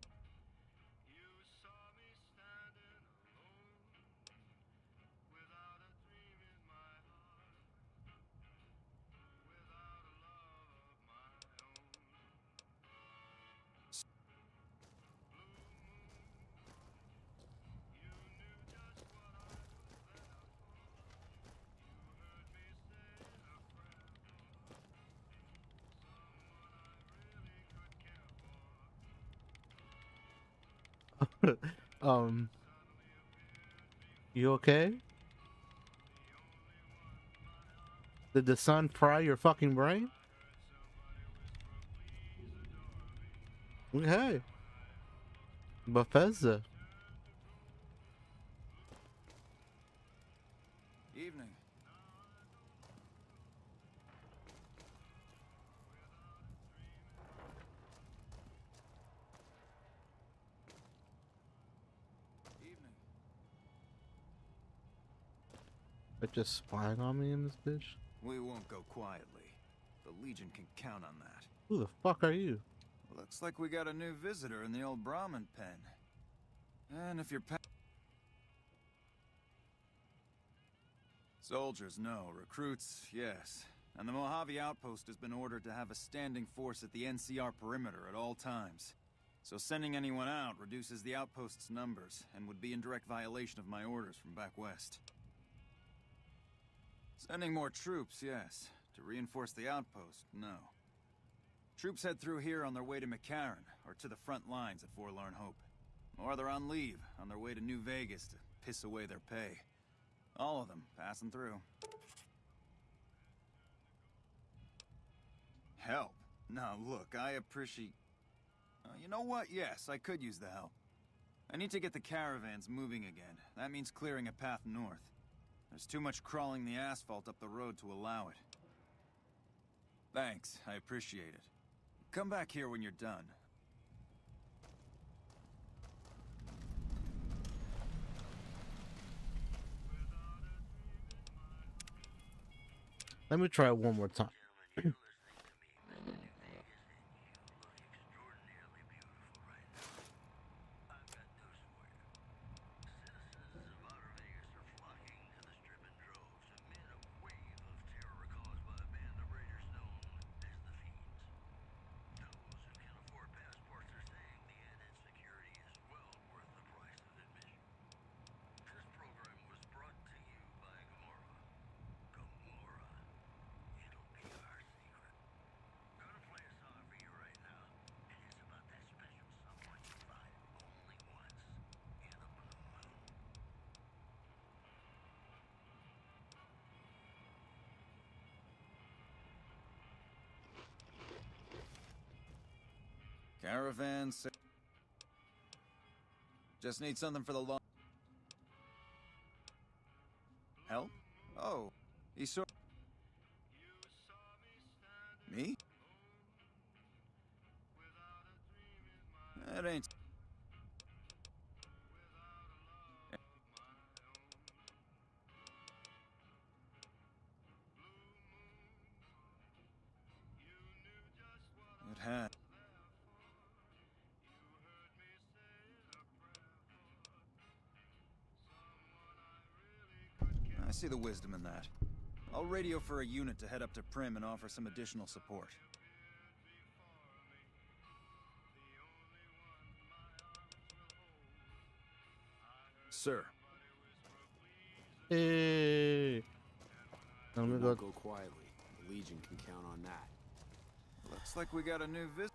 You okay? Did the sun fry your fucking brain? Okay. Bethesda. Evening. They're just spying on me in this bitch? We won't go quietly. The Legion can count on that. Who the fuck are you? Looks like we got a new visitor in the old Brahmin pen. And if you're soldiers, no. Recruits, yes. And the Mojave outpost has been ordered to have a standing force at the NCR perimeter at all times. So sending anyone out reduces the outpost's numbers and would be in direct violation of my orders from back west. Sending more troops, yes. To reinforce the outpost, no. Troops head through here on their way to McCarran, or to the front lines at Forlorn Hope. Or they're on leave, on their way to New Vegas to piss away their pay. All of them passing through. Help? Now look, I appreciate... you know what? Yes, I could use the help. I need to get the caravans moving again. That means clearing a path north. There's too much crawling the asphalt up the road to allow it. Thanks, I appreciate it. Come back here when you're done. Let me try it one more time. Caravan. Just need something for the long. Help? Oh, he's sort. Me? That ain't. It had. I see the wisdom in that. I'll radio for a unit to head up to Prim and offer some additional support. Sir. Hey. Let me go. Go quietly. The Legion can count on that. Looks like we got a new visit.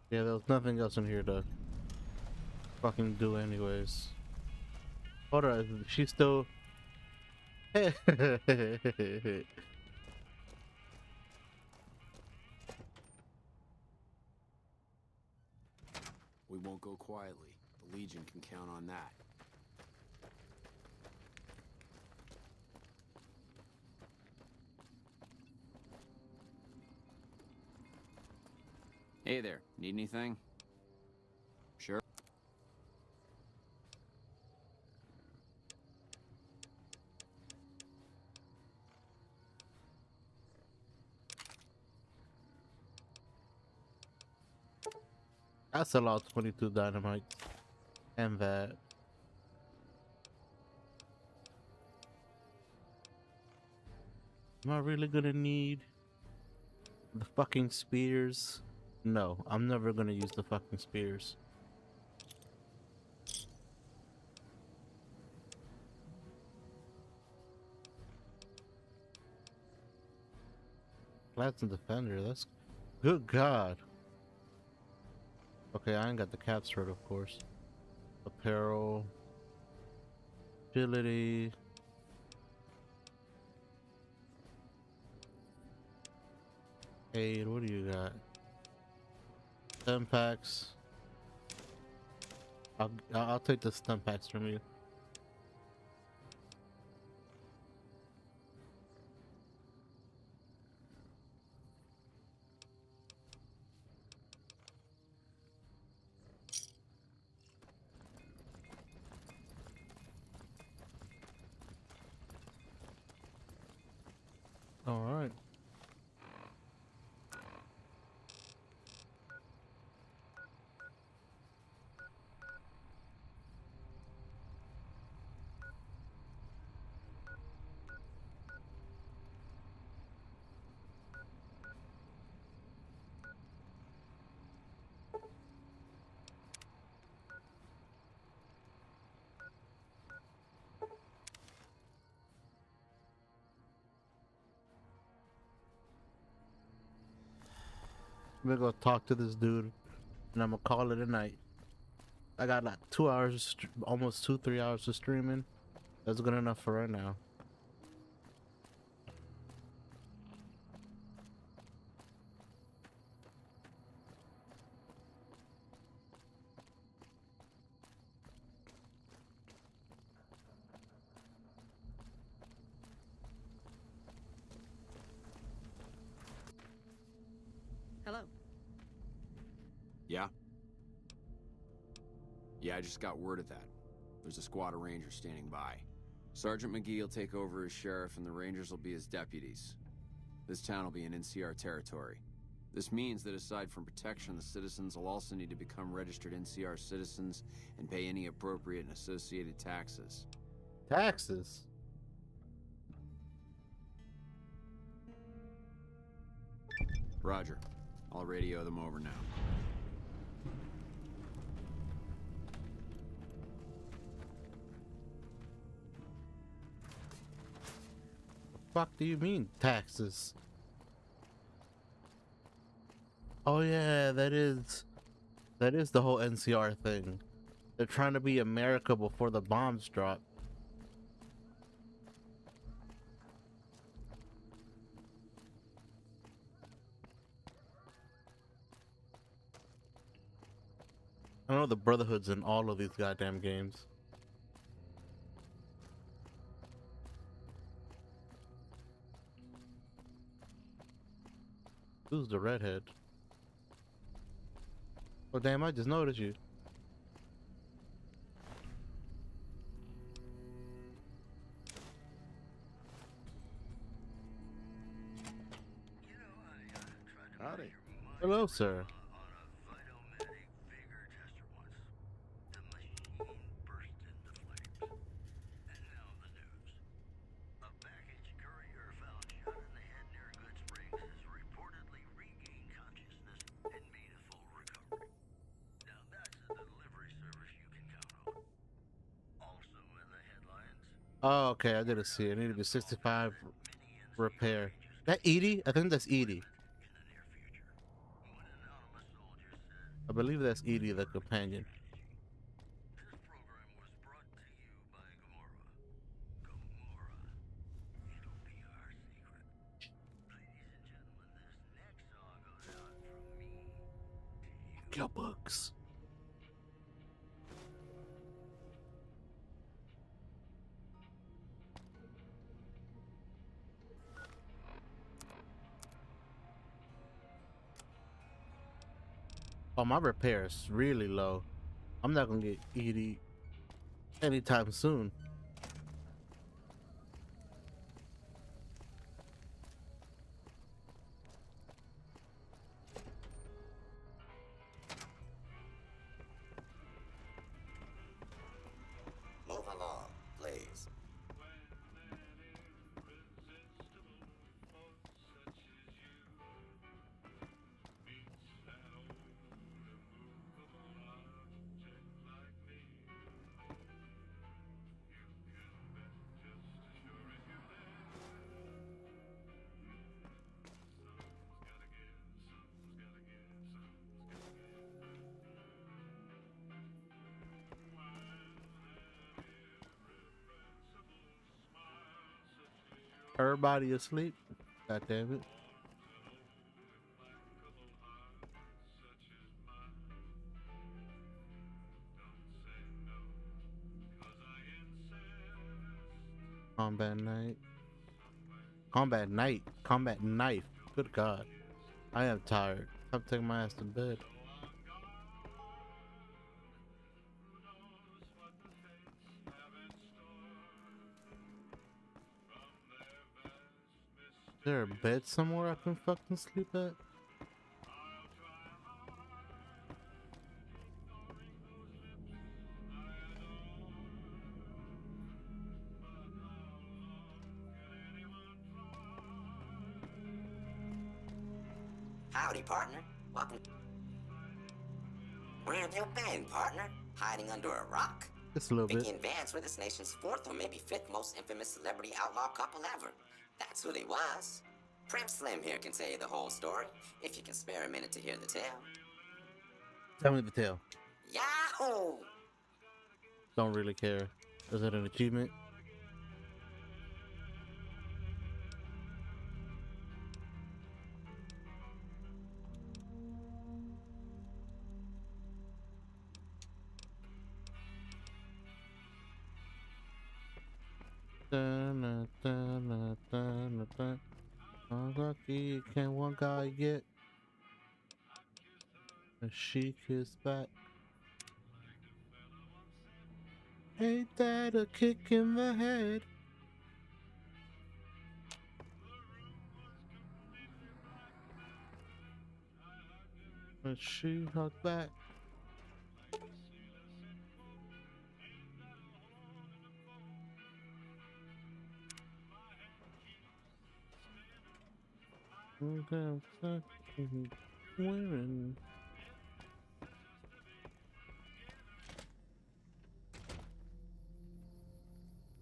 Yeah, there was nothing else in here to fucking do anyways. Hold on, she's still. Hey. We won't go quietly. The Legion can count on that. Hey there, need anything? Sure. That's a lot, 22 dynamite. And that. Am I really gonna need the fucking spears? No, I'm never gonna use the fucking spears. Lance and Defender, that's good God. Okay, I ain't got the cap sword, of course. Apparel. Agility. Aid, what do you got? 10 packs. I'll take the stem packs from you. All right. I'm gonna go talk to this dude, and I'm gonna call it a night. I got like 2 hours, almost 2-3 hours of streaming. That's good enough for right now. Hello. Yeah? Yeah, I just got word of that. There's a squad of Rangers standing by. Sergeant McGee will take over as sheriff and the Rangers will be his deputies. This town will be in NCR territory. This means that aside from protection, the citizens will also need to become registered NCR citizens and pay any appropriate and associated taxes. Taxes? Roger. I'll radio them over now. Fuck do you mean taxes? Oh yeah, that is the whole NCR thing. They're trying to be America before the bombs drop. I know the Brotherhood's in all of these goddamn games. Who's the redhead? Oh damn, I just noticed you. Howdy. Hello, sir. Oh, okay, I didn't see it. It needed to be 65 repair. That Edie? I think that's Edie. I believe that's Edie, the companion. Kill bugs. Oh, my repair is really low. I'm not gonna get Edie anytime soon. Move along, please. Everybody asleep? God damn it. Combat night. Combat night. Combat knife. Good God. I am tired. I'm taking my ass to bed. Is there a bed somewhere I can fucking sleep at? Howdy, partner. Welcome. Where have you been, partner? Hiding under a rock? Just a little bit. Vicky and Vance were this nation's fourth or maybe fifth most infamous celebrity outlaw couple ever. That's who they was. Prim Slim here can tell you the whole story, if you can spare a minute to hear the tale. Tell me the tale. Yahoo! Don't really care. Is it an achievement? How lucky can one guy get? And she kissed back. Ain't that a kick in the head? And she hugged back. Women.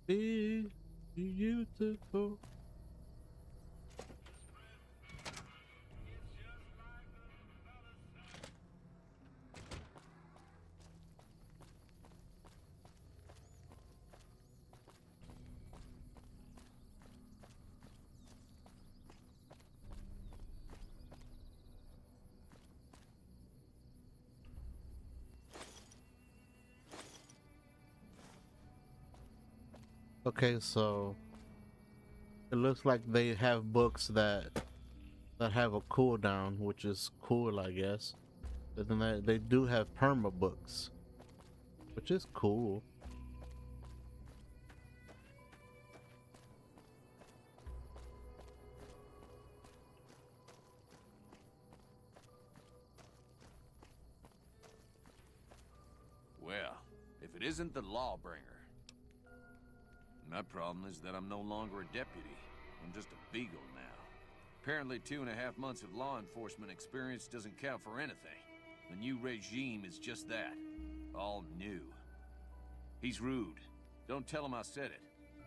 Be beautiful. Okay, so it looks like they have books that have a cooldown, which is cool, I guess. But then they do have perma books, which is cool. Well, if it isn't the Lawbringer. My problem is that I'm no longer a deputy. I'm just a beagle now. Apparently 2.5 months of law enforcement experience doesn't count for anything. The new regime is just that. All new. He's rude. Don't tell him I said it.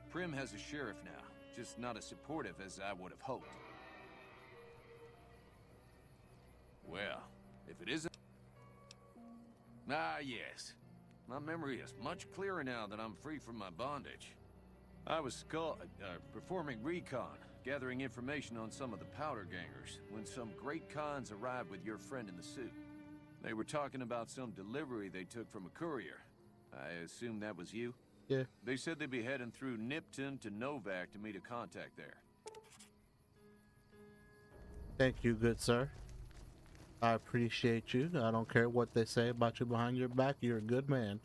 Prim has a sheriff now, just not as supportive as I would have hoped. Well, if it isn't... Ah, yes. My memory is much clearer now that I'm free from my bondage. I was performing recon, gathering information on some of the powder gangers, when some great cons arrived with your friend in the suit. They were talking about some delivery they took from a courier. I assume that was you? Yeah. They said they'd be heading through Nipton to Novak to meet a contact there. Thank you, good sir. I appreciate you. I don't care what they say about you behind your back. You're a good man.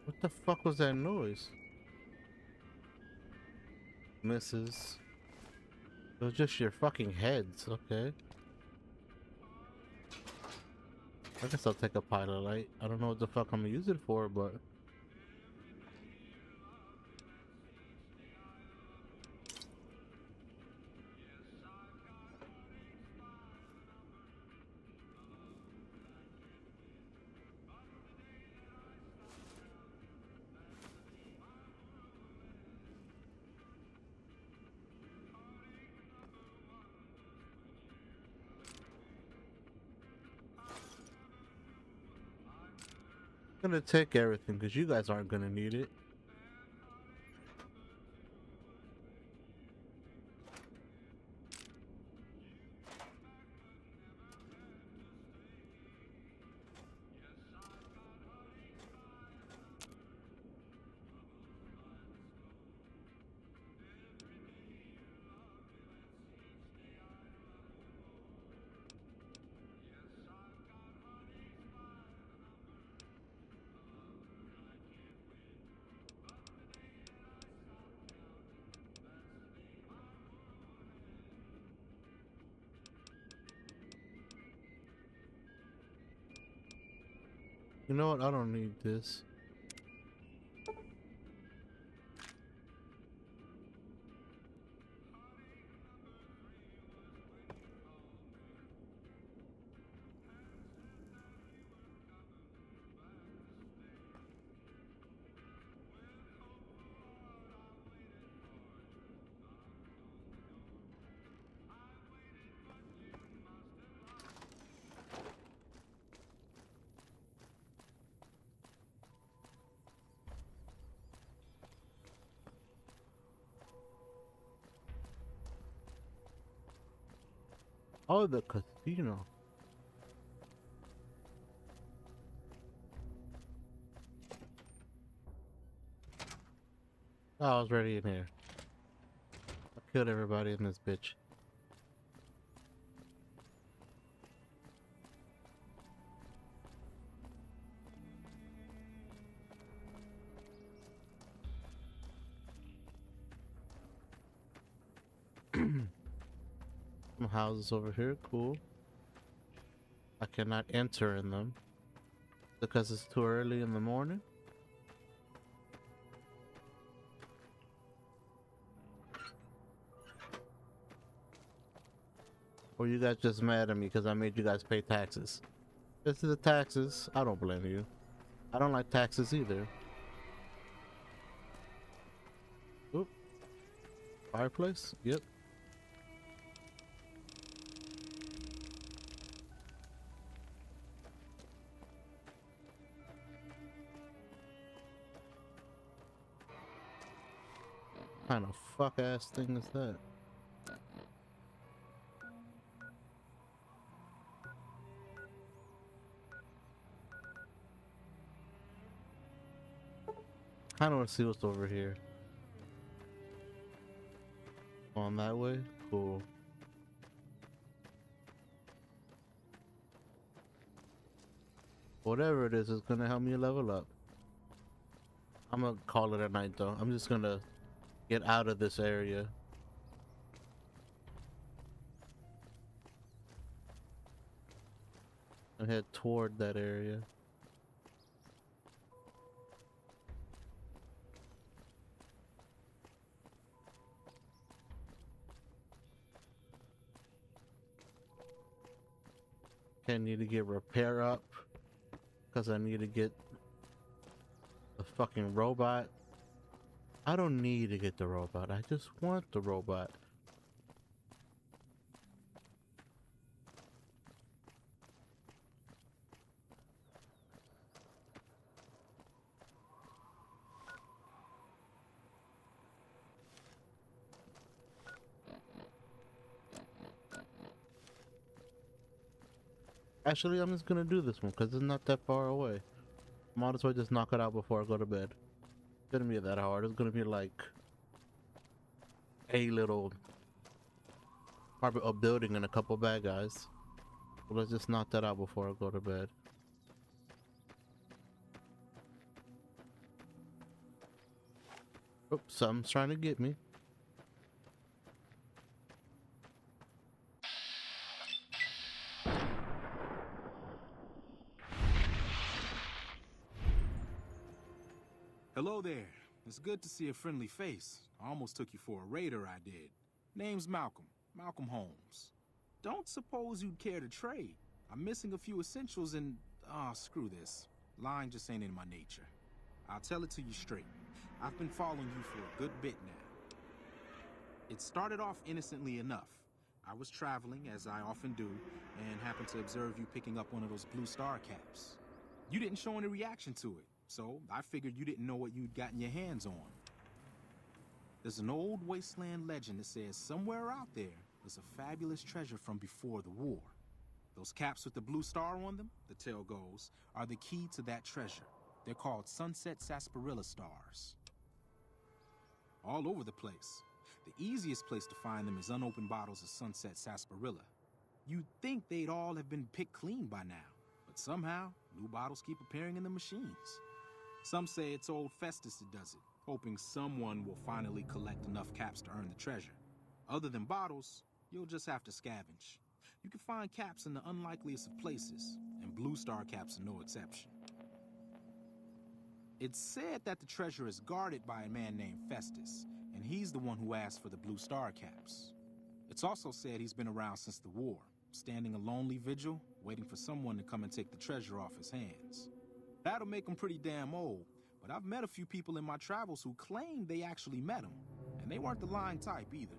What the fuck was that noise? Misses. It was just your fucking heads, okay. I guess I'll take a pilot light. I don't know what the fuck I'm gonna use it for, but... I'm gonna take everything because you guys aren't gonna need it. You know what? I don't need this. Oh, the casino. Oh, I was already in here. I killed everybody in this bitch. Some houses over here, cool. I cannot enter in them because it's too early in the morning. Or you guys just mad at me because I made you guys pay taxes? This is the taxes. I don't blame you. I don't like taxes either. Oop. Fireplace? Yep. kind of fuck ass thing is that? I don't want to see what's over here. On that way? Cool. Whatever it is gonna help me level up. I'm gonna call it a night though. I'm just gonna get out of this area. And head toward that area. Okay, I need to get repair up because I need to get the fucking robot. I don't need to get the robot. I just want the robot. Actually, I'm just gonna do this one because it's not that far away. Might as well just knock it out before I go to bed. It's gonna be that hard. It's gonna be like a little, probably a building and a couple bad guys. So let's just knock that out before I go to bed. Oops, something's trying to get me. Hello there. It's good to see a friendly face. I almost took you for a raider, I did. Name's Malcolm. Malcolm Holmes. Don't suppose you'd care to trade. I'm missing a few essentials and... screw this. Lying just ain't in my nature. I'll tell it to you straight. I've been following you for a good bit now. It started off innocently enough. I was traveling, as I often do, and happened to observe you picking up one of those blue star caps. You didn't show any reaction to it. So, I figured you didn't know what you'd gotten your hands on. There's an old wasteland legend that says somewhere out there is a fabulous treasure from before the war. Those caps with the blue star on them, the tale goes, are the key to that treasure. They're called sunset sarsaparilla stars. All over the place. The easiest place to find them is unopened bottles of sunset sarsaparilla. You'd think they'd all have been picked clean by now, but somehow, new bottles keep appearing in the machines. Some say it's old Festus that does it, hoping someone will finally collect enough caps to earn the treasure. Other than bottles, you'll just have to scavenge. You can find caps in the unlikeliest of places, and blue star caps are no exception. It's said that the treasure is guarded by a man named Festus, and he's the one who asked for the blue star caps. It's also said he's been around since the war, standing a lonely vigil, waiting for someone to come and take the treasure off his hands. That'll make him pretty damn old, but I've met a few people in my travels who claim they actually met him, and they weren't the lying type either.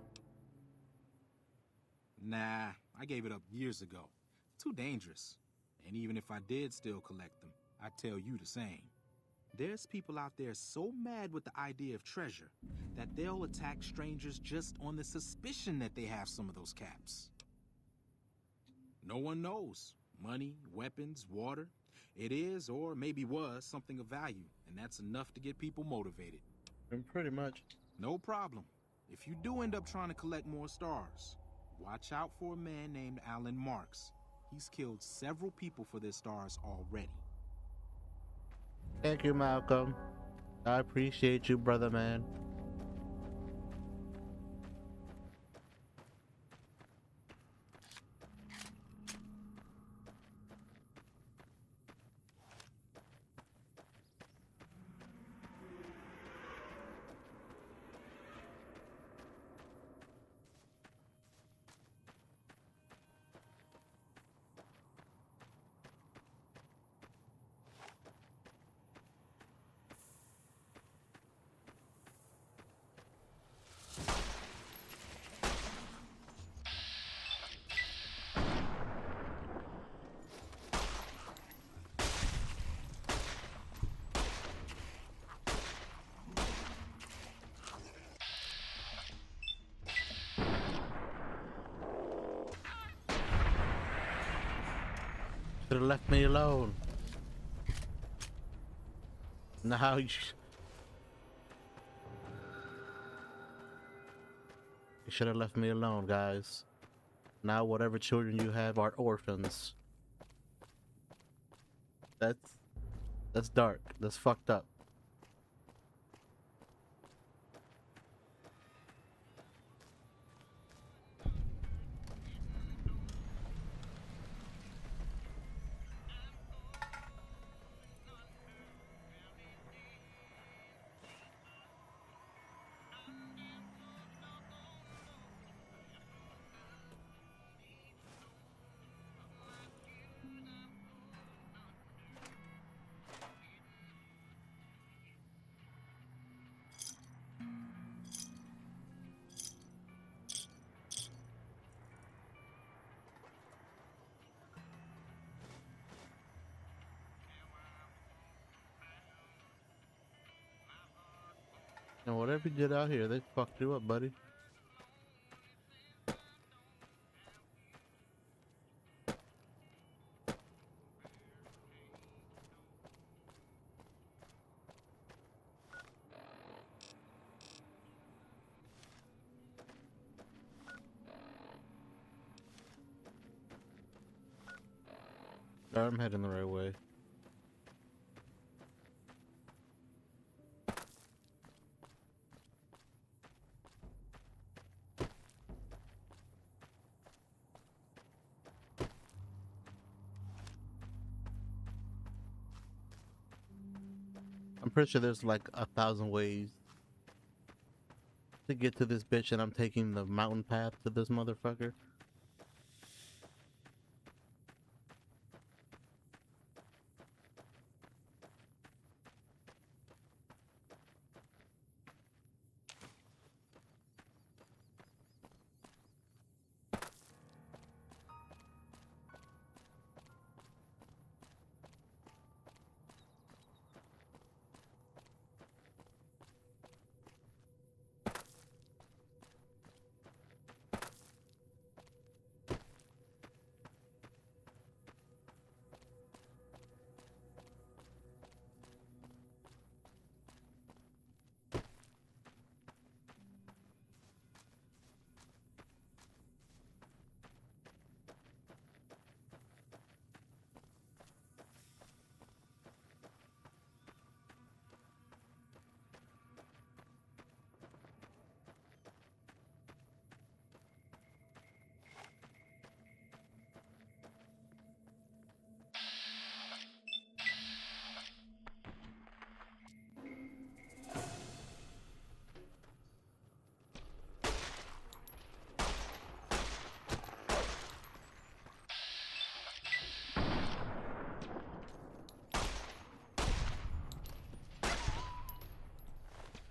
Nah, I gave it up years ago. Too dangerous. And even if I did still collect them, I'd tell you the same. There's people out there so mad with the idea of treasure that they'll attack strangers just on the suspicion that they have some of those caps. No one knows. Money, weapons, water. It is, or maybe was, something of value, and that's enough to get people motivated. And pretty much. No problem. If you do end up trying to collect more stars, watch out for a man named Alan Marks. He's killed several people for their stars already. Thank you, Malcolm. I appreciate you, brother man. should have left me alone. Now you should have left me alone, guys. Now whatever children you have are orphans. That's dark. That's fucked up. And whatever you did out here, they fucked you up, buddy. I'm heading the right way. I'm pretty sure there's like 1,000 ways to get to this bitch, and I'm taking the mountain path to this motherfucker.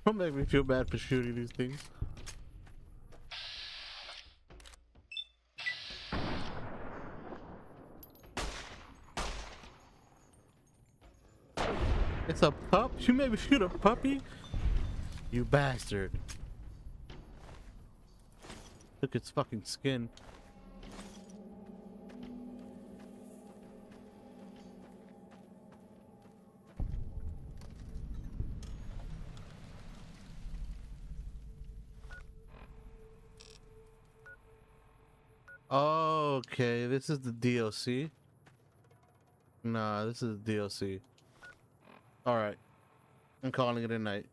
Don't make me feel bad for shooting these things. It's a pup? You made me shoot a puppy? You bastard. Look at its fucking skin. Okay, this is the DLC. Nah, this is the DLC. Alright. I'm calling it a night.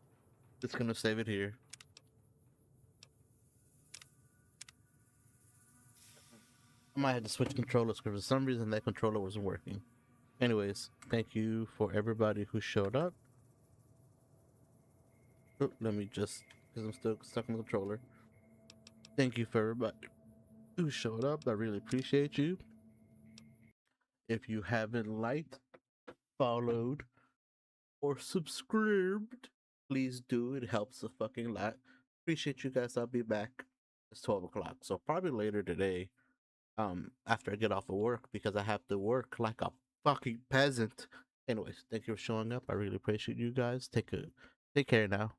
Just gonna save it here. I might have to switch controllers because for some reason that controller wasn't working. Anyways, thank you for everybody who showed up. Oh, let me just, because I'm still stuck on the controller. Thank you for everybody who showed up. I really appreciate you. If you haven't liked, followed, or subscribed, please do. It helps a fucking lot. Appreciate you guys. I'll be back. It's 12 o'clock, so probably later today. After I get off of work, because I have to work like a fucking peasant. Anyways, thank you for showing up. I really appreciate you guys. Take care now.